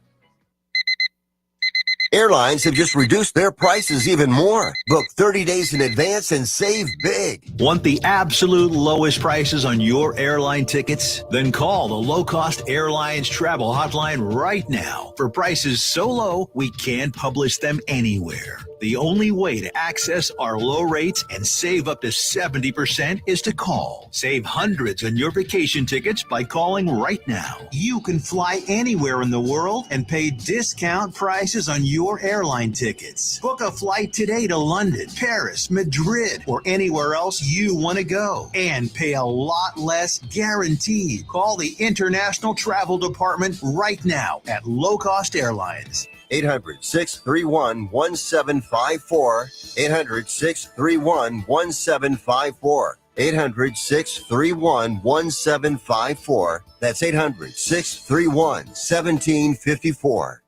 Airlines have just reduced their prices even more. Book 30 days in advance and save big. Want the absolute lowest prices on your airline tickets? Then call the Low Cost Airlines Travel Hotline right now. For prices so low, we can't publish them anywhere. The only way to access our low rates and save up to 70% is to call. Save hundreds on your vacation tickets by calling right now. You can fly anywhere in the world and pay discount prices on your airline tickets. Book a flight today to London, Paris, Madrid, or anywhere else you want to go and pay a lot less guaranteed. Call the International Travel Department right now at Low Cost Airlines. 800-631-1754. 800-631-1754. 800-631-1754. That's 800-631-1754.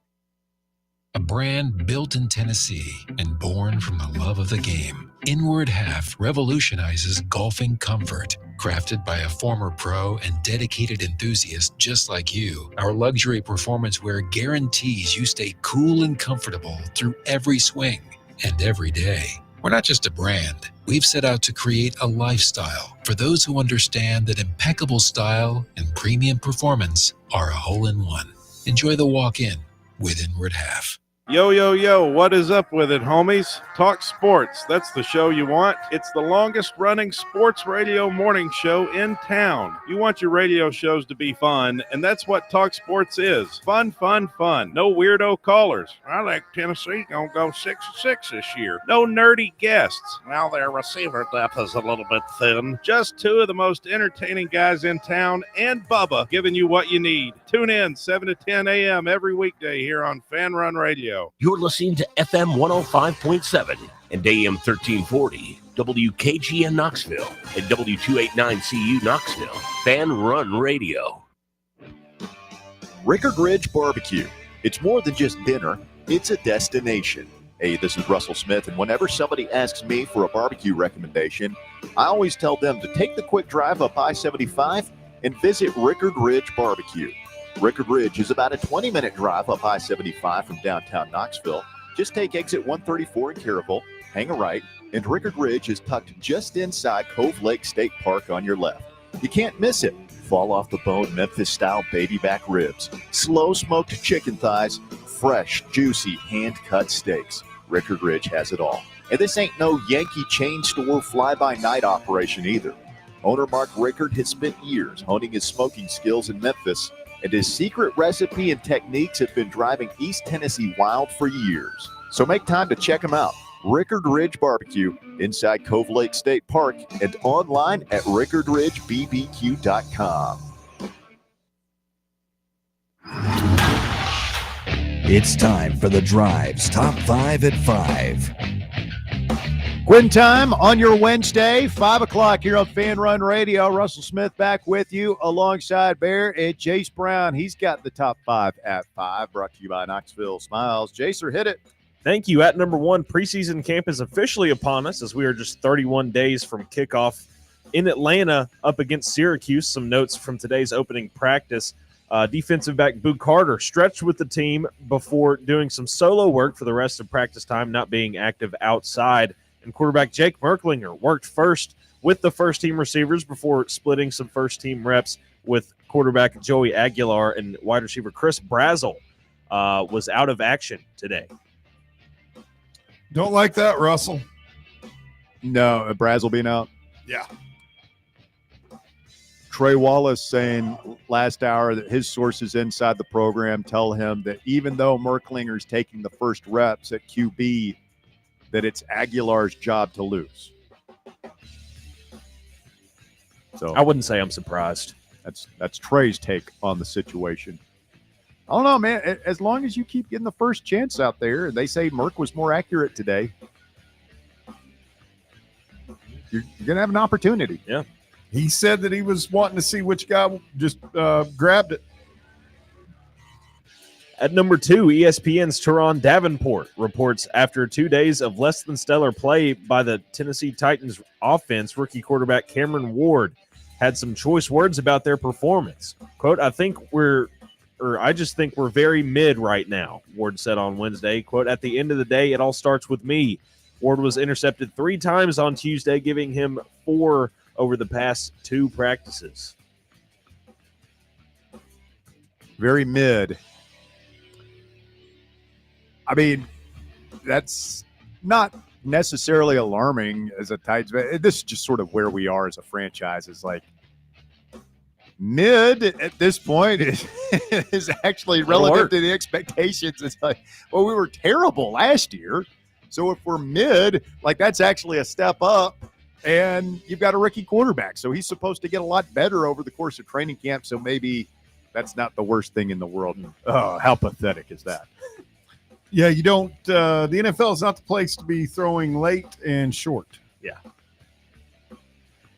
A brand built in Tennessee and born from the love of the game, Inward Half revolutionizes golfing comfort. Crafted by a former pro and dedicated enthusiast just like you, our luxury performance wear guarantees you stay cool and comfortable through every swing and every day. We're not just a brand. We've set out to create a lifestyle for those who understand that impeccable style and premium performance are a hole-in-one. Enjoy the walk-in with Inward Half. Yo, yo, yo, what is up with it, homies? Talk sports. That's the show you want. It's the longest running sports radio morning show in town. You want your radio shows to be fun, and that's what Talk Sports is. Fun, fun, fun. No weirdo callers. I like Tennessee. Gonna go 6-6 this year. No nerdy guests. Well, their receiver depth is a little bit thin. Just 2 of the most entertaining guys in town, and Bubba giving you what you need. Tune in 7 to 10 a.m. every weekday here on Fan Run Radio. You're listening to FM 105.7 and AM 1340, WKGN Knoxville, and W289CU Knoxville, Fan Run Radio. Rickard Ridge Barbecue. It's more than just dinner, it's a destination. Hey, this is Russell Smith, and whenever somebody asks me for a barbecue recommendation, I always tell them to take the quick drive up I-75 and visit Rickard Ridge Barbecue. Rickard Ridge is about a 20-minute drive up I-75 from downtown Knoxville. Just take exit 134 in Caryville, hang a right, and Rickard Ridge is tucked just inside Cove Lake State Park on your left. You can't miss it. Fall off the bone Memphis-style baby back ribs, slow-smoked chicken thighs, fresh, juicy, hand-cut steaks. Rickard Ridge has it all. And this ain't no Yankee chain store fly-by-night operation either. Owner Mark Rickard has spent years honing his smoking skills in Memphis, and his secret recipe and techniques have been driving East Tennessee wild for years. So make time to check him out. Rickard Ridge Barbecue inside Cove Lake State Park and online at rickardridgebbq.com. It's time for The Drive's Top 5 at 5. Quinn time on your Wednesday, 5 o'clock here on Fan Run Radio. Russell Smith back with you alongside Bear and Jace Brown. He's got the top 5 at 5, brought to you by Knoxville Smiles. Jacer, hit it. Thank you. At number 1, preseason camp is officially upon us as we are just 31 days from kickoff in Atlanta up against Syracuse. Some notes from today's opening practice. Defensive back Boo Carter stretched with the team before doing some solo work for the rest of practice time, not being active outside. And quarterback Jake Merklinger worked first with the first-team receivers before splitting some first-team reps with quarterback Joey Aguilar, and wide receiver Chris Brazel was out of action today. Don't like that, Russell. No, Brazel being out. Yeah. Trey Wallace saying last hour that his sources inside the program tell him that even though Merklinger's taking the first reps at QB, that it's Aguilar's job to lose. So I wouldn't say I'm surprised. That's Trey's take on the situation. I don't know, man. As long as you keep getting the first chance out there, they say Merck was more accurate today, you're going to have an opportunity. Yeah. He said that he was wanting to see which guy just grabbed it. At number 2, ESPN's Teron Davenport reports after 2 days of less than stellar play by the Tennessee Titans offense, rookie quarterback Cameron Ward had some choice words about their performance. Quote, I just think we're very mid right now, Ward said on Wednesday. Quote, at the end of the day, it all starts with me. Ward was intercepted 3 times on Tuesday, giving him 4 over the past 2 practices. Very mid. I mean, that's not necessarily alarming as a Titans fan. This is just sort of where we are as a franchise. Is like mid at this point is actually relative to the expectations. It's like, well, we were terrible last year. So if we're mid, like that's actually a step up. And you've got a rookie quarterback. So he's supposed to get a lot better over the course of training camp. So maybe that's not the worst thing in the world. Oh, how pathetic is that? Yeah, you don't the NFL is not the place to be throwing late and short. Yeah.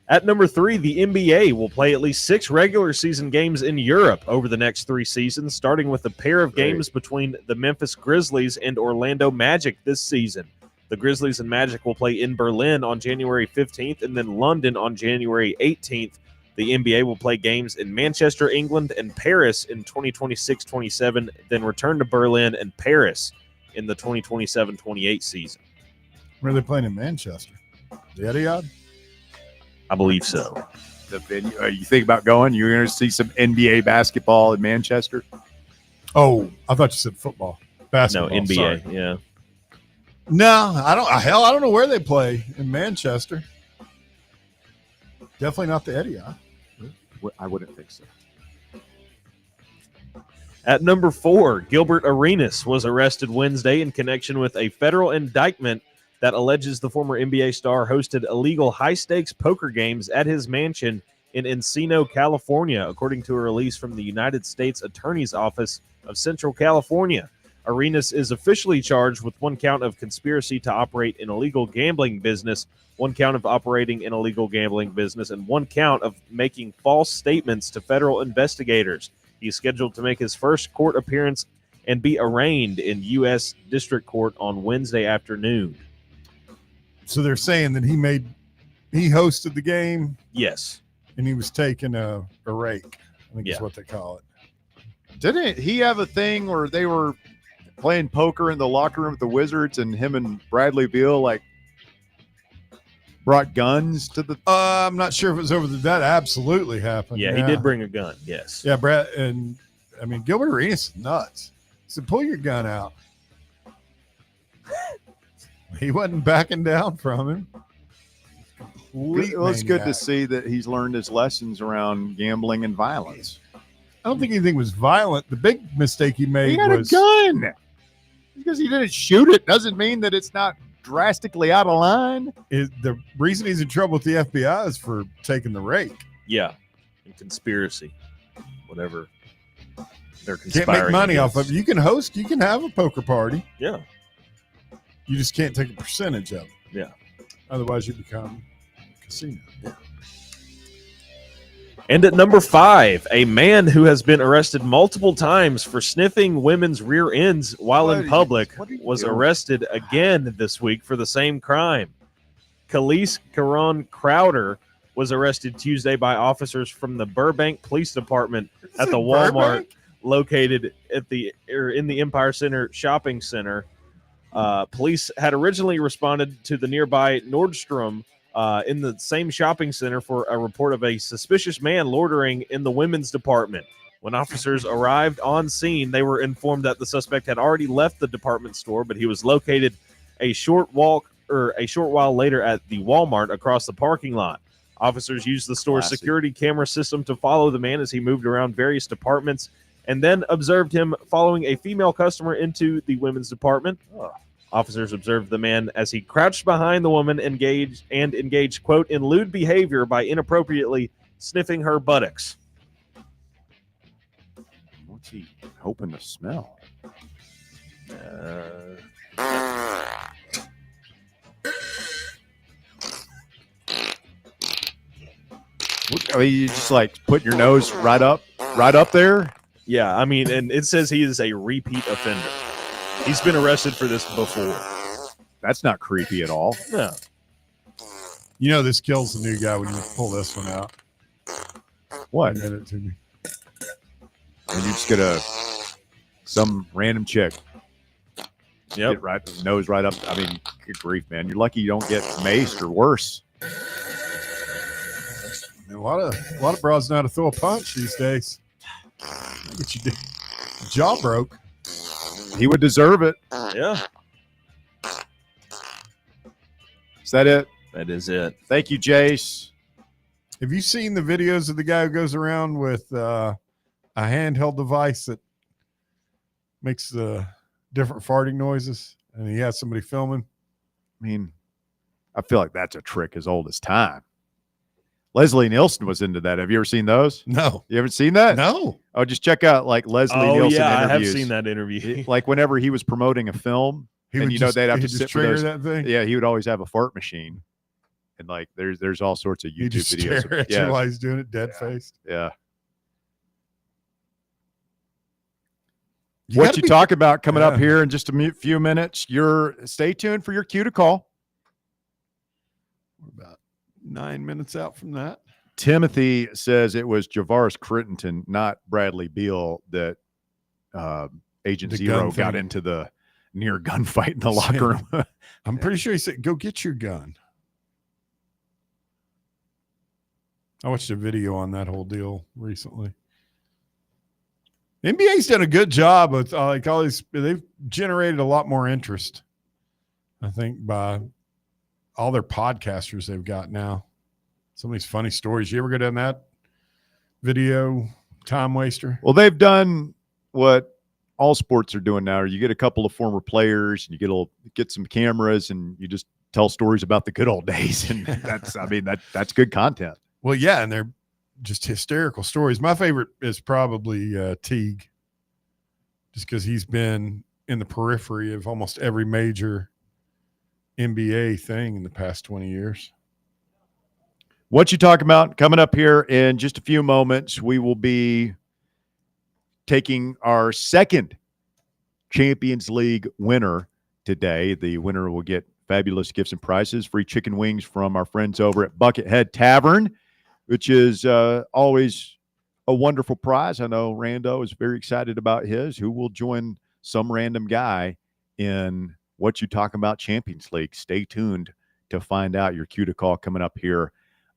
At number 3, the NBA will play at least 6 regular season games in Europe over the next 3 seasons, starting with a pair of games between the Memphis Grizzlies and Orlando Magic this season. The Grizzlies and Magic will play in Berlin on January 15th and then London on January 18th. The NBA will play games in Manchester, England, and Paris in 2026-27, then return to Berlin and Paris in the 2027-28 season. Where are they playing in Manchester? The Etihad? I believe so. The venue, you think about going? You're going to see some NBA basketball in Manchester? Oh, I thought you said football. Basketball. No, NBA, sorry. yeah. No, I don't know where they play in Manchester. Definitely not the Etihad. I wouldn't think so. At number 4, Gilbert Arenas was arrested Wednesday in connection with a federal indictment that alleges the former NBA star hosted illegal high-stakes poker games at his mansion in Encino, California, according to a release from the United States Attorney's Office of Central California. Arenas is officially charged with 1 count of conspiracy to operate an illegal gambling business, 1 count of operating an illegal gambling business, and 1 count of making false statements to federal investigators. He is scheduled to make his first court appearance and be arraigned in U.S. District Court on Wednesday afternoon. So they're saying that he hosted the game? Yes. And he was taking a rake, I think is what they call it. Didn't he have a thing where they were playing poker in the locker room with the Wizards and him and Bradley Beal like brought guns to the I'm not sure if it was over that absolutely happened. Yeah, he did bring a gun, yes. Yeah, Brad, and I mean Gilbert Arenas is nuts. He said, pull your gun out. He wasn't backing down from him. Well, it's good to see that he's learned his lessons around gambling and violence. I don't think anything was violent. The big mistake he made he had was a gun. Because he didn't shoot it doesn't mean that it's not drastically out of line. The reason he's in trouble with the FBI is for taking the rake. Yeah, and conspiracy, whatever they're Can't conspiring make money against. off of it. You can have a poker party. Yeah. You just can't take a percentage of it. Yeah. Otherwise, you become a casino. Yeah. And at number 5, a man who has been arrested multiple times for sniffing women's rear ends while in public was arrested again this week for the same crime. Khalees Caron Crowder was arrested Tuesday by officers from the Burbank Police Department at the Walmart located in the Empire Center Shopping Center. Police had originally responded to the nearby Nordstrom in the same shopping center for a report of a suspicious man loitering in the women's department. When officers arrived on scene, they were informed that the suspect had already left the department store, but he was located a short while later at the Walmart across the parking lot. Officers used the store's security camera system to follow the man as he moved around various departments and then observed him following a female customer into the women's department. Officers observed the man as he crouched behind the woman engaged, quote, in lewd behavior by inappropriately sniffing her buttocks. What's he hoping to smell? I mean, you just like put your nose right up there? Yeah, I mean, and it says he is a repeat offender. He's been arrested for this before. That's not creepy at all. No. You know this kills the new guy when you pull this one out. What? Hand it to me. And you just get some random chick. Yep. Get nose right up. I mean, good grief, man. You're lucky you don't get maced or worse. A lot of bras know how to throw a punch these days. Get you jaw broke. He would deserve it. Yeah. Is that it? That is it. Thank you, Jace. Have you seen the videos of the guy who goes around with a handheld device that makes different farting noises, and he has somebody filming? I mean, I feel like that's a trick as old as time. Leslie Nielsen was into that. Have you ever seen those? No. You haven't seen that? No. Oh, just check out like Leslie Nielsen interviews. I have seen that interview. Like whenever he was promoting a film, and you know they'd have to sit for those. That thing? Yeah, he would always have a fart machine, and like there's all sorts of YouTube videos. Stare at you while he's doing it, dead faced. Yeah. What you talk about coming up here in just a few minutes? Stay tuned for your cue to call. We're about 9 minutes out from that. Timothy says it was Javaris Crittenton, not Bradley Beal, that Agent Zero got into the near gunfight in the locker room. I'm pretty sure he said, "Go get your gun." I watched a video on that whole deal recently. NBA's done a good job with like all these. They've generated a lot more interest, I think, by all their podcasters they've got now. Some of these funny stories. You ever go down that video time waster? Well, they've done what all sports are doing now. You get a couple of former players, and you get some cameras, and you just tell stories about the good old days. And that's good content. Well, yeah, and they're just hysterical stories. My favorite is probably Teague, just because he's been in the periphery of almost every major NBA thing in the past 20 years. What you talk about coming up here in just a few moments, we will be taking our second Champions League winner today. The winner will get fabulous gifts and prizes, free chicken wings from our friends over at Buckethead Tavern, which is always a wonderful prize. I know Rando is very excited about his, who will join some random guy in What You Talking About Champions League. Stay tuned to find out. Your cue to call coming up here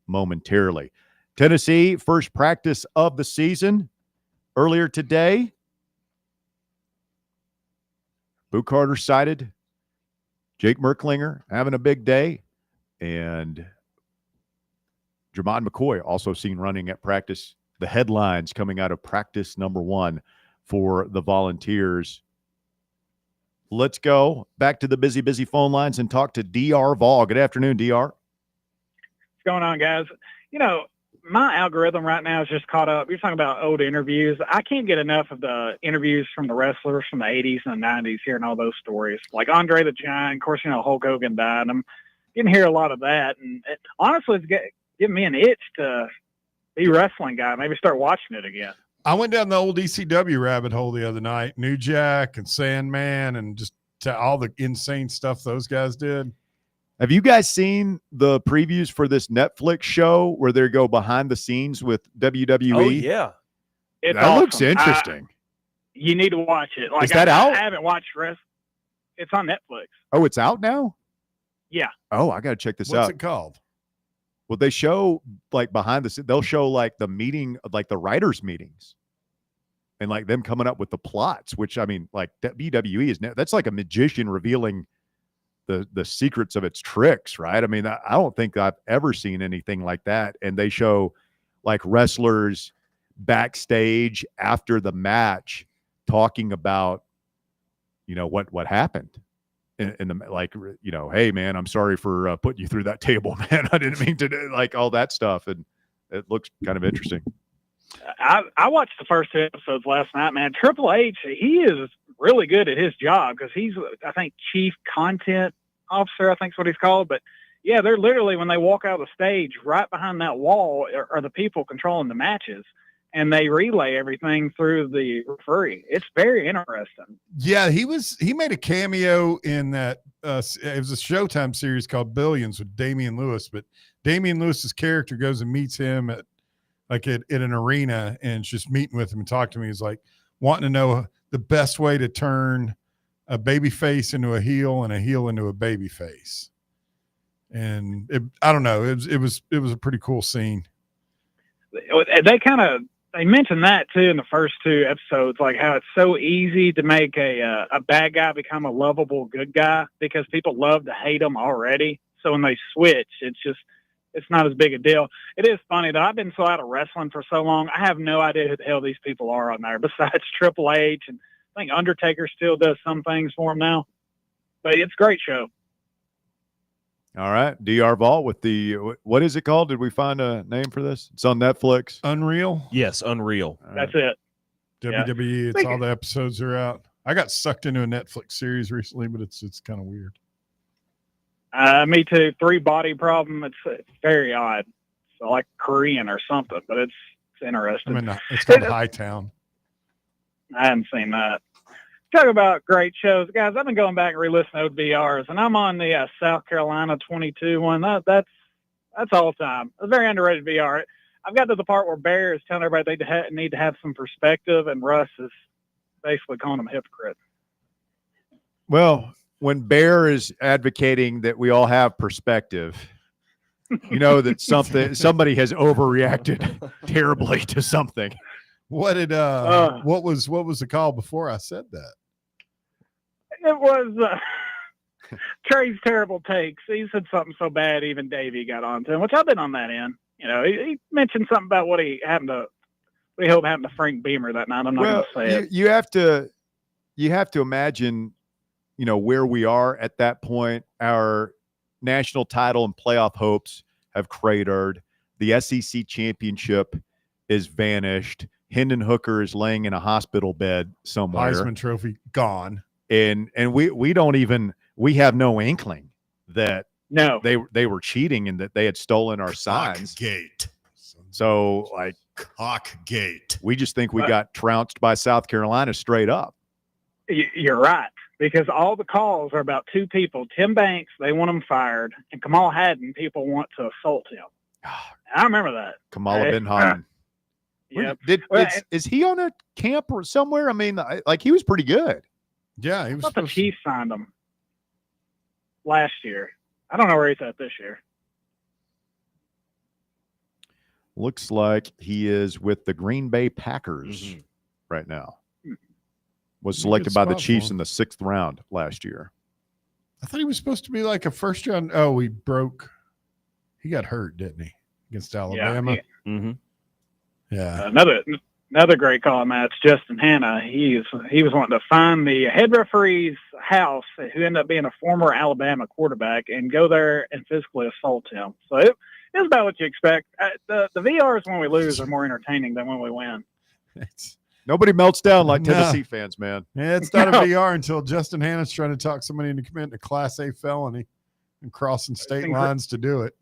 momentarily. Tennessee, first practice of the season earlier today. Boo Carter cited. Jake Merklinger having a big day. And Jermon McCoy also seen running at practice. The headlines coming out of practice number 1 for the Volunteers. Let's go back to the busy phone lines and talk to DR Vol. Good afternoon, DR. What's going on, guys? You know, my algorithm right now is just caught up. You're talking about old interviews. I can't get enough of the interviews from the wrestlers from the 80s and the 90s, hearing all those stories. Like Andre the Giant, of course, Hulk Hogan died. I'm getting to hear a lot of that. And honestly, it's giving me an itch to be a wrestling guy. Maybe start watching it again. I went down the old ECW rabbit hole the other night. New Jack and Sandman and just all the insane stuff those guys did. Have you guys seen the previews for this Netflix show where they go behind the scenes with WWE? Oh, yeah. It's that awesome. looks interesting. You need to watch it. Like, Is that out? I haven't watched rest. It's on Netflix. Oh, it's out now? Yeah. Oh, I got to check this out. What's it called? Well, they show like behind the scenes. They'll show like the meeting, like the writers' meetings, and like them coming up with the plots. Which I mean, like WWE is that's like a magician revealing the secrets of its tricks, right? I mean, I don't think I've ever seen anything like that. And they show like wrestlers backstage after the match talking about, you know, what happened. In the, like, you know, hey man, I'm sorry for putting you through that table, man. I didn't mean to do, like, all that stuff. And it looks kind of interesting. I watched the first 2 episodes last night, man. Triple H, he is really good at his job because he's, I think, chief content officer, I think is what he's called. But yeah, they're literally, when they walk out of the stage, right behind that wall are the people controlling the matches. And they relay everything through the referee. It's very interesting. Yeah, he made a cameo in that. It was a Showtime series called Billions with Damian Lewis. But Damian Lewis's character goes and meets him at an arena and just meeting with him and talking to me. He's like wanting to know the best way to turn a baby face into a heel and a heel into a baby face. And I don't know. It was a pretty cool scene. They mentioned that too in the first 2 episodes, like how it's so easy to make a bad guy become a lovable good guy because people love to hate him already. So when they switch, it's not as big a deal. It is funny though. I've been so out of wrestling for so long. I have no idea who the hell these people are on there besides Triple H, and I think Undertaker still does some things for him now. But it's a great show. All right, DR Vault with the, what is it called? Did we find a name for this? It's on Netflix. Unreal. Yes, Unreal. That's it. WWE. It's all the episodes are out. I got sucked into a Netflix series recently, but it's kind of weird. Me too. 3 Body Problem. It's very odd. So like Korean or something, but it's interesting. I mean, it's called Hightown. I haven't seen that. Talk about great shows, guys. I've been going back and re-listening to ODRs, and I'm on the South Carolina 22 one. That's all time. A very underrated VR. I've got to the part where Bear is telling everybody they need to have some perspective, and Russ is basically calling them hypocrites. Well, when Bear is advocating that we all have perspective, you know that somebody has overreacted terribly to something. What did what was the call before I said that? It was Trey's terrible takes. He said something so bad, even Davey got on to him, which I've been on that end. You know, he mentioned something about what he happened to Frank Beamer that night. I'm not going to say it. You have to imagine, you know, where we are at that point. Our national title and playoff hopes have cratered. The SEC championship is vanished. Hendon Hooker is laying in a hospital bed somewhere. Heisman Trophy gone. And we don't even, we have no inkling that they were cheating and that they had stolen our signs. Gate. So like Cockgate. We just think we got trounced by South Carolina straight up. You're right, because all the calls are about 2 people. Tim Banks, they want him fired, and Kamal Haddon, people want to assault him. I remember that. Kamala bin Haddon. Yeah. Is he on a camp or somewhere? I mean, like he was pretty good. Yeah, he was. I thought the Chiefs signed him last year. I don't know where he's at this year. Looks like he is with the Green Bay Packers right now. Was selected by the Chiefs in the 6th round last year. I thought he was supposed to be like a first round. Oh, he got hurt, didn't he? Against Alabama. Yeah. Another great call, Matt. It's Justin Hanna. He was wanting to find the head referee's house, who ended up being a former Alabama quarterback, and go there and physically assault him. So it was about what you expect. The VRs when we lose are more entertaining than when we win. Nobody melts down like Tennessee fans, man. Yeah, it's not a VR until Justin Hanna's trying to talk somebody into committing a Class A felony and crossing state lines to do it.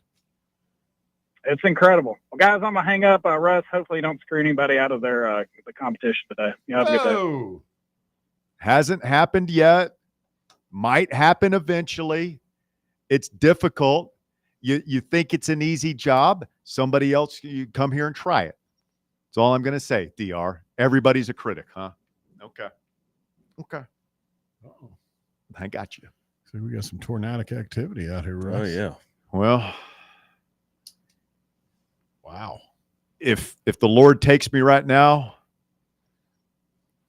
It's incredible. Well, guys, I'm gonna hang up. Russ, hopefully you don't screw anybody out of their the competition today. You have a good day. Whoa. Hasn't happened yet. Might happen eventually. It's difficult. You think it's an easy job. Somebody else, you come here and try it. That's all I'm going to say, DR. Everybody's a critic, huh? Okay. Uh-oh. I got you. See, we got some tornadic activity out here, Russ. Oh, yeah. Well, wow. If the Lord takes me right now,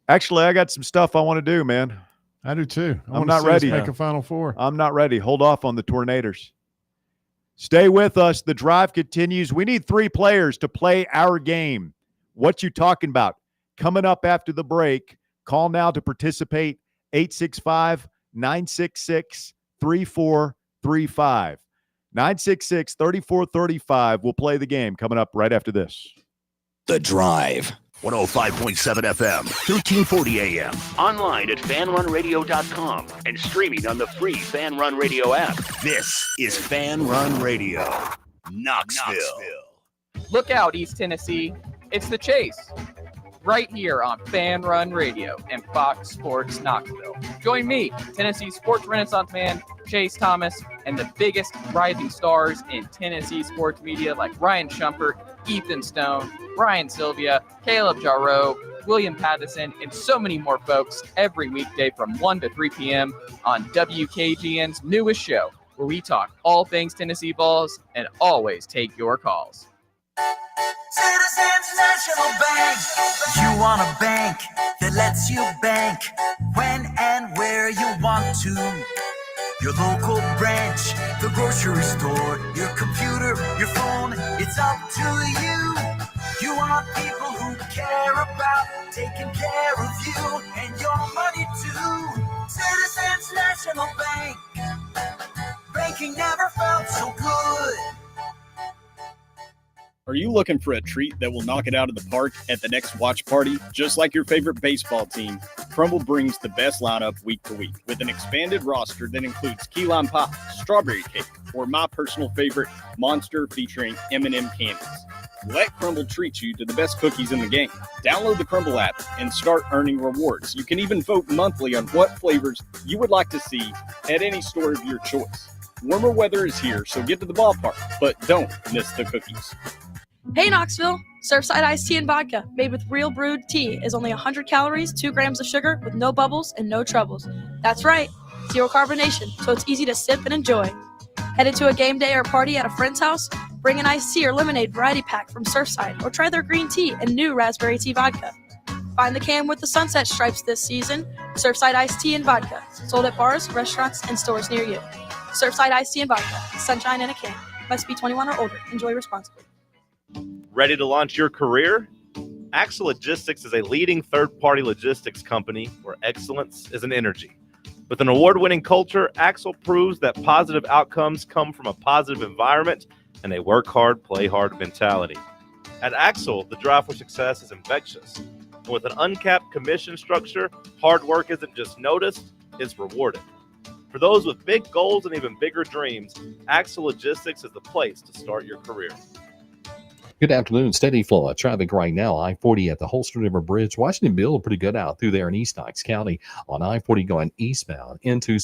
actually, I got some stuff I want to do, man. I do too. I'm not ready. Make a Final Four. I'm not ready. Hold off on the Tornadoes. Stay with us. The drive continues. We need 3 players to play our game. What you talking about? Coming up after the break. Call now to participate. 865-966-3435. 966-3435. We'll play the game coming up right after this. The Drive. 105.7 FM, 1340 AM. Online at fanrunradio.com and streaming on the free Fan Run Radio app. This is Fan Run Radio, Knoxville. Look out, East Tennessee. It's the Chase. Right here on Fan Run Radio and Fox Sports Knoxville. Join me, Tennessee sports renaissance man, Chase Thomas, and the biggest rising stars in Tennessee sports media like Ryan Shumpert, Ethan Stone, Brian Sylvia, Caleb Jarreau, William Pattison, and so many more folks every weekday from 1 to 3 p.m. on WKGN's newest show, where we talk all things Tennessee Vols and always take your calls. Citizens National Bank. You want a bank that lets you bank when and where you want to. Your local branch, the grocery store, your computer, your phone, it's up to you. You want people who care about taking care of you and your money too. Citizens National Bank. Banking never felt so good. Are you looking for a treat that will knock it out of the park at the next watch party? Just like your favorite baseball team, Crumble brings the best lineup week to week with an expanded roster that includes key lime pie, strawberry cake, or my personal favorite, Monster featuring M&M candies. Let Crumble treat you to the best cookies in the game. Download the Crumble app and start earning rewards. You can even vote monthly on what flavors you would like to see at any store of your choice. Warmer weather is here, so get to the ballpark, but don't miss the cookies. Hey Knoxville! Surfside iced tea and vodka, made with real brewed tea, is only 100 calories, 2 grams of sugar, with no bubbles and no troubles. That's right, zero carbonation, so it's easy to sip and enjoy. Headed to a game day or party at a friend's house? Bring an iced tea or lemonade variety pack from Surfside, or try their green tea and new raspberry tea vodka. Find the can with the sunset stripes this season. Surfside iced tea and vodka, sold at bars, restaurants, and stores near you. Surfside iced tea and vodka, sunshine in a can. Must be 21 or older. Enjoy responsibly. Ready to launch your career? Axle Logistics is a leading third-party logistics company where excellence is an energy. With an award-winning culture, Axle proves that positive outcomes come from a positive environment and a work hard, play hard mentality. At Axle, the drive for success is infectious. And with an uncapped commission structure, hard work isn't just noticed, it's rewarded. For those with big goals and even bigger dreams, Axle Logistics is the place to start your career. Good afternoon. Steady flow of traffic right now. I-40 at the Holston River Bridge. Washingtonville, pretty good out through there in East Knox County on I-40 going eastbound into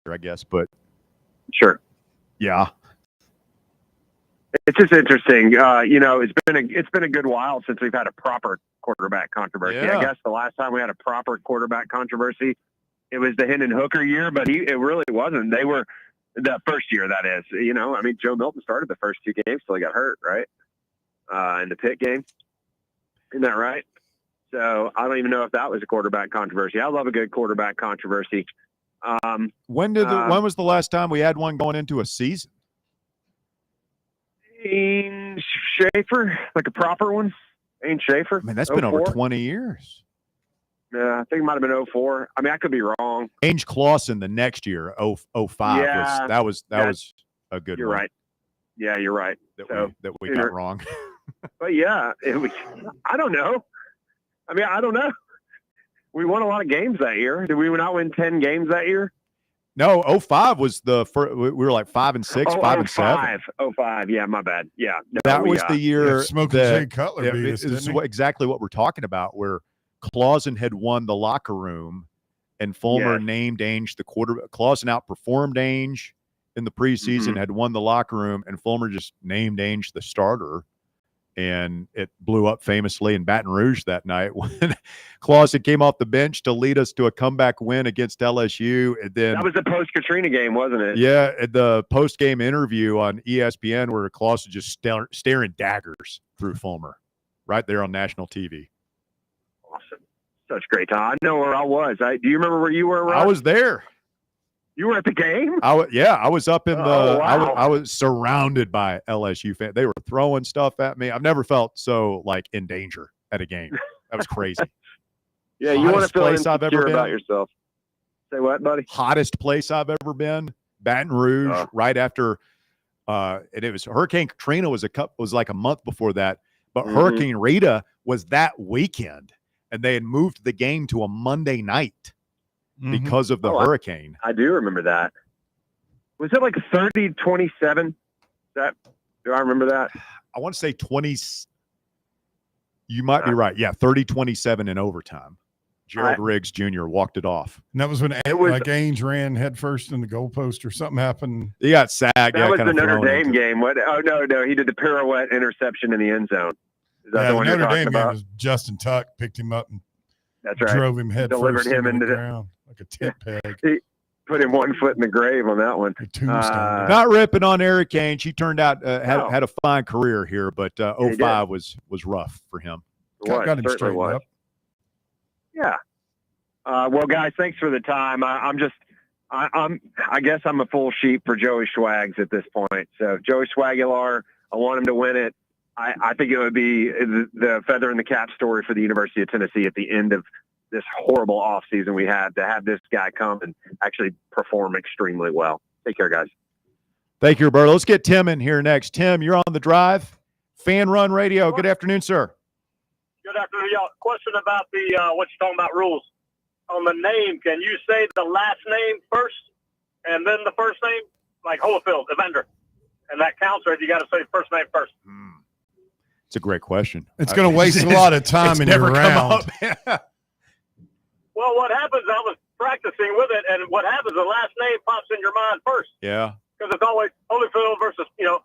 I guess. But sure, yeah, it's just interesting. It's been a good while since we've had a proper quarterback controversy. Yeah. I guess the last time we had a proper quarterback controversy, it was the Hendon Hooker year, but it really wasn't. They were the first year, that is. Joe Milton started the first 2 games till he got hurt, right? In the Pitt game. Isn't that right? So I don't even know if that was a quarterback controversy. I love a good quarterback controversy. When was the last time we had one going into a season? Ain Schaefer, like a proper one. Ain Schaefer. I mean, that's been over 20 years. Yeah, I think it might have been 04. I mean, I could be wrong. Ainge Clausen the next year, 05. Yeah, that was a good You're one. right. Yeah, you're right. That we got wrong. But yeah, I don't know. I mean, I don't know. We won a lot of games that year. Did we not win 10 games that year? No, 05 was the first. We were like 5-6, 5-7. 05. Yeah, my bad. Yeah, no, that was the year. Smoking Jay Cutler beat us, this is didn't he? exactly what we're talking about, where Clausen had won the locker room, and Fulmer named Ainge the quarterback. Clausen outperformed Ainge in the preseason, had won the locker room, and Fulmer just named Ainge the starter. And it blew up famously in Baton Rouge that night when Clausen came off the bench to lead us to a comeback win against LSU. And then that was the post-Katrina game, wasn't it? Yeah, the post-game interview on ESPN where Clausen just staring daggers through Fulmer right there on national TV. Awesome. Such great time. I know where I was. Do you remember where you were, Rob? I was there. You were at the game? I was up in wow. I was surrounded by LSU fans. They were throwing stuff at me. I've never felt so in danger at a game. That was crazy. Yeah, you want to feel place I've ever insecure been. about yourself. Say what, buddy? Hottest place I've ever been. Baton Rouge, right after and it was Hurricane Katrina was like a month before that, but Hurricane Rita was that weekend, and they had moved the game to a Monday night. Because of the hurricane. I do remember that. Was it like 30-27? Do I remember that? I want to say 20. You might be right. Yeah, 30-27 in overtime. Gerald Riggs Jr. walked it off. And that was when Ainge ran headfirst in the goalpost or something happened. He got sagged. That was the Notre Dame game. What? Oh, no. He did the pirouette interception in the end zone. Is that the one Notre you're Dame talking game about? was Justin Tuck picked him up and That's right. drove him head Delivered first him into the the ground like a tit peg. He put him 1 foot in the grave on that one. Not ripping on Eric Ainge. He turned out had a fine career here, but 05 was rough for him. Got him straightened up. Yeah. Well, guys, thanks for the time. I guess I'm a full sheep for Joey Schwags at this point. So Joey Schwagular, I want him to win it. I think it would be the feather in the cap story for the University of Tennessee at the end of this horrible offseason we had, to have this guy come and actually perform extremely well. Take care, guys. Thank you, Roberto. Let's get Tim in here next. Tim, you're on the drive. Fan Run Radio. Good afternoon, sir. Good afternoon, y'all. Question about the what you're talking about rules. On the name, can you say the last name first and then the first name? Like Holyfield, Evander. And that counts, or do you got to say first name first? It's a great question. It's going to waste a lot of time in your round. Well, what happens, I was practicing with it, and what happens, the last name pops in your mind first. Yeah. Because it's always Holyfield versus, and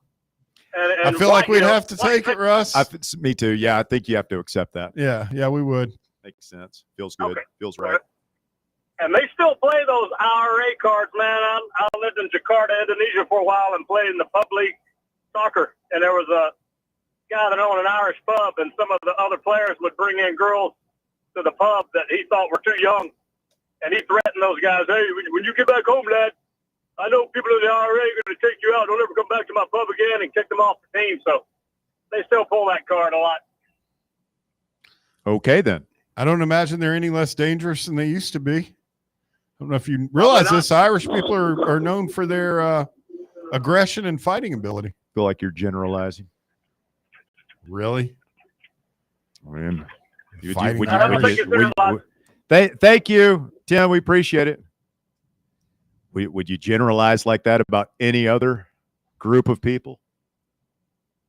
I feel like we'd have to take it, Russ. Me too. Yeah, I think you have to accept that. Yeah, we would. Makes sense. Feels good. Okay. Feels right. And they still play those IRA cards, man. I lived in Jakarta, Indonesia for a while and played in the pub league soccer. And there was a guy that owned an Irish pub, and some of the other players would bring in girls to the pub that he thought were too young. And he threatened those guys, hey, when you get back home, lad, I know people in the IRA are going to take you out. Don't ever come back to my pub again, and kick them off the team. So they still pull that card a lot. Okay, then. I don't imagine they're any less dangerous than they used to be. I don't know if you realize this. Irish people are known for their aggression and fighting ability. Feel like you're generalizing. Really? Man. Thank you, Tim. We appreciate it. Would you generalize like that about any other group of people?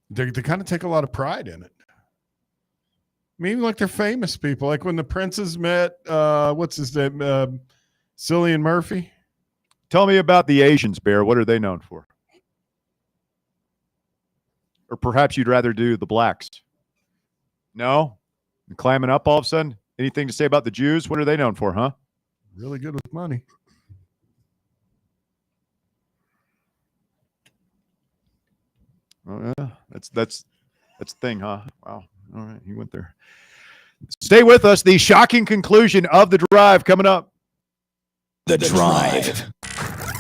They kind of take a lot of pride in it. I mean, even like they're famous people. Like when the Princes met, what's his name? Cillian Murphy. Tell me about the Asians, Bear. What are they known for? Or perhaps you'd rather do the blacks? No? You're climbing up all of a sudden? Anything to say about the Jews? What are they known for, huh? Really good with money. Oh, yeah. That's the thing, huh? Wow. All right. He went there. Stay with us. The shocking conclusion of the drive coming up. The Drive.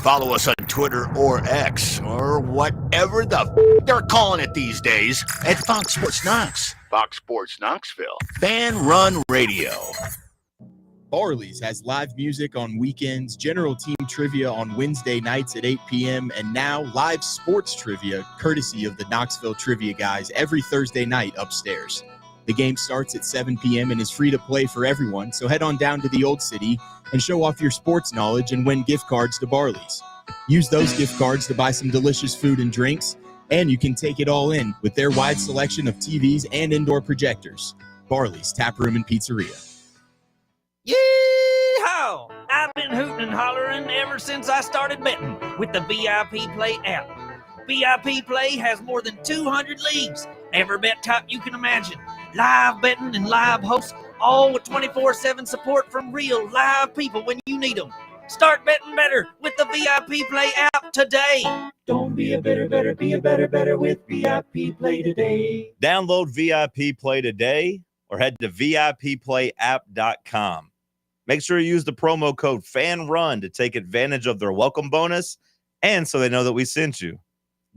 Follow us on Twitter or X or whatever they're calling it these days at Fox Sports Knox, Fox Sports Knoxville, Fan Run Radio. Barley's has live music on weekends, general team trivia on Wednesday nights at 8 p.m., and now live sports trivia courtesy of the Knoxville Trivia Guys every Thursday night upstairs. The game starts at 7 p.m. and is free to play for everyone, so head on down to the Old City and show off your sports knowledge and win gift cards to Barley's. Use those gift cards to buy some delicious food and drinks, and you can take it all in with their wide selection of TVs and indoor projectors. Barley's Tap Room and Pizzeria. Yee-haw! I've been hooting and hollering ever since I started betting with the VIP Play app. VIP Play has more than 200 leagues, every bet type you can imagine, live betting and live hosts, all with 24/7 support from real live people when you need them. Start betting better with the VIP Play app today. Don't be a better, be a better with VIP Play today. Download VIP Play today or head to VIPPlayApp.com. Make sure you use the promo code FANRUN to take advantage of their welcome bonus and so they know that we sent you.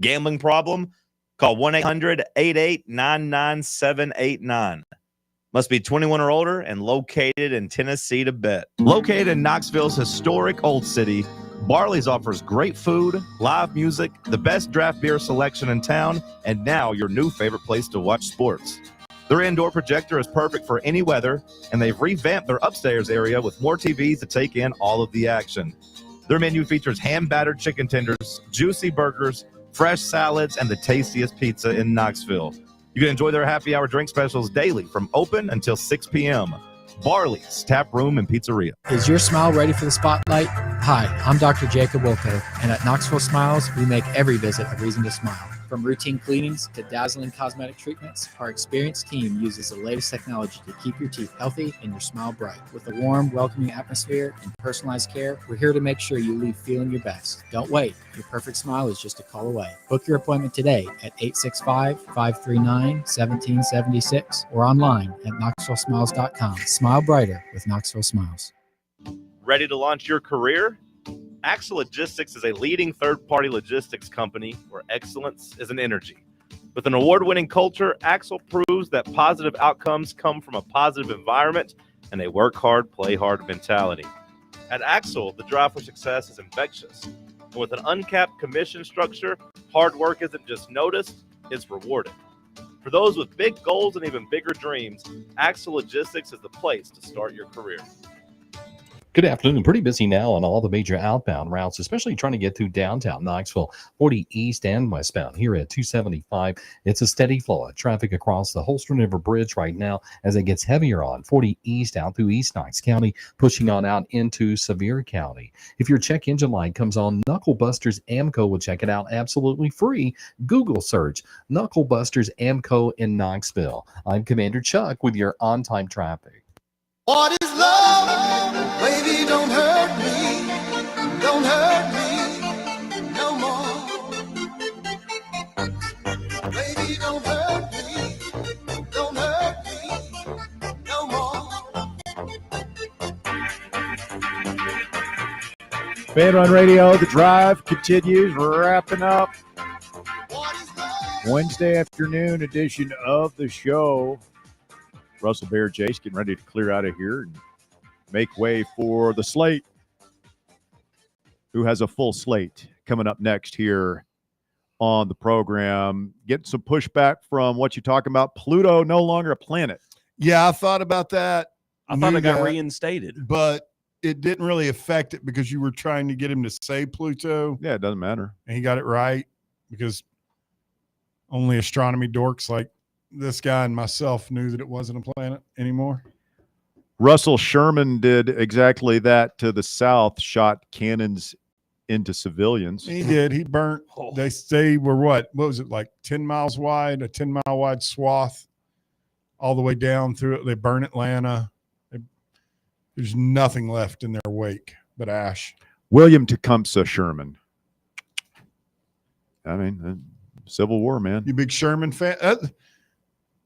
Gambling problem? Call 1-800-8899-789. Must be 21 or older and located in Tennessee to bet. Located in Knoxville's historic Old City, Barley's offers great food, live music, the best draft beer selection in town, and now your new favorite place to watch sports. Their indoor projector is perfect for any weather, and they've revamped their upstairs area with more TVs to take in all of the action. Their menu features hand-battered chicken tenders, juicy burgers, fresh salads, and the tastiest pizza in Knoxville. You can enjoy their happy hour drink specials daily from open until 6 p.m. Barley's Tap Room and Pizzeria. Is your smile ready for the spotlight? Hi, I'm Dr. Jacob Wilco, and at Knoxville Smiles, we make every visit a reason to smile. From routine cleanings to dazzling cosmetic treatments, our experienced team uses the latest technology to keep your teeth healthy and your smile bright. With a warm, welcoming atmosphere and personalized care, we're here to make sure you leave feeling your best. Don't wait. Your perfect smile is just a call away. Book your appointment today at 865-539-1776 or online at knoxvillesmiles.com. Smile brighter with Knoxville Smiles. Ready to launch your career? Axle Logistics is a leading third-party logistics company where excellence is an energy. With an award-winning culture, Axle proves that positive outcomes come from a positive environment and a work hard, play hard mentality. At Axle, the drive for success is infectious. And with an uncapped commission structure, hard work isn't just noticed, it's rewarded. For those with big goals and even bigger dreams, Axle Logistics is the place to start your career. Good afternoon. Pretty busy now on all the major outbound routes, especially trying to get through downtown Knoxville, 40 east and westbound. Here at 275, it's a steady flow of traffic across the Holston River Bridge right now as it gets heavier on 40 east out through East Knox County, pushing on out into Sevier County. If your check engine light comes on, Knuckle Busters Amco will check it out absolutely free. Google search Knuckle Busters Amco in Knoxville. I'm Commander Chuck with your on-time traffic. What is love? Baby, don't hurt me. Don't hurt me no more. Baby, don't hurt me. Don't hurt me no more. Fan Run Radio, The Drive continues, wrapping up Wednesday afternoon edition of the show. Russell, Bear, Jace getting ready to clear out of here and make way for the slate. Who has a full slate coming up next here on the program? Getting some pushback from what you're talking about. Pluto no longer a planet. Yeah, I thought about that. I thought it got reinstated. But it didn't really affect it because you were trying to get him to say Pluto. Yeah, it doesn't matter. And he got it right because only astronomy dorks like this guy and myself knew that it wasn't a planet anymore. Russell Sherman did exactly that to the south, shot cannons into civilians. He did. He burnt. They were what was it, like 10 miles wide, a 10-mile wide swath all the way down through it. They burn Atlanta. There's nothing left in their wake but ash. William Tecumseh Sherman. I mean, Civil War, man. You big Sherman fan?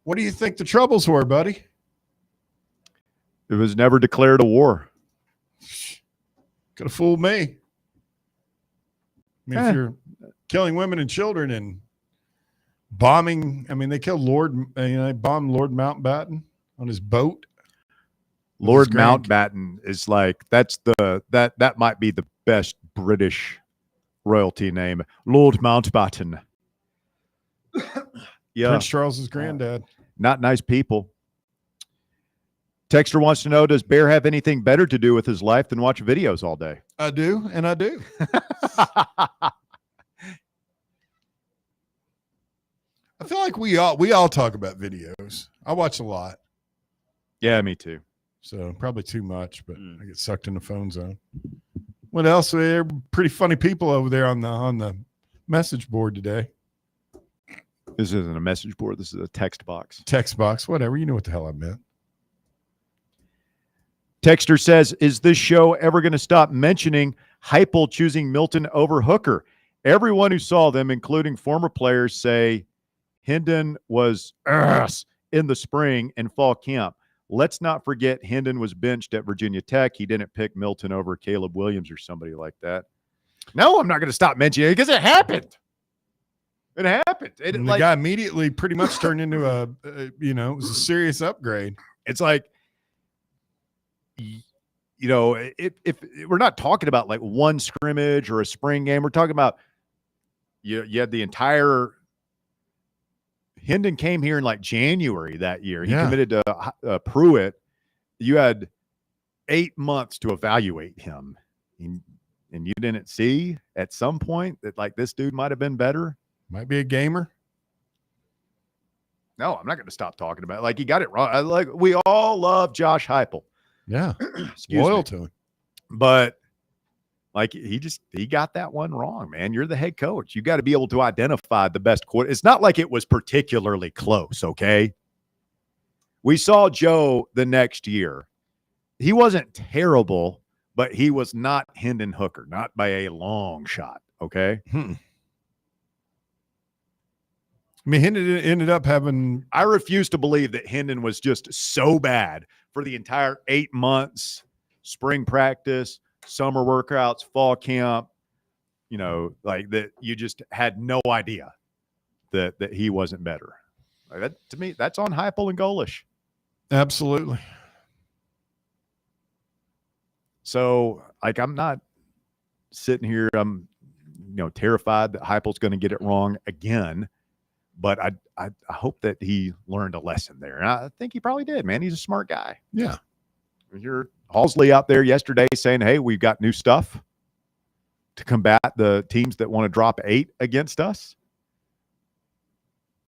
What do you think the troubles were, buddy? It was never declared a war. Could have fooled me. I mean, if you're killing women and children and bombing, I mean, they killed they bombed Lord Mountbatten on his boat. Lord Mountbatten is like, that might be the best British royalty name. Lord Mountbatten. Yeah. Prince Charles's granddad. Not nice people. Texter wants to know, does Bear have anything better to do with his life than watch videos all day? I do, and I do. I feel like we all talk about videos. I watch a lot. Yeah, me too. So probably too much, but I get sucked in the phone zone. What else? They're pretty funny people over there on the message board today. This isn't a message board. This is a text box. Text box, whatever. You know what the hell I meant. Texter says, is this show ever going to stop mentioning Heupel choosing Milton over Hooker? Everyone who saw them, including former players, say Hendon was in the spring and fall camp. Let's not forget Hendon was benched at Virginia Tech. He didn't pick Milton over Caleb Williams or somebody like that. No, I'm not going to stop mentioning it because it happened. It happened. And the guy immediately pretty much turned into it was a serious upgrade. It's like, if we're not talking about like one scrimmage or a spring game, we're talking about you had the entire. Hendon came here in like January that year. He committed to Pruitt. You had 8 months to evaluate him, and you didn't see at some point that like this dude might have been better. Might be a gamer. No, I'm not going to stop talking about it. Like, he got it wrong. Like, we all love Josh Heupel. Yeah. Loyal to him. But like, he got that one wrong, man. You're the head coach. You got to be able to identify the best quarter. It's not like it was particularly close, okay? We saw Joe the next year. He wasn't terrible, but he was not Hendon Hooker, not by a long shot, okay? I mean, Hendon ended up having. I refuse to believe that Hendon was just so bad for the entire 8 months, spring practice, summer workouts, fall camp, like that. You just had no idea that he wasn't better. Like that, to me, that's on Heupel and Golish. Absolutely. So, like, I'm not sitting here. I'm, terrified that Heupel's going to get it wrong again. But I hope that he learned a lesson there. And I think he probably did, man. He's a smart guy. Yeah. You're Halsley out there yesterday saying, hey, we've got new stuff to combat the teams that want to drop 8 against us.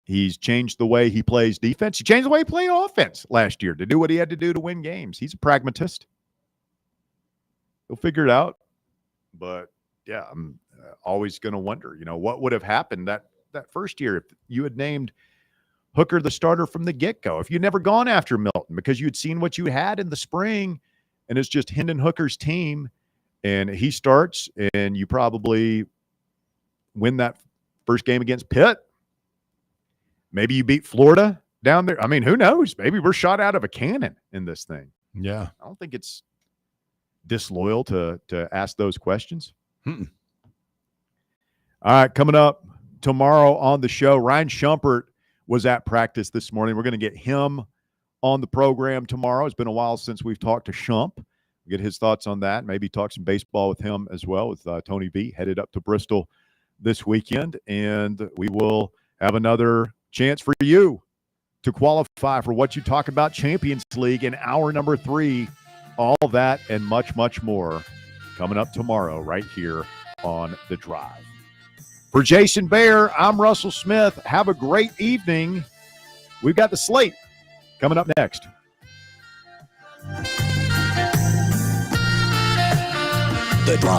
He's changed the way he plays defense. He changed the way he played offense last year to do what he had to do to win games. He's a pragmatist. He'll figure it out. But, yeah, I'm always going to wonder, what would have happened that first year if you had named Hooker the starter from the get-go, if you'd never gone after Milton because you'd seen what you had in the spring and it's just Hendon Hooker's team and he starts and you probably win that first game against Pitt. Maybe you beat Florida down there. I mean, who knows? Maybe we're shot out of a cannon in this thing. Yeah. I don't think it's disloyal to ask those questions. All right, coming up tomorrow on the show, Ryan Shumpert was at practice this morning. We're going to get him on the program tomorrow. It's been a while since we've talked to Shump. We'll get his thoughts on that. Maybe talk some baseball with him as well, with Tony V headed up to Bristol this weekend. And we will have another chance for you to qualify for What You Talk About Champions League in hour number 3. All that and much, much more coming up tomorrow right here on The Drive. For Jason Bear, I'm Russell Smith. Have a great evening. We've got the slate coming up next. The Drive.